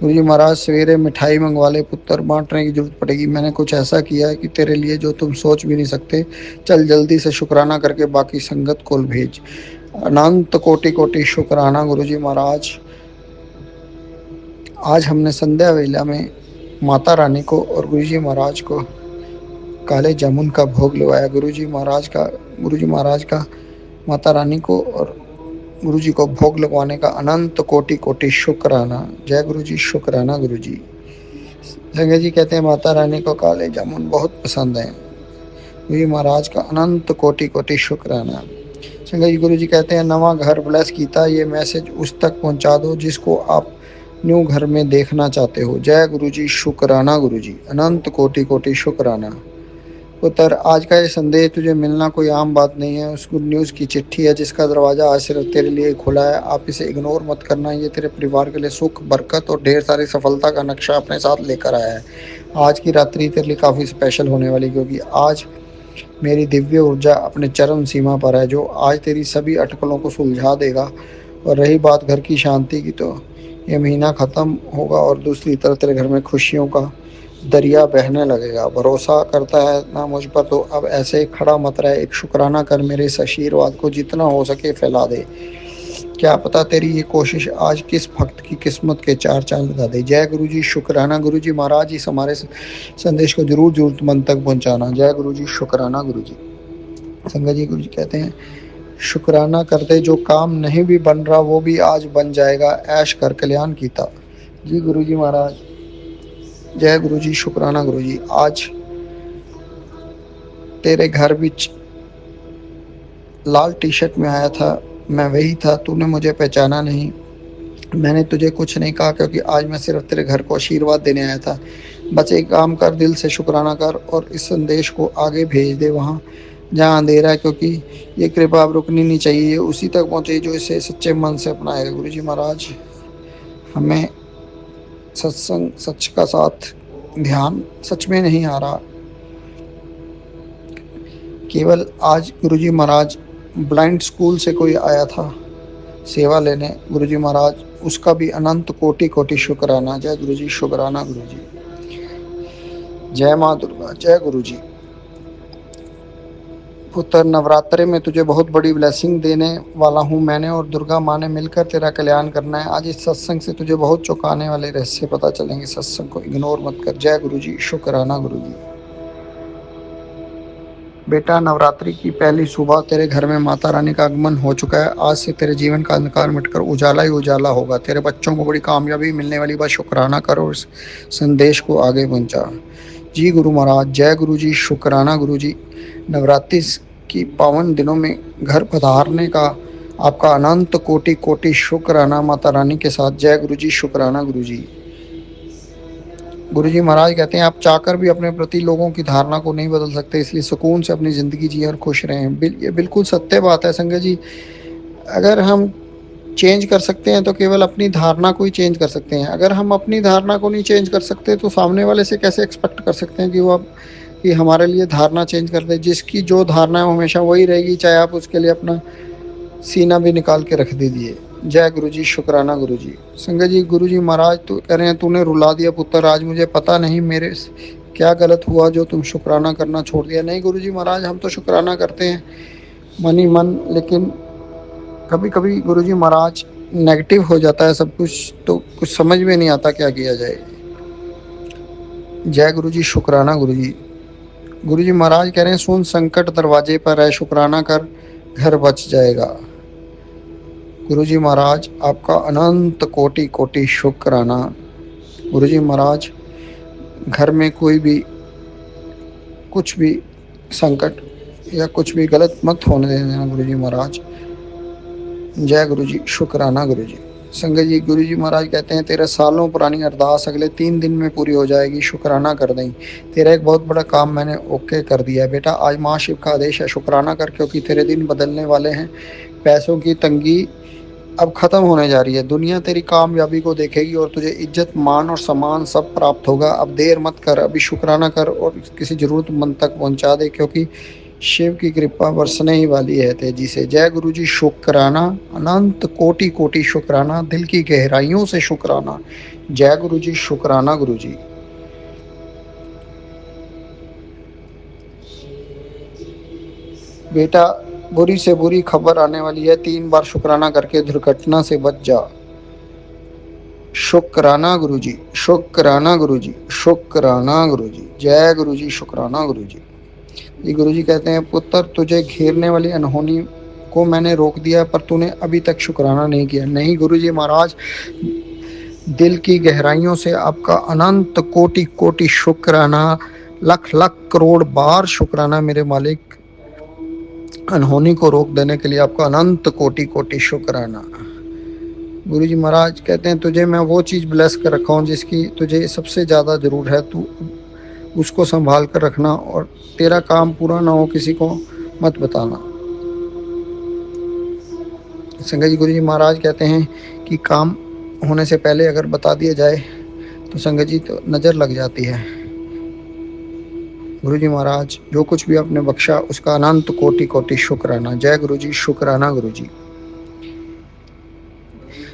गुरु जी महाराज सवेरे मिठाई मंगवा ले पुत्र, बांटने की जरूरत पड़ेगी। मैंने कुछ ऐसा किया है कि तेरे लिए जो तुम सोच भी नहीं सकते। चल जल्दी से शुक्राना करके बाकी संगत को भेज। अनंत कोटि कोटि शुक्राना गुरु जी महाराज। आज हमने संध्या वेला में माता रानी को और गुरु जी महाराज को काले जामुन का भोग लगाया। गुरु जी महाराज का माता रानी को और गुरु जी को भोग लगवाने का अनंत कोटि कोटि शुक्राना। जय गुरु जी, शुक्राना गुरु जी। संजय जी कहते हैं माता रानी को काले जामुन बहुत पसंद है। गुरु जी महाराज का अनंत कोटि कोटि शुक्राना। संजय जी गुरु जी कहते हैं नवा घर ब्लेस कीता, ये मैसेज उस तक पहुंचा दो जिसको आप न्यू घर में देखना चाहते हो। जय गुरु जी, शुक्राना गुरु जी। अनंत कोटि कोटि शुक्राना। पुत्र आज का ये संदेश तुझे मिलना कोई आम बात नहीं है, उस गुड न्यूज़ की चिट्ठी है जिसका दरवाज़ा आज सिर्फ तेरे लिए खुला है। आप इसे इग्नोर मत करना, ये तेरे परिवार के लिए सुख, बरकत और ढेर सारी सफलता का नक्शा अपने साथ लेकर आया है। आज की रात्रि तेरे लिए काफ़ी स्पेशल होने वाली, क्योंकि आज मेरी दिव्य ऊर्जा अपने चरम सीमा पर है, जो आज तेरी सभी अटकलों को सुलझा देगा। और रही बात घर की शांति की, तो ये महीना ख़त्म होगा और दूसरी तरफ तेरे घर में खुशियों का दरिया बहने लगेगा। भरोसा करता है ना मुझ पर, तो अब ऐसे खड़ा मत रहे। एक शुक्राना कर, मेरे इस आशीर्वाद को जितना हो सके फैला दे। क्या पता तेरी ये कोशिश आज किस भक्त की किस्मत के चार चांद लगा दे। जय गुरु जी, शुक्राना गुरु जी महाराज। इस हमारे संदेश को जरूर जरूरतमंद तक पहुंचाना। जय गुरु जी, शुक्राना गुरु जी। संगत जी गुरु जी कहते हैं शुक्राना करते, जो काम नहीं भी बन रहा वो भी आज बन जाएगा। ऐश कर कल्याण कीता। जी गुरु जी महाराज। जय गुरु जी, शुक्राना गुरु जी। आज तेरे घर बीच लाल टी शर्ट में आया था, मैं वही था। तूने मुझे पहचाना नहीं, मैंने तुझे कुछ नहीं कहा, क्योंकि आज मैं सिर्फ तेरे घर को आशीर्वाद देने आया था। बस एक काम कर, दिल से शुक्राना कर और इस संदेश को आगे भेज दे वहाँ जहाँ अंधेरा है, क्योंकि ये कृपा अब रुकनी नहीं चाहिए। ये उसी तक पहुँचे जो इसे सच्चे मन से अपनाएगा। गुरु जी महाराज हमें सत्संग, सच का साथ, ध्यान सच में नहीं आ रहा। केवल आज गुरु जी महाराज ब्लाइंड स्कूल से कोई आया था सेवा लेने। गुरु जी महाराज उसका भी अनंत कोटि कोटि शुक्राना। जय गुरु जी, शुक्राना गुरु जी। जय माँ दुर्गा। जय गुरु जी। पुत्र नवरात्रे में तुझे बहुत बड़ी ब्लेसिंग देने वाला हूँ मैंने और दुर्गा माँ ने मिलकर तेरा कल्याण करना है। आज इस सत्संग से तुझे बहुत चौंकाने वाले रहस्य पता चलेंगे। सत्संग को इग्नोर मत कर। जय गुरु जी, शुक्राना गुरु जी। बेटा नवरात्रि की पहली सुबह तेरे घर में माता रानी का आगमन हो चुका है। आज से तेरे जीवन का अंधकार मिटकर उजाला ही उजाला होगा। तेरे बच्चों को बड़ी कामयाबी मिलने वाली बात, शुक्राना कर और इस संदेश को आगे पहुँचा। जी गुरु महाराज। जय गुरु जी, शुक्राना गुरु जी। नवरात्रि की पावन दिनों में घर पधारने का आपका अनंत कोटि कोटि शुक्राना माता रानी के साथ। जय गुरु जी, शुक्राना गुरु जी। गुरुजी महाराज कहते हैं आप चाहकर भी अपने प्रति लोगों की धारणा को नहीं बदल सकते, इसलिए सुकून से अपनी ज़िंदगी जिए और खुश रहें। ये बिल्कुल सत्य बात है संगत जी। अगर हम चेंज कर सकते हैं तो केवल अपनी धारणा को ही चेंज कर सकते हैं। अगर हम अपनी धारणा को नहीं चेंज कर सकते तो सामने वाले से कैसे एक्सपेक्ट कर सकते हैं कि वो अब कि हमारे लिए धारणा चेंज कर दे। जिसकी जो धारणा है हमेशा वही रहेगी, चाहे आप उसके लिए अपना सीना भी निकाल के रख दीजिए। जय गुरु जी, शुक्राना गुरु जी। संगत जी, गुरु जी महाराज तो कह रहे हैं तूने रुला दिया पुत्र, आज मुझे पता नहीं मेरे क्या गलत हुआ जो तुम शुक्राना करना छोड़ दिया। नहीं गुरु जी महाराज, हम तो शुक्राना करते हैं मन ही मन, लेकिन कभी कभी गुरु जी महाराज नेगेटिव हो जाता है सब कुछ, तो कुछ समझ में नहीं आता क्या किया जाए। जय गुरु जी, शुक्राना गुरु जी। गुरु जी महाराज कह रहे हैं सुन संकट दरवाजे पर है, शुक्राना कर घर बच जाएगा। गुरु जी महाराज आपका अनंत कोटि कोटि शुक्राना। गुरु जी महाराज घर में कोई भी कुछ भी संकट या कुछ भी गलत मत होने देना गुरु जी महाराज। जय गुरु जी, शुक्राना गुरु जी। संगत जी, गुरु जी महाराज कहते हैं तेरे सालों पुरानी अरदास अगले 3 दिन में पूरी हो जाएगी, शुक्राना कर दें। तेरा एक बहुत बड़ा काम मैंने ओके कर दिया है बेटा, आज माँ शिव का आदेश है, शुक्राना कर, क्योंकि तेरे दिन बदलने वाले हैं। पैसों की तंगी अब खत्म होने जा रही है, दुनिया तेरी कामयाबी को देखेगी और तुझे इज्जत मान और सम्मान सब प्राप्त होगा। अब देर मत कर, अभी शुक्राना कर और किसी जरूरतमंद तक पहुंचा दे, क्योंकि शिव की कृपा बरसने ही वाली है तेजी से। जय गुरु जी, शुक्राना, अनंत कोटि कोटि शुक्राना, दिल की गहराइयों से शुक्राना। जय गुरु जी, शुक्राना गुरु जी। बेटा बुरी से बुरी खबर आने वाली है, 3 बार शुक्राना करके दुर्घटना से बच जा। शुक्राना गुरु जी, शुक्राना गुरु जी, शुक्राना गुरु जी। जय गुरु जी, शुक्राना गुरु जी। ये गुरु जी कहते हैं पुत्र तुझे घेरने वाली अनहोनी को मैंने रोक दिया, पर तूने अभी तक शुक्राना नहीं किया। नहीं गुरु जी महाराज, दिल की गहराइयों से आपका अनंत कोटि कोटि शुक्राना, लख लख करोड़ बार शुक्राना मेरे मालिक। अनहोनी को रोक देने के लिए आपका अनंत कोटि कोटि शुक्राना। गुरु जी महाराज कहते हैं तुझे मैं वो चीज़ ब्लेस कर रखा हूँ जिसकी तुझे सबसे ज़्यादा ज़रूर है, तू उसको संभाल कर रखना और तेरा काम पूरा ना हो किसी को मत बताना। संगत जी, गुरु जी महाराज कहते हैं कि काम होने से पहले अगर बता दिया जाए तो संगत जी तो नज़र लग जाती है। गुरु जी महाराज जो कुछ भी आपने बख्शा उसका अनंत कोटि कोटि शुक्राना। जय गुरु जी, शुक्राना गुरु जी।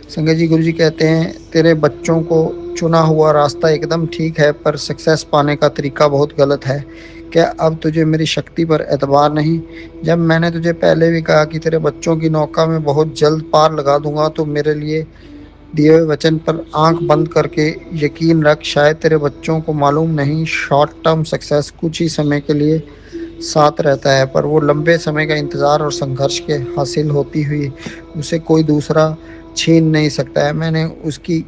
संगत जी, गुरु जी कहते हैं तेरे बच्चों को चुना हुआ रास्ता एकदम ठीक है, पर सक्सेस पाने का तरीका बहुत गलत है। क्या अब तुझे मेरी शक्ति पर एतबार नहीं? जब मैंने तुझे पहले भी कहा कि तेरे बच्चों की नौका में बहुत जल्द पार लगा दूंगा, तो मेरे लिए दिए हुए वचन पर आंख बंद करके यकीन रख। शायद तेरे बच्चों को मालूम नहीं, शॉर्ट टर्म सक्सेस कुछ ही समय के लिए साथ रहता है, पर वो लंबे समय का इंतज़ार और संघर्ष के हासिल होती हुई उसे कोई दूसरा छीन नहीं सकता है। मैंने उसकी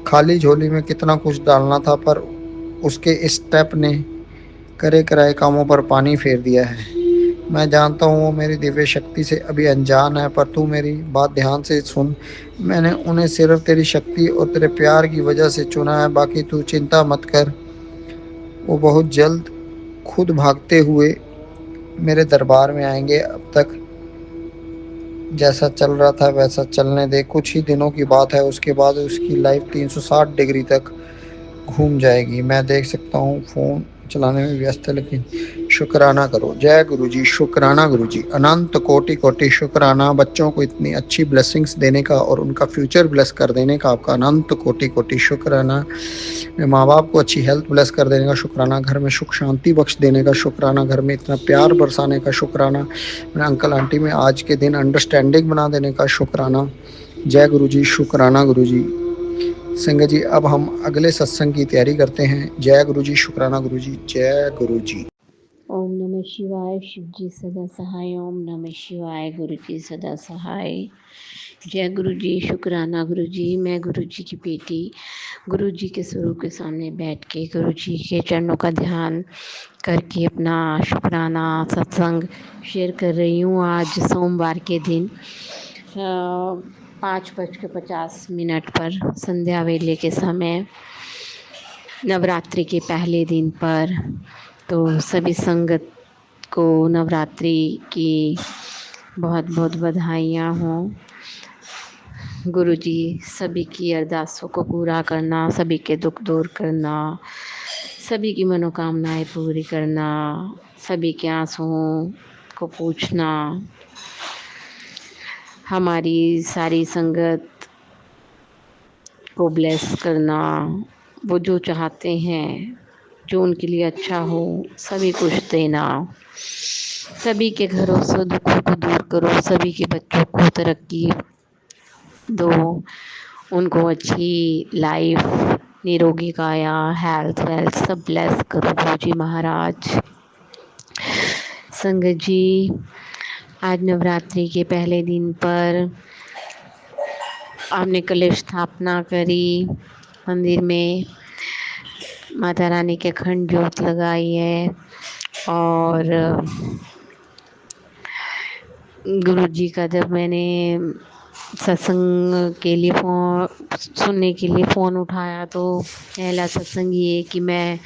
खाली झोली में कितना कुछ डालना था, पर उसके इस स्टेप ने करे कराए कामों पर पानी फेर दिया है। मैं जानता हूँ वो मेरी दिव्य शक्ति से अभी अनजान है, पर तू मेरी बात ध्यान से सुन। मैंने उन्हें सिर्फ तेरी शक्ति और तेरे प्यार की वजह से चुना है, बाकी तू चिंता मत कर। वो बहुत जल्द खुद भागते हुए मेरे दरबार में आएंगे। अब तक जैसा चल रहा था वैसा चलने दे, कुछ ही दिनों की बात है, उसके बाद उसकी लाइफ 360 डिग्री तक घूम जाएगी। मैं देख सकता हूँ फ़ोन चलाने में व्यस्त है, लेकिन शुक्राना करो। जय गुरु जी, शुक्राना गुरु जी। अनंत कोटि कोटि शुक्राना, बच्चों को इतनी अच्छी ब्लेसिंग्स देने का और उनका फ्यूचर ब्लेस कर देने का आपका अनंत कोटि कोटि शुक्राना। माँ बाप को अच्छी हेल्थ ब्लेस कर देने का शुक्राना, घर में सुख शांति बख्श देने का शुक्राना, घर में इतना प्यार बरसाने का शुक्राना, मेरे अंकल आंटी में आज के दिन अंडरस्टैंडिंग बना देने का शुक्राना। जय गुरु जी, शुक्राना गुरु जी। संगत जी, अब हम अगले सत्संग की तैयारी करते हैं। जय गुरु जी, शुक्राना गुरु जी। जय गुरु जी। ओम नमः शिवाय, शिव जी सदा सहाय। ओम नमः शिवाय, गुरु जी सदा सहाय। जय गुरु जी, शुक्राना गुरु जी। मैं गुरु जी की बेटी गुरु जी के स्वरूप के सामने बैठ के गुरु जी के चरणों का ध्यान करके अपना शुक्राना सत्संग शेयर कर रही हूँ। आज सोमवार के दिन 5:50 पर संध्या वेले के समय नवरात्रि के पहले दिन पर। तो सभी संगत को नवरात्रि की बहुत बहुत बधाइयाँ हों। गुरुजी सभी की अरदासों को पूरा करना, सभी के दुख दूर करना, सभी की मनोकामनाएं पूरी करना, सभी के आंसुओं को पूछना, हमारी सारी संगत को ब्लेस करना, वो जो चाहते हैं, जो उनके लिए अच्छा हो, सभी कुछ देना, सभी के घरों से दुखों को दूर करो, सभी के बच्चों को तरक्की दो, उनको अच्छी लाइफ, निरोगी काया, हेल्थ वेल्थ सब ब्लेस करो गुरुजी महाराज। संगत जी, आज नवरात्रि के पहले दिन पर आपने कलश स्थापना करी मंदिर में, माता रानी के अखंड ज्योत लगाई है और गुरुजी का जब मैंने सत्संग के लिए सुनने के लिए फ़ोन उठाया तो पहला सत्संग ये कि मैं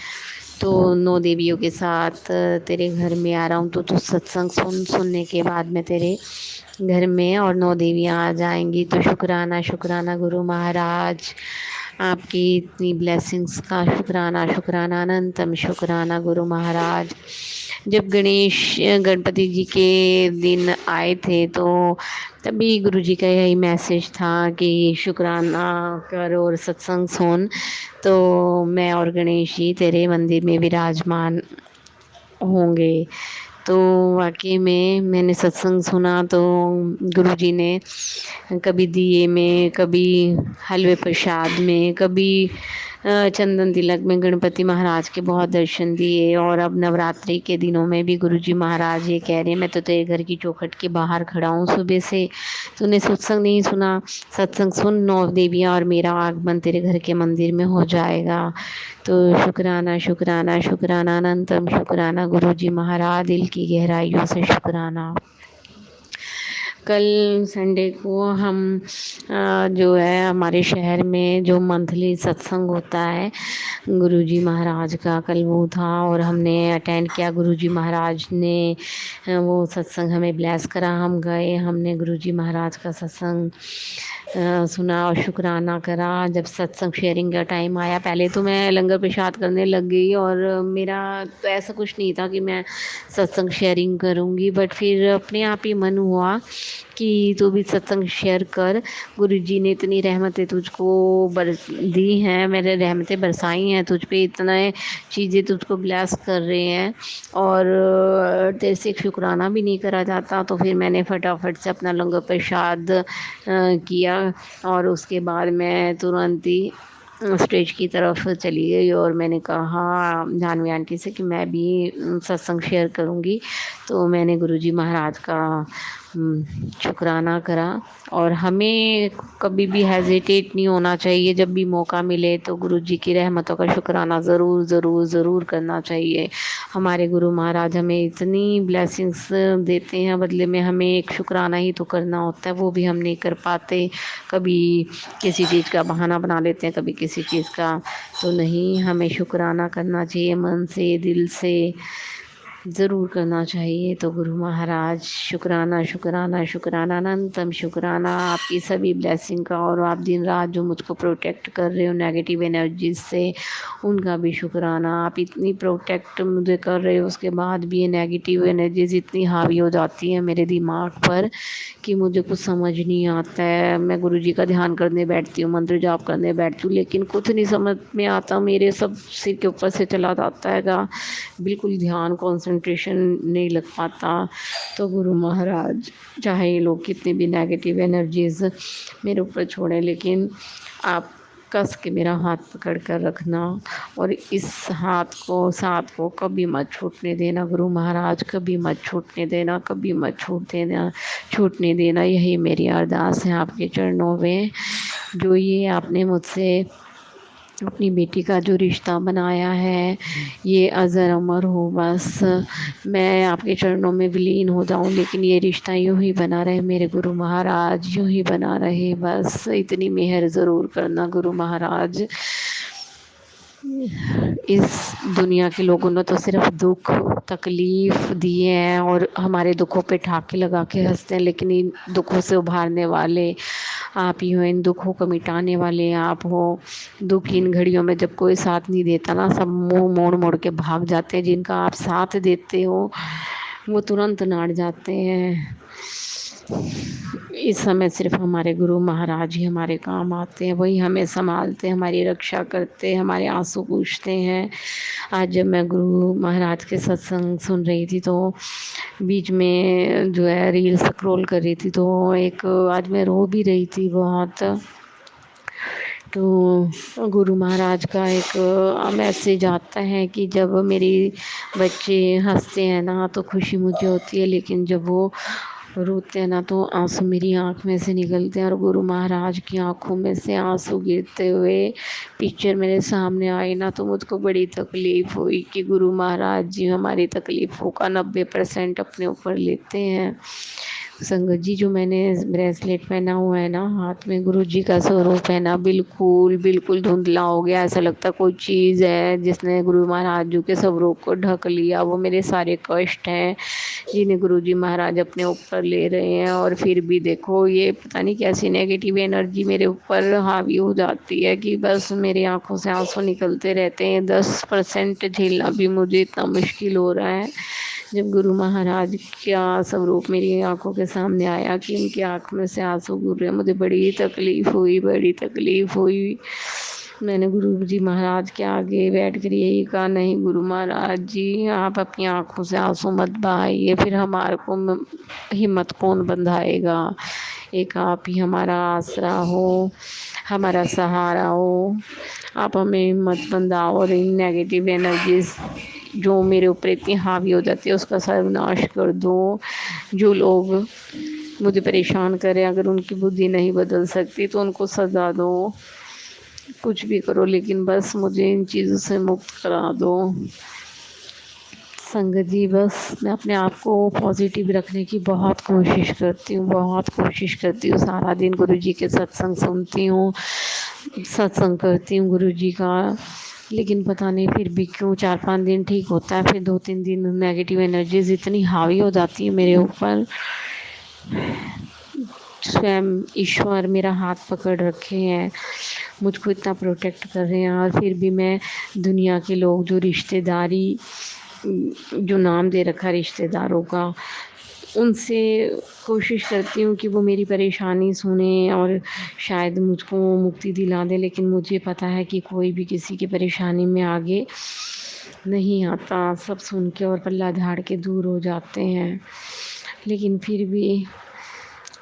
तो 9 देवियों के साथ तेरे घर में आ रहा हूँ, तो तू सत्संग सुनने के बाद मैं तेरे घर में और 9 देवियाँ आ जाएंगी। तो शुक्राना शुक्राना गुरु महाराज, आपकी इतनी ब्लेसिंग्स का शुक्राना शुक्राना अनंतम शुक्राना गुरु महाराज। जब गणपति जी के दिन आए थे तो तभी गुरुजी का यही मैसेज था कि शुक्राना कर और सत्संग सुन, तो मैं और गणेश जी तेरे मंदिर में विराजमान होंगे। तो वाकई में मैंने सत्संग सुना तो गुरुजी ने कभी दिए में, कभी हलवे प्रसाद में, कभी चंदन तिलक में गणपति महाराज के बहुत दर्शन दिए। और अब नवरात्रि के दिनों में भी गुरुजी महाराज ये कह रहे हैं, मैं तो तेरे घर की चौखट के बाहर खड़ा हूँ सुबह से, तूने सत्संग नहीं सुना, सत्संग सुन, 9 देवियाँ और मेरा आगमन तेरे घर के मंदिर में हो जाएगा। तो शुक्राना शुक्राना शुक्राना अनंतम शुक्राना गुरुजी महाराज, दिल की गहराइयों से शुक्राना। कल संडे को हम जो है हमारे शहर में जो मंथली सत्संग होता है गुरुजी महाराज का, कल वो था और हमने अटेंड किया। गुरुजी महाराज ने वो सत्संग हमें ब्लेस करा, हम गए, हमने गुरुजी महाराज का सत्संग सुना और शुक्राना करा। जब सत्संग शेयरिंग का टाइम आया, पहले तो मैं लंगर प्रसाद करने लग गई और मेरा तो ऐसा कुछ नहीं था कि मैं सत्संग शेयरिंग करूँगी, बट फिर अपने आप ही मन हुआ कि तू भी सत्संग शेयर कर। गुरुजी ने इतनी रहमतें तुझको दी हैं, मेरे रहमतें बरसाई हैं तुझ पे, इतना चीज़ें तुझको ब्लेस कर रहे हैं और तेरे से शुक्राना भी नहीं करा जाता। तो फिर मैंने फटाफट से अपना लंगर प्रसाद किया और उसके बाद मैं तुरंत ही स्टेज की तरफ चली गई और मैंने कहा जानवी आंटी से कि मैं भी सत्संग शेयर करूँगी। तो मैंने गुरुजी महाराज का शुक्राना करा। और हमें कभी भी हेजिटेट नहीं होना चाहिए, जब भी मौका मिले तो गुरुजी की रहमतों का शुक्राना ज़रूर ज़रूर ज़रूर करना चाहिए। हमारे गुरु महाराज हमें इतनी ब्लेसिंग्स देते हैं, बदले में हमें एक शुक्राना ही तो करना होता है, वो भी हम नहीं कर पाते। कभी किसी चीज़ का बहाना बना लेते हैं, कभी किसी चीज़ का, तो नहीं, हमें शुक्राना करना चाहिए, मन से दिल से ज़रूर करना चाहिए। तो गुरु महाराज शुक्राना शुक्राना शुक्राना अनंतम शुक्राना आपकी सभी ब्लेसिंग का, और आप दिन रात जो मुझको प्रोटेक्ट कर रहे हो नेगेटिव एनर्जीज से, उनका भी शुक्राना। आप इतनी प्रोटेक्ट मुझे कर रहे हो, उसके बाद भी ये नेगेटिव एनर्जीज इतनी हावी हो जाती हैं मेरे दिमाग पर कि मुझे कुछ समझ नहीं आता है। मैं गुरुजी का ध्यान करने बैठती हूँ, मंत्र जाप करने बैठती हूँ, लेकिन कुछ नहीं समझ में आता, मेरे सब सिर के ऊपर से चला जाता है, बिल्कुल ध्यान कंसंट्रेशन नहीं लग पाता। तो गुरु महाराज चाहे ये लोग कितनी भी नेगेटिव एनर्जीज मेरे ऊपर छोड़ें, लेकिन आप कस के मेरा हाथ पकड़ कर रखना और इस साथ को कभी मत छूटने देना गुरु महाराज, कभी मत छूटने देना, कभी मत छूटने देना। यही मेरी अरदास है आपके चरणों में। जो ये आपने मुझसे अपनी बेटी का जो रिश्ता बनाया है, ये अज़र अमर हो, बस मैं आपके चरणों में विलीन हो जाऊं, लेकिन ये रिश्ता यूं ही बना रहे मेरे गुरु महाराज, यूं ही बना रहे, बस इतनी मेहर ज़रूर करना गुरु महाराज। इस दुनिया के लोगों ने तो सिर्फ दुख तकलीफ दिए हैं और हमारे दुखों पे ठाके लगा के हंसते हैं, लेकिन इन दुखों से उभारने वाले आप ही हो, इन दुखों को मिटाने वाले आप हो। दुख इन घड़ियों में जब कोई साथ नहीं देता ना, सब मुंह मोड़ मोड़ के भाग जाते हैं। जिनका आप साथ देते हो वो तुरंत नाट जाते हैं। इस समय सिर्फ हमारे गुरु महाराज ही हमारे काम आते हैं, वही हमें संभालते हैं, हमारी रक्षा करते हैं, हमारे आंसू पूछते हैं। आज जब मैं गुरु महाराज के सत्संग सुन रही थी तो बीच में जो है रील स्क्रॉल कर रही थी, तो एक आज मैं रो भी रही थी बहुत। तो गुरु महाराज का एक मैसेज आता है कि जब मेरी बच्चे हंसते हैं ना तो खुशी मुझे होती है, लेकिन जब वो रोते हैं ना तो आंसू मेरी आँख में से निकलते हैं। और गुरु महाराज की आंखों में से आंसू गिरते हुए पिक्चर मेरे सामने आई ना, तो मुझको बड़ी तकलीफ़ हुई कि गुरु महाराज जी हमारी तकलीफ़ों का 90% अपने ऊपर लेते हैं। संगत जी, जो मैंने ब्रेसलेट पहना हुआ है ना हाथ में, गुरु जी का स्वरूप है ना, बिल्कुल बिल्कुल धुंधला हो गया। ऐसा लगता कोई चीज़ है जिसने गुरु महाराज जी के स्वरूप को ढक लिया। वो मेरे सारे कष्ट हैं जिन्हें गुरु जी महाराज अपने ऊपर ले रहे हैं। और फिर भी देखो ये पता नहीं कैसी नेगेटिव एनर्जी मेरे ऊपर हावी हो जाती है कि बस मेरी आंखों से आंसू निकलते रहते हैं। 10% झेलना भी मुझे इतना मुश्किल हो रहा है। जब गुरु महाराज का स्वरूप मेरी आंखों के सामने आया कि उनकी आंख में से आंसू गिर रहे, मुझे बड़ी तकलीफ़ हुई। मैंने गुरु जी महाराज के आगे बैठ कर यही कहा, नहीं गुरु महाराज जी आप अपनी आंखों से आंसू मत बहाइए, फिर हमारे को हिम्मत कौन बंधाएगा। एक आप ही हमारा आसरा हो, हमारा सहारा हो। आप हमें हिम्मत बंधाओ और इन नेगेटिव एनर्जीज जो मेरे ऊपर इतनी हावी हो जाती है उसका सर्वनाश कर दो। जो लोग मुझे परेशान करें, अगर उनकी बुद्धि नहीं बदल सकती तो उनको सज़ा दो, कुछ भी करो, लेकिन बस मुझे इन चीज़ों से मुक्त करा दो। संगत जी, बस मैं अपने आप को पॉजिटिव रखने की बहुत कोशिश करती हूँ। सारा दिन गुरु जी के सत्संग सुनती हूँ, सत्संग करती हूँ गुरु जी का, लेकिन पता नहीं फिर भी क्यों 4-5 दिन ठीक होता है, फिर 2-3 दिन नेगेटिव एनर्जीज इतनी हावी हो जाती है मेरे ऊपर। स्वयं ईश्वर मेरा हाथ पकड़ रखे हैं, मुझको इतना प्रोटेक्ट कर रहे हैं, और फिर भी मैं दुनिया के लोग जो रिश्तेदारी जो नाम दे रखा रिश्तेदारों का, उनसे कोशिश करती हूँ कि वो मेरी परेशानी सुने और शायद मुझको मुक्ति दिला दे, लेकिन मुझे पता है कि कोई भी किसी की परेशानी में आगे नहीं आता। सब सुन के और पल्ला झाड़ के दूर हो जाते हैं। लेकिन फिर भी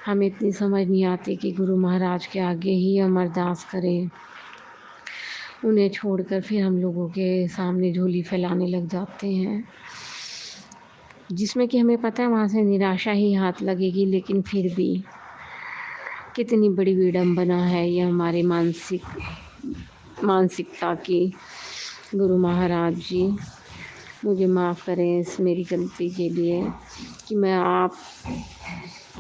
हमें इतनी समझ नहीं आती कि गुरु महाराज के आगे ही हम अरदास करें। उन्हें छोड़कर फिर हम लोगों के सामने झोली फैलाने लग जाते हैं, जिसमें कि हमें पता है वहाँ से निराशा ही हाथ लगेगी। लेकिन फिर भी कितनी बड़ी विडंबना है ये हमारे मानसिकता की। गुरु महाराज जी मुझे माफ़ करें इस मेरी गलती के लिए कि मैं आप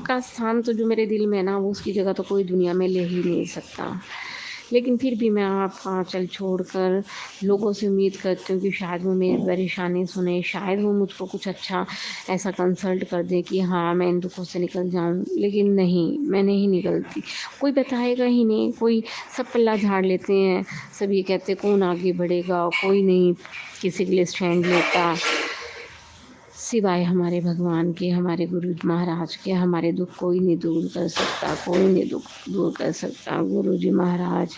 का स्थान तो जो मेरे दिल में है ना, वो उसकी जगह तो कोई दुनिया में ले ही नहीं सकता। लेकिन फिर भी मैं आपका आँचल छोड़कर लोगों से उम्मीद करती हूँ कि शायद वो मेरी परेशानी सुने, शायद वो मुझको कुछ अच्छा ऐसा कंसल्ट कर दें कि हाँ मैं इन दुखों से निकल जाऊँ। लेकिन नहीं, मैं नहीं निकलती, कोई बताएगा ही नहीं। कोई सब पल्ला झाड़ लेते हैं, सब ये कहते कौन आगे बढ़ेगा, कोई नहीं किसी के लिए स्टैंड लेता सिवाय हमारे भगवान के, हमारे गुरु महाराज के। हमारे दुख कोई नहीं दूर कर सकता, कोई नहीं दुख दूर कर सकता। गुरु जी महाराज,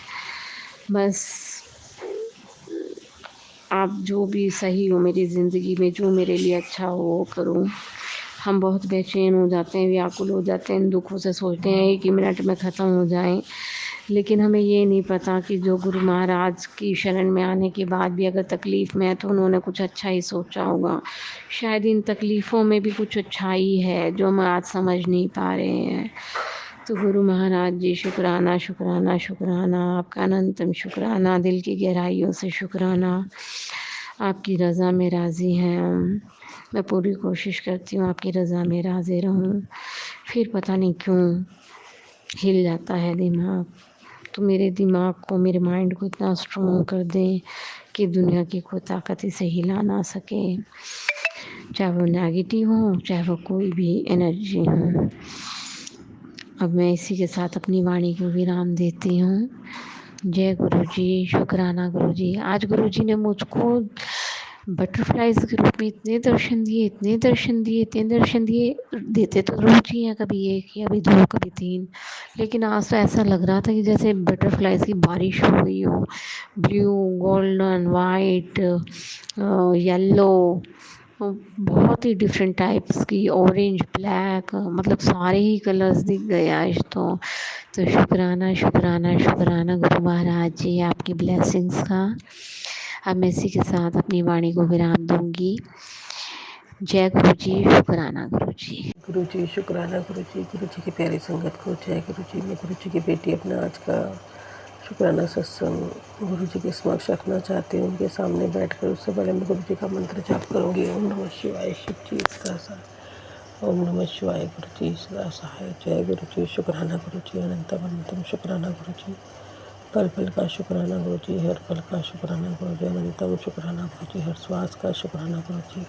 बस आप जो भी सही हो मेरी ज़िंदगी में, जो मेरे लिए अच्छा हो वो करो। हम बहुत बेचैन हो जाते हैं, व्याकुल हो जाते हैं, इन दुखों से सोचते हैं एक ही मिनट में ख़त्म हो जाएं, लेकिन हमें ये नहीं पता कि जो गुरु महाराज की शरण में आने के बाद भी अगर तकलीफ़ में है तो उन्होंने कुछ अच्छा ही सोचा होगा। शायद इन तकलीफ़ों में भी कुछ अच्छाई है जो हम आज समझ नहीं पा रहे हैं। तो गुरु महाराज जी शुक्राना शुक्राना शुक्राना, आपका अनंतम शुक्राना, दिल की गहराइयों से शुक्राना। आपकी रज़ा में राज़ी हैं हम। मैं पूरी कोशिश करती हूँ आपकी रज़ा में राज़ी रहूँ, फिर पता नहीं क्यों हिल जाता है दिमाग। तो मेरे दिमाग को, मेरे माइंड को इतना स्ट्रॉन्ग कर दें कि दुनिया की कोई ताकत इसे हिला ना सके, चाहे वो नेगेटिव हो, चाहे वो कोई भी एनर्जी हो। अब मैं इसी के साथ अपनी वाणी को विराम देती हूँ। जय गुरु जी, शुक्राना गुरु जी। आज गुरु जी ने मुझको बटरफ्लाइज के रूप में इतने दर्शन दिए, इतने दर्शन दिए, इतने दर्शन दिए। देते तो रोज ही हैं, कभी 1, कभी 2, कभी 3, लेकिन आज तो ऐसा लग रहा था कि जैसे बटरफ्लाइज की बारिश हो गई हो। ब्लू, गोल्डन, वाइट, येलो, बहुत ही डिफरेंट टाइप्स की, ऑरेंज, ब्लैक, मतलब सारे ही कलर्स दिख गए आज तो शुक्राना शुक्राना शुक्राना गुरु महाराज जी आपकी ब्लेसिंग्स का। अब मैं इसी के साथ अपनी वाणी को विराम दूंगी। जय गुरु जी, शुक्राना गुरु जी। गुरु जी शुक्राना गुरु जी की प्यारी संगत को जय गुरु जी। मैं गुरु जी की बेटी अपना आज का शुक्राना सत्संग गुरु जी के समक्ष रखना चाहती हूँ। उनके सामने बैठकर उससे पहले मैं गुरु जी का मंत्र जाप करूँगी। ओम नमः शिवाय, शिव जी सदा सहाय। ओम नमः शिवाय, गुरु जी सदा सहाय। जय गुरु जी, शुक्राना गुरु जी, अनंतम अनंतम शुक्राना गुरु जी, पल पल का शुक्राना गुरु जी, हर पल का शुक्राना गुरु जी, अनंतम शुक्राना गुरु जी, हर श्वास का शुक्राना गुरु जी,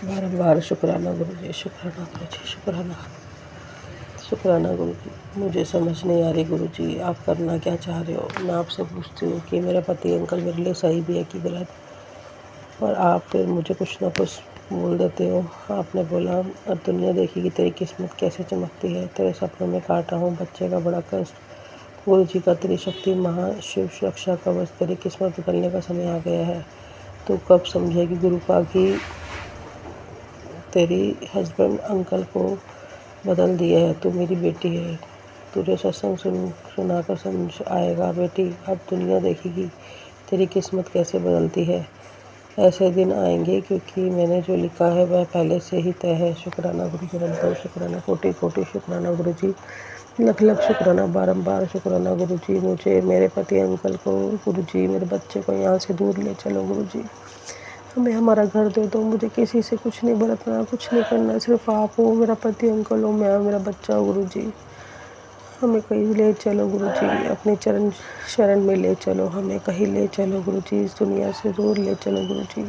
बारंबार शुक्राना गुरु जी, शुक्राना गुरु जी, शुक्राना शुक्राना गुरु जी। मुझे समझ नहीं आ रही गुरु जी, आप करना क्या चाह रहे हो। मैं आपसे पूछती हूँ कि मेरा पति अंकल मेरे लिए सही भी है कि गलत, और आप फिर मुझे कुछ ना कुछ बोल देते हो। आपने बोला अब दुनिया देखेगी तेरी किस्मत कैसे चमकती है, तेरे सपनों में काटा हूँ बच्चे का बड़ा कष्ट। गुरु जी का तेरी शक्ति महाशिव रक्षा कवच, तेरी किस्मत बदलने का समय आ गया है। तू कब समझेगी गुरु का कि तेरी हस्बैंड अंकल को बदल दिया है। तू मेरी बेटी है, तुझे सत्संग सुनाकर समझ आएगा बेटी। अब दुनिया देखेगी तेरी किस्मत कैसे बदलती है। ऐसे दिन आएंगे क्योंकि मैंने जो लिखा है वह पहले से ही तय है। शुक्राना गुरु जी, अनंत शुक्राना, कोटि कोटि शुक्राना गुरु जी, लख लख शुक्राना, बारंबार शुक्राना गुरु जी। मुझे, मेरे पति अंकल को गुरु जी, मेरे बच्चे को यहाँ से दूर ले चलो गुरु जी। हमें हमारा घर दे दो। मुझे किसी से कुछ नहीं बरतना, कुछ नहीं करना, सिर्फ आप हो, मेरा पति अंकल हो, मैं मेरा बच्चा हो गुरु जी। हमें कहीं ले चलो गुरु जी, अपने चरण शरण में ले चलो, हमें कहीं ले चलो गुरु जी, इस दुनिया से दूर ले चलो गुरु जी।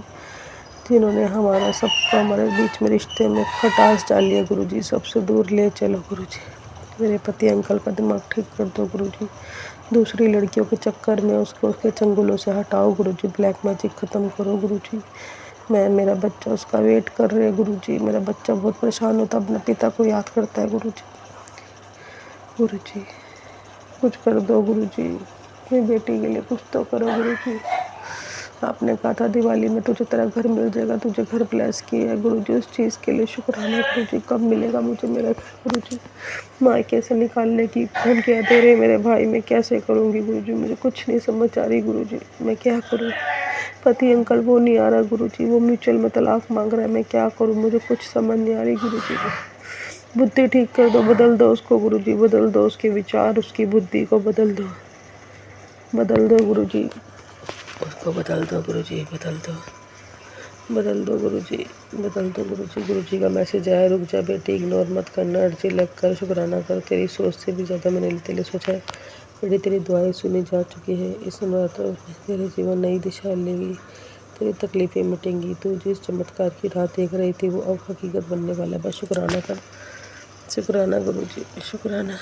जिन्होंने हमारा सबका हमारे बीच में रिश्ते में खटास डाली है गुरु जी, सबसे दूर ले चलो गुरु जी। मेरे पति अंकल का दिमाग ठीक कर दो गुरु जी। दूसरी लड़कियों के चक्कर में उसको उसके चंगुलों से हटाओ गुरु जी। ब्लैक मैजिक ख़त्म करो गुरु जी। मैं, मेरा बच्चा उसका वेट कर रहे हैं गुरु जी। मेरा बच्चा बहुत परेशान होता, अपने पिता को याद करता है गुरु जी। गुरु जी कुछ कर दो गुरु जी, मेरी बेटी के लिए कुछ तो करो गुरु जी। आपने कहा था दिवाली में तुझे तेरा घर मिल जाएगा, तुझे घर ब्लेस किया है गुरु जी, उस चीज़ के लिए शुक्राना गुरु जी। कब मिलेगा मुझे मेरा घर गुरु जी। मायके से निकालने की धमकियाँ दे रहे मेरे भाई, मैं कैसे करूँगी गुरु जी। मुझे कुछ नहीं समझ आ रही गुरु जी, मैं क्या करूँ। पति अंकल वो नहीं आ रहा गुरु जी, वो म्यूचुअल में तलाक मांग रहा है, मैं क्या करूँ। मुझे कुछ समझ नहीं आ रही गुरु जी। बुद्धि ठीक कर दो, बदल दो उसको गुरु जी, बदल दो उसके विचार, उसकी बुद्धि को बदल दो, बदल दो गुरु जी, उसको बदल दो गुरु जी, बदल दो, बदल दो गुरु जी, बदल दो गुरु जी। गुरु जी का मैसेज आया, रुक जा बेटी, इग्नोर मत करना, अर्जी लग कर शुक्राना कर। तेरी सोच से भी ज़्यादा मैंने तेरे लिए सोचा है बेटी, तेरी दुआएं सुनी जा चुकी है। इस नवरात्रों में तेरे जीवन नई दिशा लेगी, तेरी तकलीफ़ें मिटेंगी। तू जिस चमत्कार की राह देख रही थी वो अब हकीकत बनने वाला है। बस शुक्राना कर, शुक्राना गुरु जी, शुक्राना।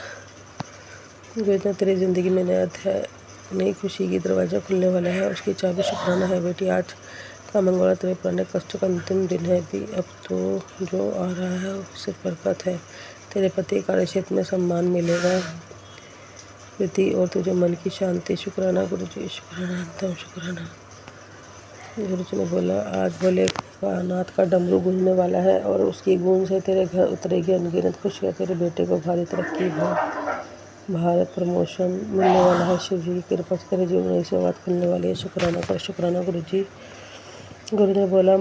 गुरु तेरी ज़िंदगी में नया अध्याय, नई खुशी की दरवाज़ा खुलने वाला है, उसकी चाबी शुक्राना है बेटी। आज का मंगलवार तेरे पुराने कष्टों का अंतिम दिन है भी, अब तो जो आ रहा है उससे बरकत है। तेरे पति कार्य क्षेत्र में सम्मान मिलेगा बेटी, और तुझे मन की शांति। शुक्राना गुरु जी, शुक्राना, अंतम शुक्राना। गुरु जी ने बोला आज भोले नाथ का डमरू गूंजने वाला है और उसकी गूंज से तेरे घर उतरेगी अनगिनत खुशियाँ। तेरे बेटे को भारी तरक्की, भारत प्रमोशन मिलने वाला है। शिव जी की कृपा से तेरे जीवन में नई शुरुआत खुलने वाली है। शुक्राना कर, शुक्राना गुरु जी। गुरु ने बोला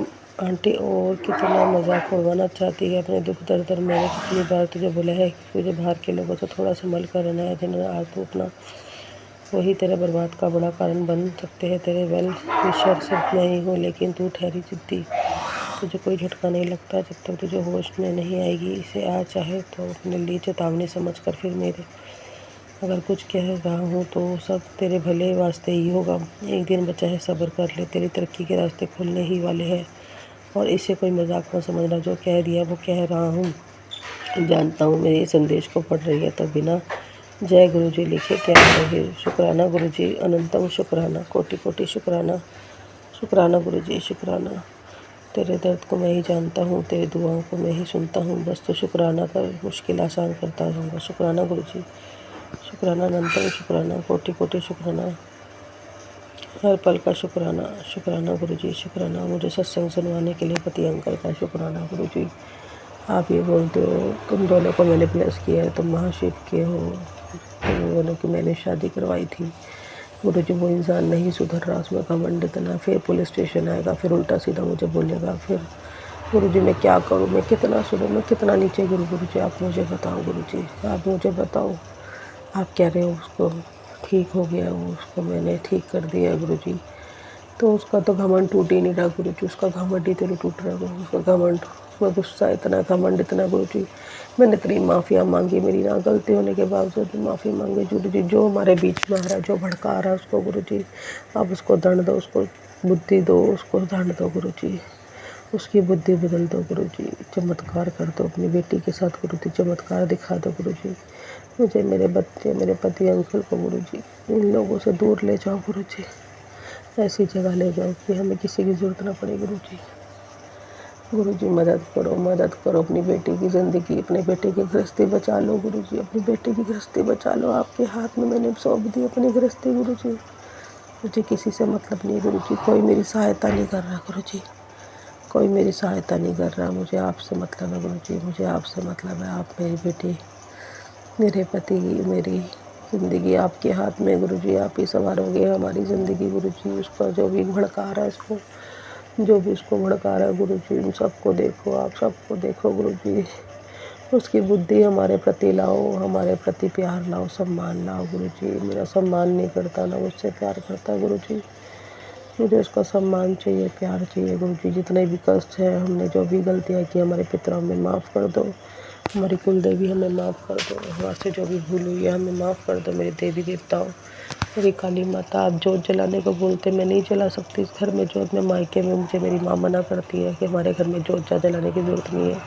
आंटी और कितना मजाक उड़वाना चाहती है अपने दुख दर्द। मैंने कितनी बार तुझे बोला है कि तुझे बाहर के लोगों से थोड़ा संभल कर रहना है, जिन्हें आज तू अपना वही तेरे बर्बाद का बड़ा कारण बन सकते हैं। तेरे वेल विशर सिर्फ मैं ही हूँ, लेकिन तू ठहरी जिद्दी, तुझे कोई झटका नहीं लगता जब तक तुझे होश में नहीं आएगी। इसे आज चाहे तो अपने लिए चेतावनी समझ कर फिर मेरे अगर कुछ कह रहा हूँ तो सब तेरे भले वास्ते ही होगा। एक दिन बचा है, सब्र कर ले, तेरी तरक्की के रास्ते खुलने ही वाले हैं। और इसे कोई मजाक मत समझना, जो कह दिया वो कह रहा हूँ। जानता हूँ मेरे संदेश को पढ़ रही है तो बिना जय गुरु जी लिखे क्या रहे। शुक्राना गुरु जी, अनंतम शुक्राना, कोटि कोटि शुक्राना। शुक्राना गुरु जी, शुक्राना। तेरे दर्द को मैं ही जानता हूँ, तेरी दुआओं को मैं ही सुनता हूँ। बस तो शुक्राना कर, मुश्किल आसान करता रहूँगा। शुक्राना गुरु जी, शुक्राना, अनंतम शुक्राना, कोटि कोटि शुक्राना, हर पल का शुक्राना। शुक्राना गुरु जी, शुक्राना। मुझे सत्संग सुनवाने के लिए पति अंकल का शुक्राना गुरु जी। आप ये बोलते हो तुम दोनों को मैंने ब्लेस किया है, तुम महाशिव के हो, तुम दोनों की मैंने शादी करवाई थी। गुरु जी वो इंसान नहीं सुधर रहा, उसमें घमंड इतना, फिर पुलिस स्टेशन आएगा, फिर उल्टा सीधा मुझे बोलेगा। फिर गुरु जी मैं क्या करूँ, मैं कितना सुधरूँ, मैं कितना नीचे गिरूँ। गुरु जी आप मुझे बताओ, गुरु जी आप मुझे बताओ। आप कह रहे हो उसको ठीक हो गया, वो उसको मैंने ठीक कर दिया गुरु जी, तो उसका तो घमंड टूट ही नहीं रहा गुरु जी, उसका घमंड ही तो नहीं टूट रहा गुरु, उसका घमंड, उसमें गुस्सा इतना, घमंड इतना गुरु जी। मैंने तेरी माफ़िया मांगी, मेरी ना गलती होने के बावजूद माफ़ी मांगी गुरु जी। जो हमारे बीच में आ रहा है, जो भड़का रहा है उसको गुरु जी आप उसको दंड दो, उसको बुद्धि दो, उसको दंड दो गुरु जी, उसकी बुद्धि बदल दो गुरु जी। चमत्कार कर दो अपनी बेटी के साथ गुरु जी, चमत्कार दिखा दो गुरु जी। मुझे, मेरे बच्चे, मेरे पति अंकल को गुरु जी इन लोगों से दूर ले जाओ गुरु जी, ऐसी जगह ले जाओ कि हमें किसी की ज़रूरत ना पड़े गुरु जी। गुरु जी मदद करो, मदद करो। अपनी बेटी की ज़िंदगी, अपने बेटे की गृहस्थी बचा लो गुरु जी, अपनी बेटी की गृहस्थी बचा लो। आपके हाथ में मैंने सौंप दी अपनी गृहस्थी गुरु जी। मुझे किसी से मतलब नहीं गुरु जी, कोई मेरी सहायता नहीं कर रहा गुरु जी, कोई मेरी सहायता नहीं कर रहा। मुझे आपसे मतलब है गुरु जी, मुझे आपसे मतलब है। आप मेरी बेटी, मेरे पति, मेरी ज़िंदगी आपके हाथ में गुरु जी, आप ही संवारोगे हमारी ज़िंदगी गुरु जी। उसका जो भी भड़का रहा है, उसको जो भी उसको भड़का रहा है गुरु जी, उन सबको देखो, आप सबको देखो गुरु जी। उसकी बुद्धि हमारे प्रति लाओ, हमारे प्रति प्यार लाओ, सम्मान लाओ गुरु जी। मेरा सम्मान नहीं करता, ना मुझसे प्यार करता गुरु जी। मुझे उसका सम्मान चाहिए, प्यार चाहिए गुरु जी। जितने भी कष्ट है, हमने जो भी गलतियाँ की, हमारे पितरों में माफ़ कर दो, हमारी कुल देवी हमें माफ़ कर दो, हमारे से जो भी भूल हुई है हमें माफ़ कर दो। मेरे देवी देवताओं, मेरी काली माता, आप जोत जलाने को बोलते, मैं नहीं जला सकती इस घर में जोत में। मायके में मुझे मेरी माँ मना करती है कि हमारे घर में जोत जलाने की ज़रूरत नहीं है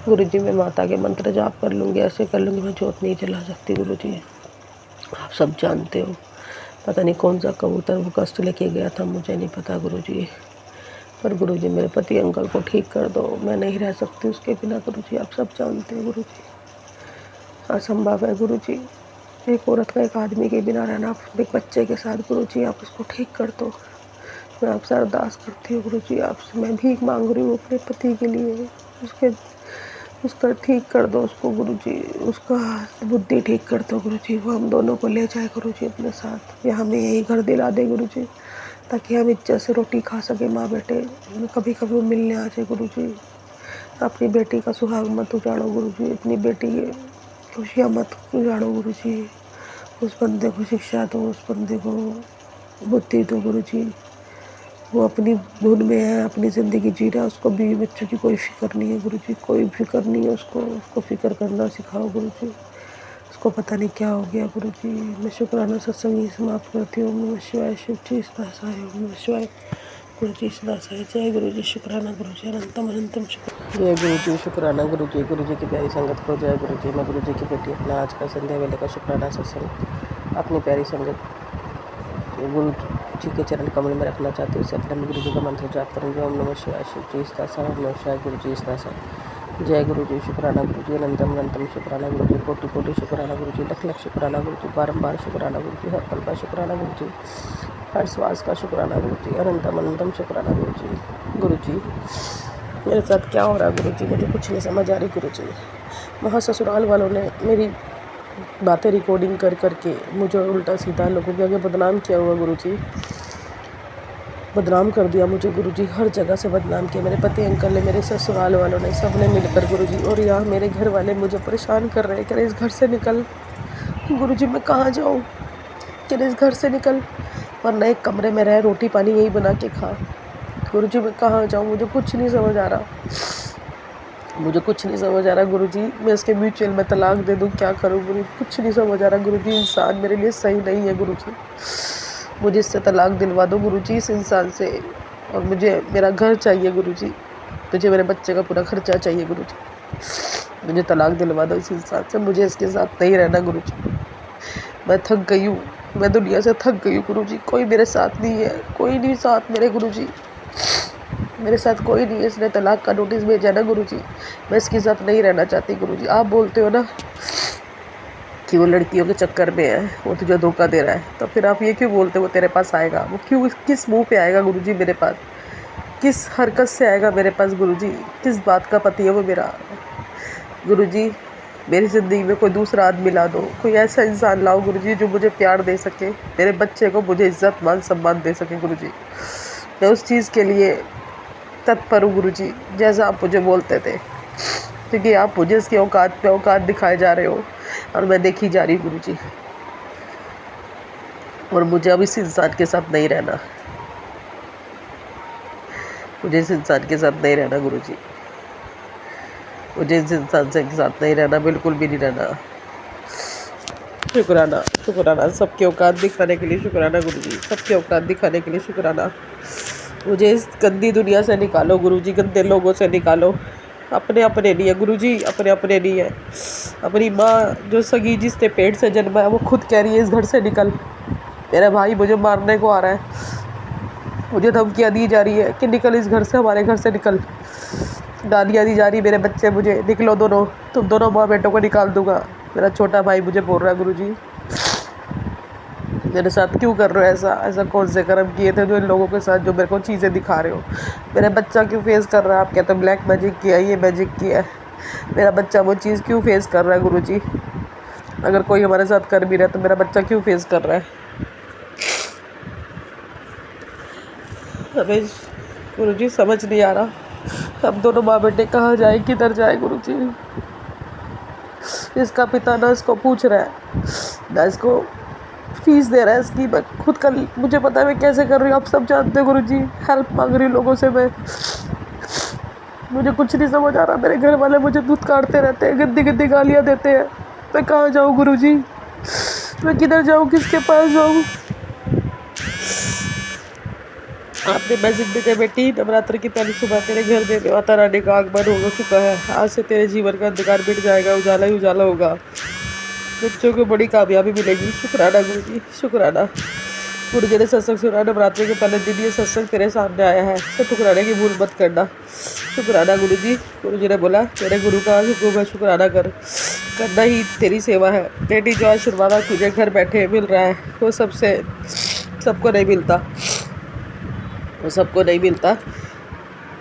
गुरु जी। मैं माता के मंत्र जाप कर लूँगी, ऐसे कर लूँगी, मैं जोत नहीं जला सकती गुरु जी। आप सब जानते हो, पता नहीं कौन सा कबूतर वो कष्ट लेके गया था, मुझे नहीं पता गुरु जी। पर गुरु जी मेरे पति अंकल को ठीक कर दो, मैं नहीं रह सकती उसके बिना गुरु जी, आप सब जानते हैं गुरु जी। असंभव है गुरु जी, एक औरत का एक आदमी के बिना रहना, एक बच्चे के साथ गुरु जी, आप उसको ठीक कर दो। मैं आपसे अरदास करती हूँ गुरु जी, आपसे मैं भीख मांग रही हूँ अपने पति के लिए, उसका ठीक कर दो उसको गुरु जी, उसका बुद्धि ठीक कर दो गुरु जी। वो हम दोनों को ले जाए गुरु जी अपने साथ, या हमें यही घर दिला दे गुरु जी, ताकि हम इज्जत से रोटी खा सके माँ बेटे। कभी कभी वो मिलने आ जाए गुरु जी। अपनी बेटी का सुहाग मत उजाड़ो गुरु जी, अपनी बेटी की खुशियाँ मत उजाड़ो गुरु जी। उस बंदे को शिक्षा दो, उस बंदे को बुद्धि दो गुरु जी। वो अपनी धुन में है, अपनी ज़िंदगी जी रहा है, उसको बीवी बच्चों की कोई फिक्र नहीं है गुरु जी, कोई फिक्र नहीं है उसको फिक्र करना सिखाओ गुरु जी। उसको पता नहीं क्या हो गया गुरु जी। मैं शुक्राना सत्संग ही समाप्त करती हूँ। नमः शिवाय, शिव जी सदा सहाय, नमः शिवाय, गुरु जी सदा सहाय। जय गुरु जी, शुक्राना गुरु जी, अनंतम अनंतम शुक्र। जय गुरु जी, शुक्राना गुरु जी की प्यारी संगत को जय गुरु जी। मैं गुरु जी की बेटी अपना आज का संध्या वेले का शुक्राना सत्संग अपनी प्यारी संगत गुरु जी के चरण कमल में रखना चाहती हूँ। उससे पहले मैं गुरु जी का मंत्र जाप करूँगी। ओम नमः शिवाय, शिव जी सदा सहाय, नमः शिवाय, गुरु जी सदा सहाय। जय गुरु जी, शुक्राना गुरु जी, अनंतम अनंतम शुक्राना गुरु जी, कोटि कोटि शुक्राना गुरु जी, लख लख शुक्राना गुरु जी, बारंबार शुक्राना गुरु जी, हर पल का शुक्राना गुरु जी, हर श्वास का शुक्राना गुरु जी, अनंतम अनंतम शुक्राना गुरु जी। गुरु जी मेरे साथ क्या हो रहा है गुरु जी, मुझे कुछ नहीं समझ आ रही गुरु जी। वहाँ ससुराल वालों ने मेरी बातें रिकॉर्डिंग कर करके मुझे उल्टा सीधा लोगों के आगे बदनाम किया हुआ गुरु जी, बदनाम कर दिया मुझे गुरु जी, हर जगह से बदनाम किया। मेरे पति अंकल ने, मेरे ससुराल वालों ने, सब ने मिलकर गुरु जी, और यहाँ मेरे घर वाले मुझे परेशान कर रहे हैं, कह इस घर से निकल गुरु जी, मैं कहाँ जाऊँ, कह इस घर से निकल, वरना एक कमरे में रह, रोटी पानी यही बना के खा। गुरु जी मैं कहाँ जाऊँ, मुझे कुछ नहीं समझ आ रहा। मुझे कुछ नहीं समझ आ रहा गुरुजी, मैं इसके म्यूचुअल में तलाक दे दूं, क्या करूं गुरु, कुछ नहीं समझ आ रहा गुरुजी। इंसान मेरे लिए सही नहीं है गुरुजी, मुझे इससे तलाक दिलवा दो गुरुजी, इस इंसान से। और मुझे मेरा घर चाहिए गुरुजी, मुझे मेरे बच्चे का पूरा खर्चा चाहिए गुरुजी, मुझे तलाक दिलवा दो इस इंसान से, मुझे इसके साथ नहीं रहना गुरुजी। मैं थक गई हूँ, मैं दुनिया से थक गई हूँ गुरुजी, कोई मेरे साथ नहीं है, कोई नहीं साथ मेरे गुरुजी, मेरे साथ कोई नहीं है। इसने तलाक का नोटिस भेजा ना गुरुजी, मैं इसके साथ नहीं रहना चाहती गुरुजी। आप बोलते हो ना कि वो लड़कियों के चक्कर में है, वो तुझे धोखा दे रहा है, तो फिर आप ये क्यों बोलते हो वो तेरे पास आएगा? वो क्यों, किस मुंह पे आएगा गुरुजी मेरे पास, किस हरकत से आएगा मेरे पास गुरुजी? किस बात का पति है वो मेरा? गुरुजी मेरी ज़िंदगी में कोई दूसरा आदमी ला दो, कोई ऐसा इंसान लाओ गुरुजी जो मुझे प्यार दे सके, मेरे बच्चे को मुझे इज्जत मान सम्मान दे सके गुरुजी। मैं उस चीज़ के लिए तत्पर हूँ गुरुजी, जैसा आप मुझे बोलते थे, क्योंकि आप मुझे इसकी औकात पे औकात दिखाए जा रहे हो और मैं देखी जा रही हूँ गुरुजी। और मुझे अब इस इंसान के साथ नहीं रहना, मुझे इस इंसान के साथ नहीं रहना गुरुजी, मुझे इस इंसान के साथ नहीं रहना, बिल्कुल भी नहीं रहना। शुक्राना, शुक्राना, सबकी औकात दिखाने के लिए शुक्राना गुरुजी, सबकी औकात दिखाने के लिए शुक्राना। मुझे इस गंदी दुनिया से निकालो गुरुजी, गंदे लोगों से निकालो। अपने अपने नहीं है गुरुजी, अपने अपने नहीं है। अपनी माँ जो सगी जिसने पेट से जन्मा है वो खुद कह रही है इस घर से निकल, मेरा भाई मुझे मारने को आ रहा है, मुझे धमकियाँ दी जा रही है कि निकल इस घर से, हमारे घर से निकल, गालियाँ दी जा रही, मेरे बच्चे मुझे, निकलो दोनों, तुम दोनों माँ बेटों को निकाल दूंगा। मेरा छोटा भाई मुझे बोल रहा है गुरुजी मेरे साथ क्यों कर रहे हो ऐसा, ऐसा कौन से कर्म किए थे जो इन लोगों के साथ जो मेरे को चीज़ें दिखा रहे हो? मेरा बच्चा क्यों फेस कर रहा है? आप कहते हो ब्लैक मैजिक किया, ये मैजिक किया है, मेरा बच्चा वो चीज़ क्यों फेस कर रहा है गुरुजी? अगर कोई हमारे साथ कर भी रहा है तो मेरा बच्चा क्यों फेस कर रहा है? हमें गुरुजी समझ नहीं आ रहा, हम दोनों माँ बेटे कहाँ जाए, किधर जाए गुरुजी? इसका पिता ना इसको पूछ रहा है, ना इसको फीस दे रहा है इसकी, मैं खुद कर, मुझे पता है मैं कैसे कर रही हूँ, आप सब जानते हो गुरुजी, हेल्प मांग रही हूँ लोगों से मैं, मुझे कुछ नहीं समझ आ रहा। मेरे घर वाले मुझे दूध काटते रहते हैं, गंदी गंदी गालियाँ देते हैं, मैं कहाँ जाऊँ गुरुजी? मैं किधर जाऊँ, किसके पास जाऊँ? आपने मैसेज भेजा बेटी, नवरात्र की पहली सुबह तेरे घर में माता रानी का आगमन हो चुका है, आज से तेरे जीवन का अंधकार मिट जाएगा, उजाला ही उजाला होगा, बच्चों को बड़ी कामयाबी मिलेगी। शुक्राना गुरुजी, शुक्राना। गुरुजी ने सत्संग सुना, नवरात्रि के पहले दिन ये सत्संग तेरे सामने आया है, तो ठुकराने की भूल मत करना। शुक्राना गुरुजी। गुरुजी ने बोला तेरे गुरु का हुक्म है, शुक्राना करना ही तेरी सेवा है। बेटी जो आशीर्वाद तुझे घर बैठे मिल रहा है वो सबको नहीं मिलता, वो सबको नहीं मिलता।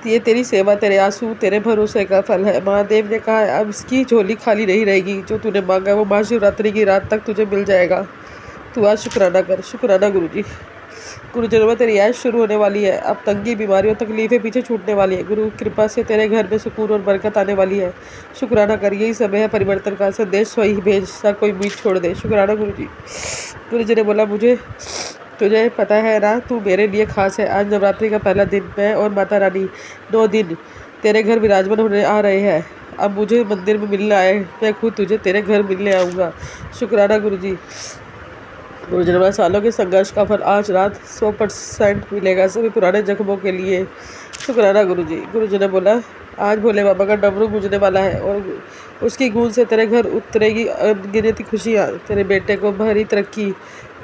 ये तेरी सेवा, तेरे आंसू, तेरे भरोसे का फल है। महादेव ने कहा अब इसकी झोली खाली नहीं रहेगी, जो तूने मांगा वो महाशिवरात्रि की रात तक तुझे मिल जाएगा। तू आज शुक्राना कर। शुक्राना गुरुजी। गुरुजी ने तेरी ऐश शुरू होने वाली है, अब तंगी, बीमारियों, तकलीफें पीछे छूटने वाली है। गुरु कृपा से तेरे घर में सुकून और बरकत आने वाली है। शुक्राना कर, यही समय है परिवर्तन का, संदेश वही भेज सा कोई उम्मीद छोड़ दे। शुक्राना गुरुजी। गुरुजी ने बोला तुझे पता है ना तू मेरे लिए खास है। आज नवरात्रि का पहला दिन, मैं और माता रानी 9 दिन तेरे घर विराजमान होने आ रहे हैं। अब मुझे मंदिर में मिलना है, मैं खुद तुझे तेरे घर मिलने आऊँगा। शुक्राना गुरुजी। गुरुजी ने सालों के संघर्ष का फल आज रात 100% मिलेगा सभी पुराने जख्मों के लिए। शुक्राना गुरुजी। गुरुजी ने बोला आज भोले बाबा का डमरू गूंजने वाला है और उसकी गूंज से तेरे घर उतरेगी अनगिनत खुशियाँ। तेरे बेटे को भारी तरक्की,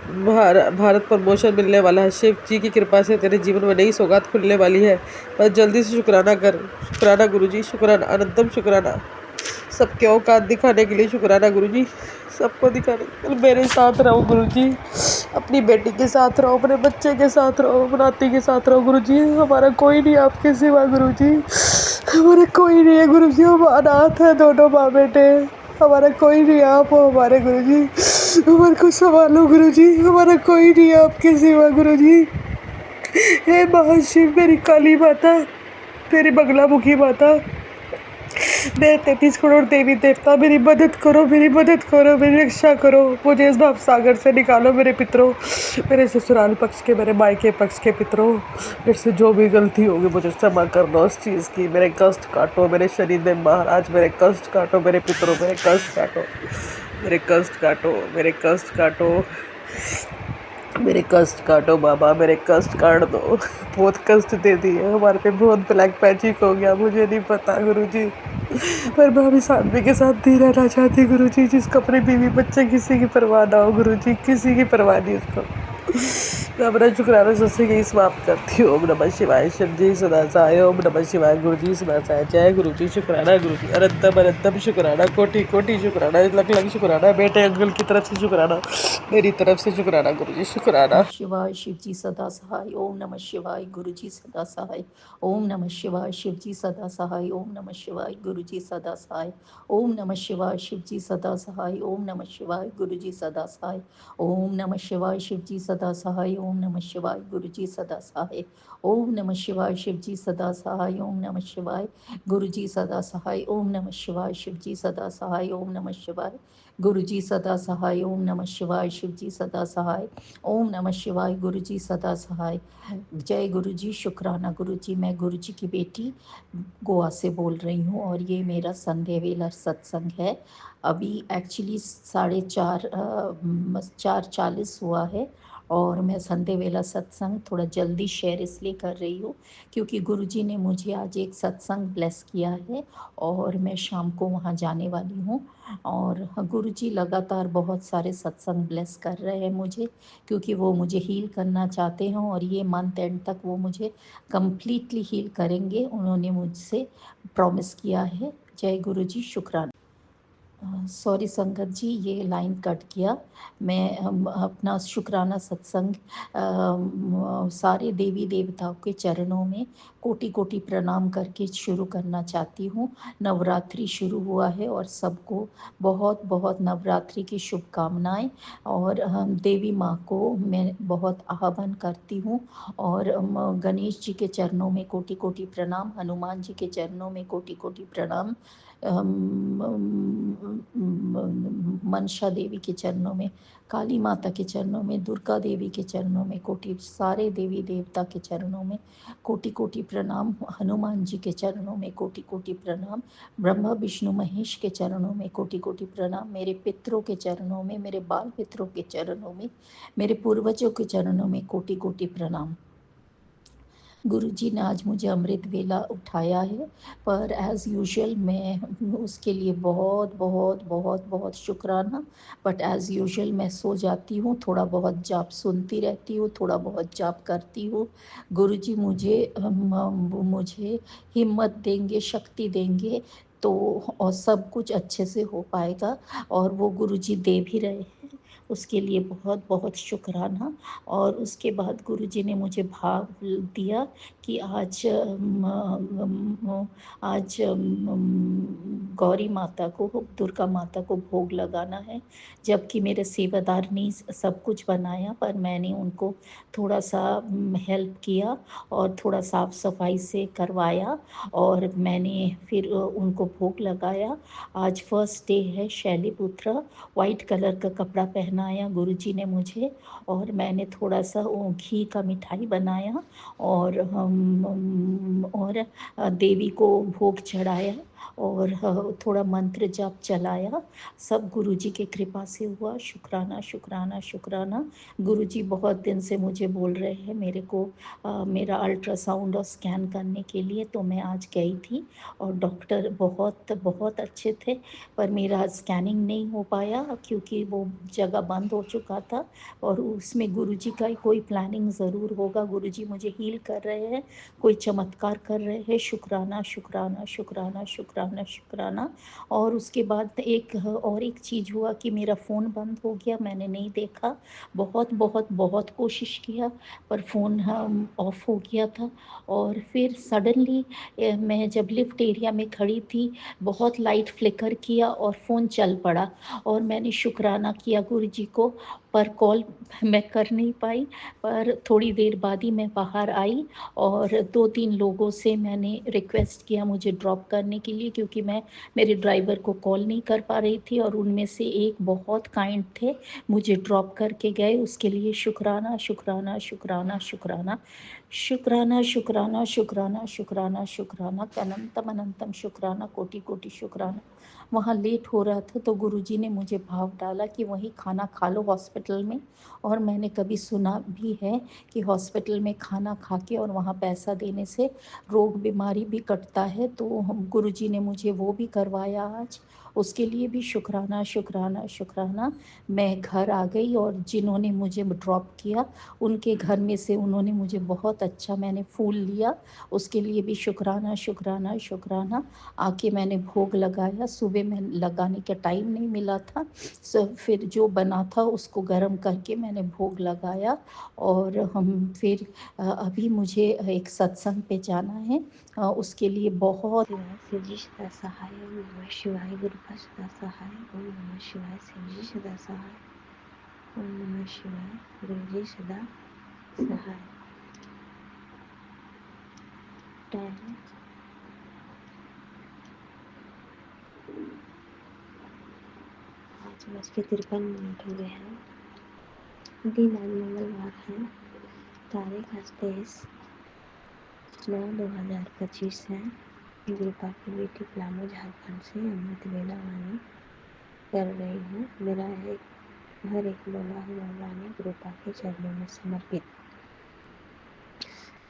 भारत प्रमोशन मिलने वाला है। शिव जी की कृपा से तेरे जीवन में नई सौगात खुलने वाली है। बस जल्दी से शुक्राना कर। शुक्राना गुरुजी, शुक्राना, अनंतम शुक्राना। सबके औकात दिखाने के लिए शुक्राना गुरुजी, सबको दिखाने। मेरे साथ रहो गुरुजी, अपनी बेटी के साथ रहो, अपने बच्चे के साथ रहो, नाती के साथ रहो गुरुजी। हमारा कोई नहीं आपके सिवा गुरुजी, हमारा कोई नहीं है गुरुजी, हम अनाथ हैं दोनों माँ बेटे, हमारा कोई नहीं है, आप हो हमारे गुरुजी, हमारे को संभालो गुरुजी, हमारा कोई नहीं है आपके सिवा गुरुजी। हे महाशिव, मेरी काली माता, तेरी बगला मुखी माता, मेरे 33 करोड़ देवी देवता मेरी मदद करो, मेरी मदद करो, मेरी रक्षा करो, मुझे इस भाव सागर से निकालो मेरे पितरों, मेरे ससुराल पक्ष के, मेरे मायके पक्ष के पितरों, मेरे से जो भी गलती होगी मुझे क्षमा करना उस चीज़ की। मेरे कष्ट काटो मेरे शरीर में महाराज, मेरे कष्ट काटो मेरे पितरों, मेरे कष्ट काटो, मेरे कष्ट काटो, मेरे कष्ट काटो, मेरे कष्ट काटो बाबा, मेरे कष्ट काट दो। बहुत कष्ट दे दिए हमारे पे, बहुत ब्लैक मैजिक हो गया, मुझे नहीं पता गुरुजी, पर मैं अभी साध्वी के साथ नहीं रहना चाहती गुरुजी, जिसको अपने बीवी बच्चे किसी की परवाह ना हो गुरुजी, किसी की परवाह नहीं उसको। मैं अपना शुक्राना सबसे यही समाप्त करती हूँ। ओम नमः शिवाय, शिव जी सदा सहाय। ओम नमः शिवाय, गुरु जी सदा सहाय। जय गुरु जी, शुक्राना गुरु जी, अनंतम अनंतम शुक्राना, कोटि कोटि शुक्राना, लख लख शुक्राना, बेटे अंकल की तरफ से शुक्राना, मेरी तरफ से शुक्राना गुरु जी, शुक्राना। नमः शिवाय, शिव जी सदा सहाय। ओम नमः शिवाय, गुरु जी सदा सहाय। ओम नमः शिवाय, शिव जी सदा सहाय। ओम नमः शिवाय, गुरु जी सदा सहाय। ओम नमः शिवाय, शिव जी सदा सहाय। ओम नमः शिवाय, गुरु जी सदा सहाय। ओम नमः शिवाय, शिव जी सदा सहाय। ओम नमः शिवाय, गुरु जी सदा सहाय। ओम नमः शिवाय, शिव जी सदा सहाय। ओम नमः शिवाय, गुरु जी सदा सहाय। ओम नमः शिवाय, शिव जी सदा सहाय। ओम नमः शिवाय, गुरु जी सदा सहाय। ओम नमः शिवाय, शिव जी सदा सहाय। ओम नमः शिवाय, गुरु जी सदा सहाय। जय गुरु जी, शुक्राना गुरु जी। मैं गुरु जी की बेटी गोवा से बोल रही हूँ और ये मेरा संध्या वेला सत्संग है। अभी एक्चुअली 4:40 हुआ है और मैं संध्या वेला सत्संग थोड़ा जल्दी शेयर इसलिए कर रही हूँ क्योंकि गुरु जी ने मुझे आज एक सत्संग ब्लेस किया है और मैं शाम को वहाँ जाने वाली हूँ। और गुरु जी लगातार बहुत सारे सत्संग ब्लेस कर रहे हैं मुझे, क्योंकि वो मुझे हील करना चाहते हैं और ये मंथ एंड तक वो मुझे कम्प्लीटली हील करेंगे, उन्होंने मुझसे प्रॉमिस किया है। जय गुरु जी, शुक्राना। सॉरी संगत जी, ये लाइन कट किया। मैं अपना शुक्राना सत्संग सारे देवी देवताओं के चरणों में कोटि कोटि प्रणाम करके शुरू करना चाहती हूँ। नवरात्रि शुरू हुआ है और सबको बहुत बहुत नवरात्रि की शुभकामनाएं। और देवी माँ को मैं बहुत आह्वान करती हूँ और गणेश जी के चरणों में कोटि कोटि प्रणाम, हनुमान जी के चरणों में कोटि कोटि प्रणाम, मनसा देवी के चरणों में, काली माता के चरणों में, दुर्गा देवी के चरणों में कोटि, सारे देवी देवता के चरणों में कोटि कोटि प्रणाम, हनुमान जी के चरणों में कोटि कोटि प्रणाम, ब्रह्मा विष्णु महेश के चरणों में कोटि कोटि प्रणाम, मेरे पितरों के चरणों में, मेरे बाल पितरों के चरणों में, मेरे पूर्वजों के चरणों में कोटि कोटि प्रणाम। गुरु जी ने आज मुझे अमृत वेला उठाया है, पर एज़ यूजुअल मैं उसके लिए बहुत बहुत बहुत बहुत शुक्राना। बट एज़ यूजुअल मैं सो जाती हूँ, थोड़ा बहुत जाप सुनती रहती हूँ, थोड़ा बहुत जाप करती हूँ। गुरु जी मुझे हिम्मत देंगे, शक्ति देंगे तो और सब कुछ अच्छे से हो पाएगा, और वो गुरु जी दे भी रहे हैं, उसके लिए बहुत बहुत शुक्राना। और उसके बाद गुरु जी ने मुझे भाव दिया कि आज गौरी माता को, दुर्गा माता को भोग लगाना है। जबकि मेरे सेवादार ने सब कुछ बनाया, पर मैंने उनको थोड़ा सा हेल्प किया और थोड़ा साफ सफाई से करवाया और मैंने फिर उनको भोग लगाया। आज फर्स्ट डे है शैलीपुत्र, वाइट कलर का कपड़ा पहनाया गुरु जी ने मुझे, और मैंने थोड़ा सा घी का मिठाई बनाया और देवी को भोग चढ़ाया और थोड़ा मंत्र जाप चलाया। सब गुरु जी के कृपा से हुआ। शुक्राना शुक्राना शुक्राना। गुरु जी बहुत दिन से मुझे बोल रहे हैं मेरे को मेरा अल्ट्रासाउंड और स्कैन करने के लिए, तो मैं आज गई थी और डॉक्टर बहुत बहुत अच्छे थे, पर मेरा स्कैनिंग नहीं हो पाया क्योंकि वो जगह बंद हो चुका था। और उसमें गुरु जी का कोई प्लानिंग ज़रूर होगा, गुरु जी मुझे हील कर रहे हैं, कोई चमत्कार कर रहे हैं। शुक्राना शुक्राना शुक्राना शुक्राना शुक्राना। और उसके बाद एक चीज़ हुआ कि मेरा फ़ोन बंद हो गया, मैंने नहीं देखा, बहुत बहुत बहुत कोशिश किया पर फ़ोन ऑफ हो गया था। और फिर सडनली मैं जब लिफ्ट एरिया में खड़ी थी, बहुत लाइट फ्लिकर किया और फ़ोन चल पड़ा और मैंने शुक्राना किया गुरु जी को पर कॉल मैं कर नहीं पाई। पर थोड़ी देर बाद ही मैं बाहर आई और 2-3 लोगों से मैंने रिक्वेस्ट किया मुझे ड्रॉप करने के लिए, क्योंकि मैं मेरे ड्राइवर को कॉल नहीं कर पा रही थी, और उनमें से एक बहुत काइंड थे, मुझे ड्रॉप करके गए। उसके लिए शुक्राना, शुक्राना, शुक्राना, शुक्राना, शुक्राना, शुक्राना, शुक्राना, शुक्राना, शुक्राना, अनंतम अनंतम शुक्राना, कोटि कोटि शुक्राना। वहाँ लेट हो रहा था तो गुरुजी ने मुझे भाव डाला कि वहीं खाना खा लो हॉस्पिटल में। और मैंने कभी सुना भी है कि हॉस्पिटल में खाना खा के और वहाँ पैसा देने से रोग बीमारी भी कटता है, तो हम गुरुजी ने मुझे वो भी करवाया आज। उसके लिए भी शुक्राना, शुक्राना, शुक्राना। मैं घर आ गई और जिन्होंने मुझे ड्रॉप किया उनके घर में से उन्होंने मुझे बहुत अच्छा मैंने फूल लिया, उसके लिए भी शुक्राना, शुक्राना, शुक्राना। आके मैंने भोग लगाया, सुबह में लगाने का टाइम नहीं मिला था, सो फिर जो बना था उसको गर्म करके मैंने भोग लगाया। और हम फिर अभी मुझे एक सत्संग पे जाना है, उसके लिए बहुत शिवाय शिवजी सदा सहाय। ओम नमः शिवाय। गुरुपा सदा सहाय। ओम नमः शिवाय। शिवजी सदा सहाय। ओम नमः शिवाय। गुरुजी सदा सहाय। टाइम 5:53 हो गए हैं। दिन आज मंगलवार है। तारीख आज 23/9/2025 है। गुरुपा की बेटी पलामू झारखंड से अमृत वेला वाणी कर रही हूँ। मेरा हर एक बोला हुआ वाणी गुरुपा के चरणों में समर्पित।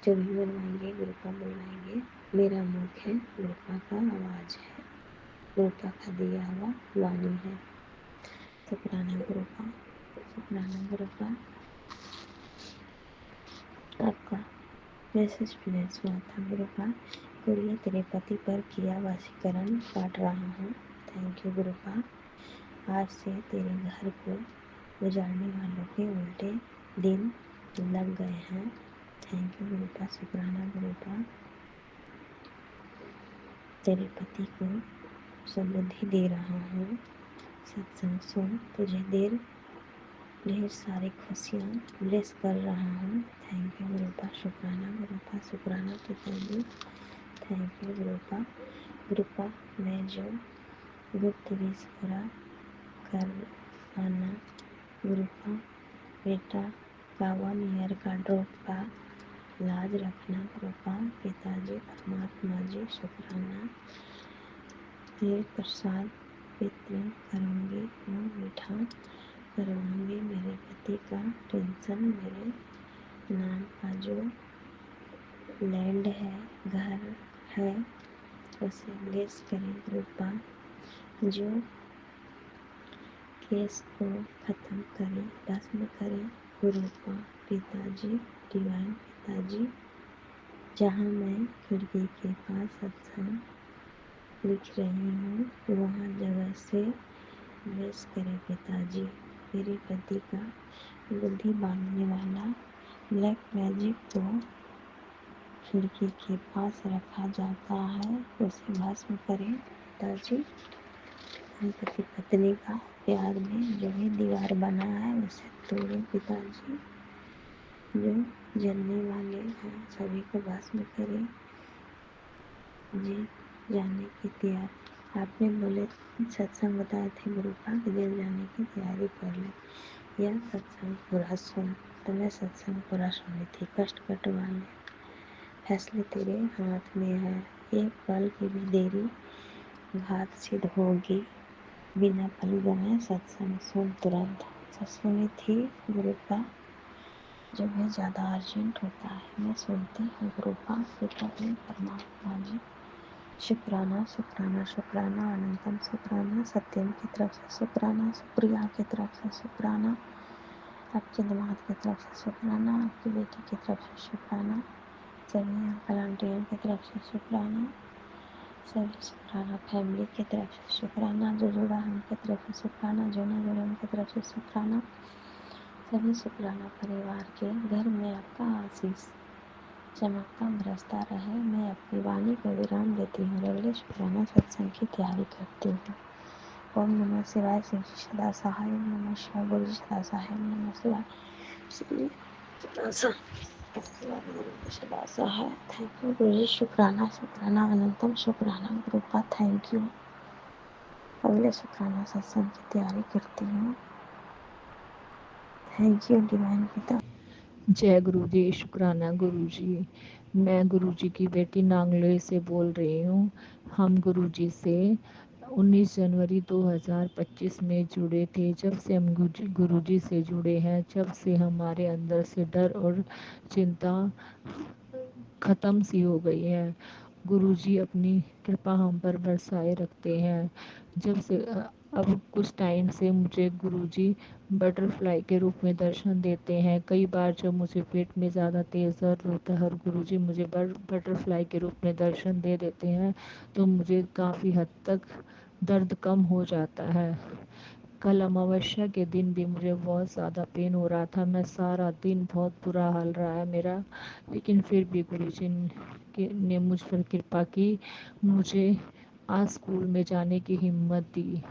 जो भी बोलवाएंगे गुरुपा बोलवाएंगे। मेरा मुख है, गुरुपा का आवाज है, गुरुपा का दिया हुआ वाणी है। शुक्राना गुरुपा, शुक्राना गुरुपा। आपका मैसेज फिनिश हुआ था गुरुपा। गुड़िया तेरे पति पर किया वशीकरण काट रहा हूँ। Thank you गुरुपा। आज से तेरे घर को गुजारने वालों के उल्टे दिन लग गए हैं। थैंक यू गुरुपा, शुक्राना गुरुपा। तेरे पति को समृद्धि दे रहा हूँ। सत्संग सुन, तुझे ढेर सारी खुशियाँ ब्लेस कर रहा हूँ। थैंक यू गुरुपा, शुक्राना गुरुपा, शुक्राना पिताजी। Thank you गुरुपा। गुरुपा मैं जो गुप्त विष पूरा कर आना गुरुपा। बेटा का 1 ईयर का ड्रॉप का लाज रखना गुरुपा। पिताजी परमात्मा जी शुक्राना। ये प्रसाद वितरण करूँगी और मीठा करवाऊँगी। मेरे पति का टेंशन मेरे नाम का जो लैंड है, घर है, उसे ब्लेस करें गुरुपा। जो केस को खत्म करें, भस्म करें गुरुपा। पिताजी डिवाइन पिताजी। जहाँ मैं खिड़की के पास सत्संग लिख रही हूँ वहाँ जगह से ब्लेस करें पिताजी। मेरे पति का बुद्धि बांधने वाला ब्लैक मैजिक को खिड़की के पास रखा जाता है, उसे भस्म करें पिताजी। पति पत्नी का प्यार में जो भी दीवार बना है उसे तोड़े पिताजी। जो जलने वाले हैं सभी को भस्म करें। जी जाने की तैयारी आपने बोले सत्संग बताए थे गुरुपा कि जेल जाने की तैयारी कर ले। यह सत्संग पूरा सुन। तो मैं सत्संग पूरा सुनी थी। कष्ट कटवा ले, फैसले तेरे हाथ में है। एक पल की भी देरी घात सिद्ध होगी। बिना पल गए सत्संग सुन तुरंत। सुनी थी गुरुपा। जो भी ज़्यादा अर्जेंट होता है मैं सुनती हूँ गुरुपा। पिताजी परमात्मा जी शुक्राना, शुक्राना, शुक्राना, अनंतम शुक्राना। सत्यम की तरफ से शुक्राना, सुप्रिया की तरफ से शुक्राना, आपके दिमाग की तरफ से शुक्राना, आपकी बेटी की तरफ से शुक्राना, सभी अंकल आंटियों की तरफ से शुक्राना, सभी शुक्राना फैमिली की तरफ से शुक्राना, जो जुड़ा है उनकी तरफ से शुक्राना, जो ना जुड़ा उनकी तरफ से शुक्राना, सभी शुक्राना परिवार के घर में आपका आशीष चमकता बरसता रहे। मैं अपनी वाणी को विराम देती हूँ। अगले शुक्राना सत्संग की तैयारी करती हूँ। ओम नमः शिवाय शिव जी सदा सहाय। ओम नमः शिवाय गुरु जी सदा सहाय। ओम नमः शिवाय शिव जी सदा सहाय। गुरु जी सदा सहाय। थैंक यू गुरु जी। शुक्राना शुक्राना अनंतम शुक्राना गुरु का। Thank you. अगले शुक्राना सत्संग की तैयारी करती हूँ। थैंक यू डिवाइन पिता। जय गुरु जी। शुक्राना गुरु जी। मैं गुरु जी की बेटी नांगलोई से बोल रही हूँ। हम गुरु जी से 19 जनवरी 2025 में जुड़े थे। जब से हम गुरु जी से जुड़े हैं, जब से हमारे अंदर से डर और चिंता ख़त्म सी हो गई है। गुरुजी अपनी कृपा हम पर बरसाए रखते हैं। जब से अब कुछ टाइम से मुझे गुरुजी बटरफ्लाई के रूप में दर्शन देते हैं। कई बार जब मुझे पेट में ज़्यादा तेज़ दर्द होता है और गुरुजी मुझे बटरफ्लाई के रूप में दर्शन दे देते हैं, तो मुझे काफ़ी हद तक दर्द कम हो जाता है। कल अमावस्या के दिन भी मुझे बहुत ज़्यादा पेन हो रहा था। मैं सारा दिन बहुत बुरा हाल रहा है मेरा, लेकिन फिर भी गुरुजी ने मुझ पर कृपा की, मुझे आज स्कूल में जाने की हिम्मत दी।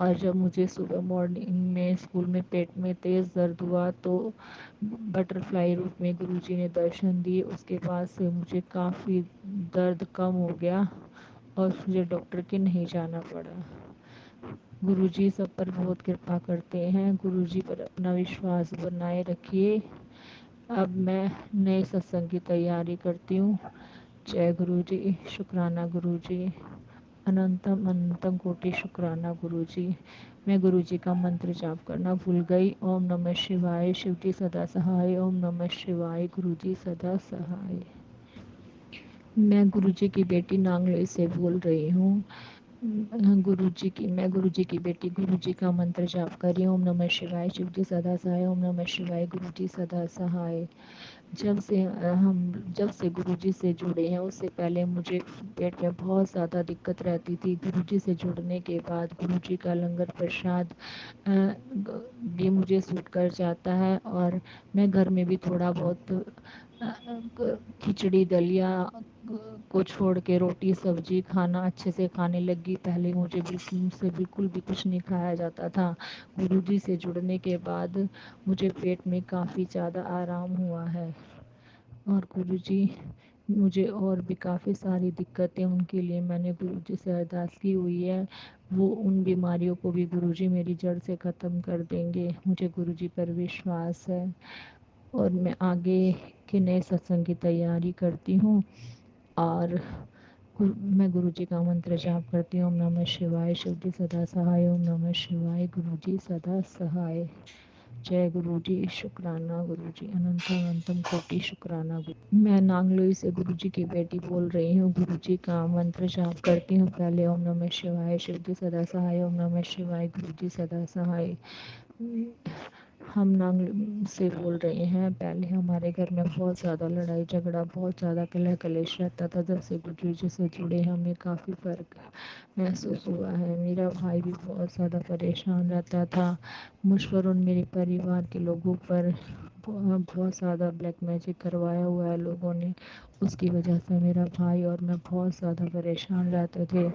और जब मुझे सुबह मॉर्निंग में स्कूल में पेट में तेज़ दर्द हुआ, तो बटरफ्लाई रूप में गुरुजी ने दर्शन दिए। उसके बाद से मुझे काफ़ी दर्द कम हो गया और मुझे डॉक्टर के नहीं जाना पड़ा। गुरुजी सब पर बहुत कृपा करते हैं। गुरुजी पर अपना विश्वास बनाए रखिए। अब मैं नए सत्संग की तैयारी करती हूँ। जय गुरुजी। शुक्राना गुरुजी। अनंतम अनंतम कोटि शुक्राना गुरुजी। मैं गुरुजी का मंत्र जाप करना भूल गई। ओम नमः शिवाय। शिवजी सदा सहाय। ओम नमः शिवाय। गुरुजी सदा सहाय। मैं गुरुजी की बेटी नांगलोई से बोल रही हूँ। मैं गुरुजी की बेटी गुरुजी का मंत्र जाप कर रही हूँ। ओम नमः शिवाय। शिवजी सदा सहाय। ओम नमः शिवाय। गुरुजी सदा सहाय। जब से गुरुजी से जुड़े हैं, उससे पहले मुझे पेट में बहुत ज़्यादा दिक्कत रहती थी। गुरुजी से जुड़ने के बाद गुरुजी का लंगर प्रसाद भी मुझे सूट कर जाता है, और मैं घर में भी थोड़ा बहुत खिचड़ी दलिया को छोड़ के रोटी सब्जी खाना अच्छे से खाने लगी। पहले मुझसे बिल्कुल भी कुछ नहीं खाया जाता था। गुरुजी से जुड़ने के बाद मुझे पेट में काफ़ी ज़्यादा आराम हुआ है, और गुरुजी मुझे और भी काफ़ी सारी दिक्कतें, उनके लिए मैंने गुरुजी से अरदास की हुई है। वो उन बीमारियों को भी गुरुजी मेरी जड़ से ख़त्म कर देंगे। मुझे गुरुजी पर विश्वास है, और मैं आगे के नए सत्संग की तैयारी करती हूँ। और मैं गुरुजी का मंत्र जाप करती हूँ। ओम नमः शिवाय। शिवजी सदा सहाय। ओम नमः शिवाय। गुरुजी सदा सहाय। जय गुरुजी। शुक्राना गुरुजी। अनंतम अनंतम कोटि शुक्राना गुरु। मैं नांगलोई से गुरुजी की बेटी बोल रही हूँ। गुरुजी का मंत्र जाप करती हूँ। पहले ओम नमः शिवाय। शिवजी सदा सहाय। ओम नमः शिवाय। गुरुजी सदा सहाय। हम नांगलोई से बोल रहे हैं। पहले हमारे घर में बहुत ज़्यादा लड़ाई झगड़ा, बहुत ज़्यादा कलह कलेश रहता था। जब से गुरुजी से जुड़े हमें काफ़ी फ़र्क महसूस हुआ है। मेरा भाई भी बहुत ज़्यादा परेशान रहता था। मुझ पर और मेरे परिवार के लोगों पर बहुत ज़्यादा ब्लैक मैजिक करवाया हुआ है लोगों ने। उसकी वजह से मेरा भाई और मैं बहुत ज़्यादा परेशान रहते थे।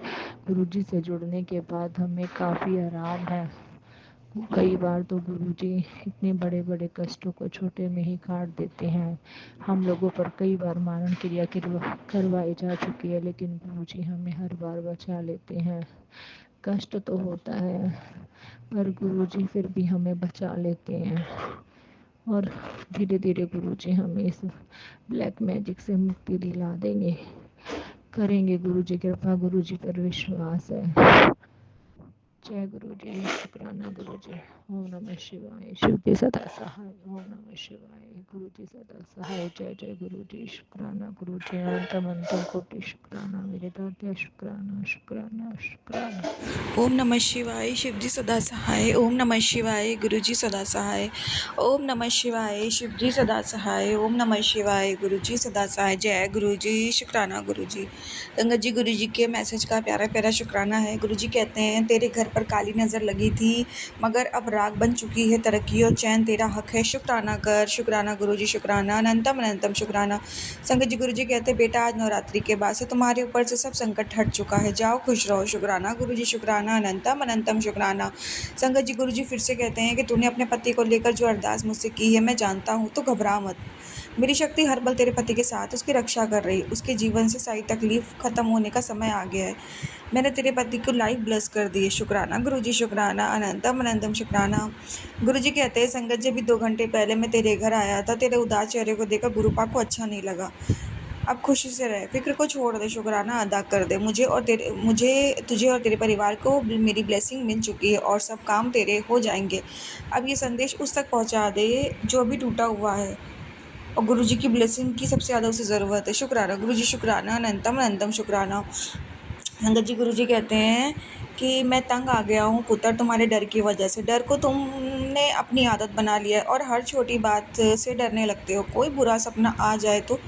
गुरुजी से जुड़ने के बाद हमें काफ़ी आराम है। कई बार तो गुरुजी इतने बड़े बड़े कष्टों को छोटे में ही काट देते हैं। हम लोगों पर कई बार मारण क्रिया करवाई जा चुकी है, लेकिन गुरुजी हमें हर बार बचा लेते हैं। कष्ट तो होता है, पर गुरुजी फिर भी हमें बचा लेते हैं, और धीरे धीरे गुरुजी हमें इस ब्लैक मैजिक से मुक्ति दिला देंगे। करेंगे गुरुजी कृपा, गुरुजी पर विश्वास है। जय गुरुजी। शुक्राना गुरुजी। ओम नमः शिवाय। शिवजी सदा सहाय। ओम नमः शिवाय। गुरुजी सदा सहाय। जय जय गुरुजी। शुक्राना गुरुजी। अनंतम अनंतम कोटि शुक्राना मेरे दादा। शुक्राना शुक्राना शुक्राना। ओम नमः शिवाय। शिवजी सदा सहाय। ओम नमः शिवाय। गुरुजी सदा सहाय। ओम नमः शिवाय। शिवजी सदा सहाय। ओम नमः शिवाय। गुरुजी सदा सहाय। जय गुरुजी। शुक्राना गुरुजी। गंगा जी गुरुजी के मैसेज का प्यारा प्यारा शुक्राना है। गुरुजी कहते हैं, तेरे घर पर काली नज़र लगी थी, मगर अब राग बन चुकी है तरक्की और चैन तेरा हक है। शुक्राना कर, शुक्राना गुरुजी, शुक्राना, अनंतम अनंतम शुक्राना। संगत जी गुरुजी कहते हैं, बेटा आज नवरात्रि के बाद से तुम्हारे ऊपर से सब संकट हट चुका है, जाओ खुश रहो। शुक्राना गुरुजी, शुक्राना, अनंतम अनंतम शुक्राना। संगत जी गुरुजी फिर से कहते हैं कि तूने अपने पति को लेकर जो अरदास मुझसे की है मैं जानता हूँ, तो घबरा मत। मेरी शक्ति हर पल तेरे पति के साथ उसकी रक्षा कर रही, उसके जीवन से सारी तकलीफ खत्म होने का समय आ गया है। मैंने तेरे पति को लाइफ ब्लेस कर दी है। शुक्राना गुरुजी, शुक्राना, अनंतम अनंतम शुक्राना। गुरुजी कहते हैं, संगत जी अभी 2 घंटे पहले मैं तेरे घर आया था, तेरे उदास चेहरे को देखकर गुरुपा को अच्छा नहीं लगा। अब खुशी से रह, फिक्र को छोड़ दे, शुक्राना अदा कर दे। मुझे तुझे और तेरे परिवार को मेरी ब्लेसिंग मिल चुकी है और सब काम तेरे हो जाएंगे। अब ये संदेश उस तक पहुंचा दे जो अभी टूटा हुआ है और गुरुजी की ब्लेसिंग की सबसे ज़्यादा उसे ज़रूरत है। शुक्राना गुरुजी, शुक्राना, अनंतम अनंतम शुक्राना। संगत जी गुरुजी कहते हैं कि मैं तंग आ गया हूँ पुत्र तुम्हारे डर की वजह से। डर को तुमने अपनी आदत बना लिया है और हर छोटी बात से डरने लगते हो। कोई बुरा सपना आ जाए तो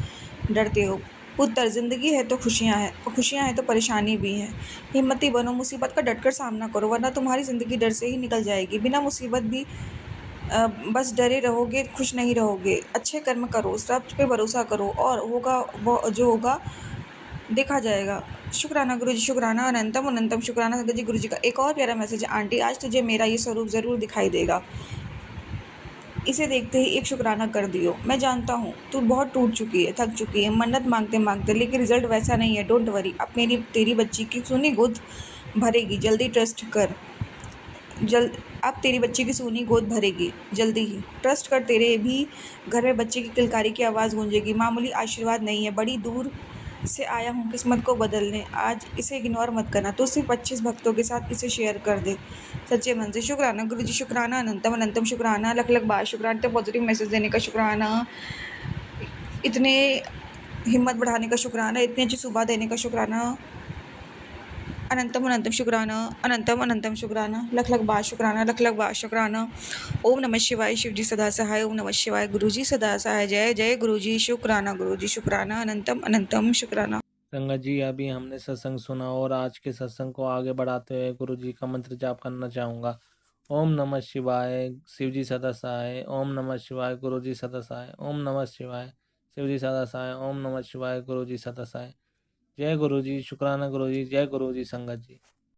डरते हो। पुत्र, ज़िंदगी है तो खुशियाँ हैं और खुशियाँ हैं तो परेशानी भी है। हिम्मती बनो, मुसीबत का डटकर सामना करो, वरना तुम्हारी ज़िंदगी डर से ही निकल जाएगी। बिना मुसीबत भी बस डरे रहोगे, खुश नहीं रहोगे। अच्छे कर्म करो, सब पे भरोसा करो और होगा वो जो होगा देखा जाएगा। शुक्राना गुरुजी, शुक्राना, अनंतम अनंतम शुक्राना। संगत जी गुरुजी का एक और प्यारा मैसेज है, आंटी आज तुझे मेरा ये स्वरूप ज़रूर दिखाई देगा। इसे देखते ही एक शुक्राना कर दियो। मैं जानता हूँ तू बहुत टूट चुकी है, थक चुकी है, मन्नत मांगते मांगते, लेकिन रिजल्ट वैसा नहीं है। डोंट वरी, अब तेरी बच्ची की सोनी गोद भरेगी, जल्दी ट्रस्ट कर। अब तेरी बच्ची की सोनी गोद भरेगी जल्दी ही, ट्रस्ट कर। तेरे भी घर में बच्चे की किलकारी की आवाज़ गूंजेगी। मामूली आशीर्वाद नहीं है, बड़ी दूर से आया हूँ किस्मत को बदलने। आज इसे इग्नोर मत करना, तो सिर्फ 25 भक्तों के साथ इसे शेयर कर दे सच्चे मन से। शुक्राना गुरुजी, शुक्राना, अनंतम अनंतम शुक्राना, लख लख बार शुक्राना। इतने पॉजिटिव मैसेज देने का शुक्राना, इतने हिम्मत बढ़ाने का शुक्राना, इतनी अच्छी सुबह देने का शुक्राना। अनंतम अनंतम शुक्राना, अनंतम अनंतम शुक्राना, लख लख बार शुक्राना, लख लख बार शुक्राना। ओम नमः शिवाय, शिवजी सदा सहाय। ओम नमः शिवाय, गुरुजी सदा सहाय। जय जय गुरुजी, शुक्राना गुरुजी, शुक्राना, अनंतम अनंतम शुक्राना। संगत जी अभी हमने सत्संग सुना और आज के सत्संग को आगे बढ़ाते हुए गुरु जी का मंत्र जाप करना चाहूँगा। ओम नमः शिवाय, शिवजी सदा सहाय। ओम नमः शिवाय, गुरु जी सदा सहाय। ओम नमः शिवाय, शिवजी सदा सहाय। ओम नमः शिवाय, गुरु जी सदा सहाय। जय गुरु जी, शुक्राना गुरु जी, जय गुरु जी। संगत जी।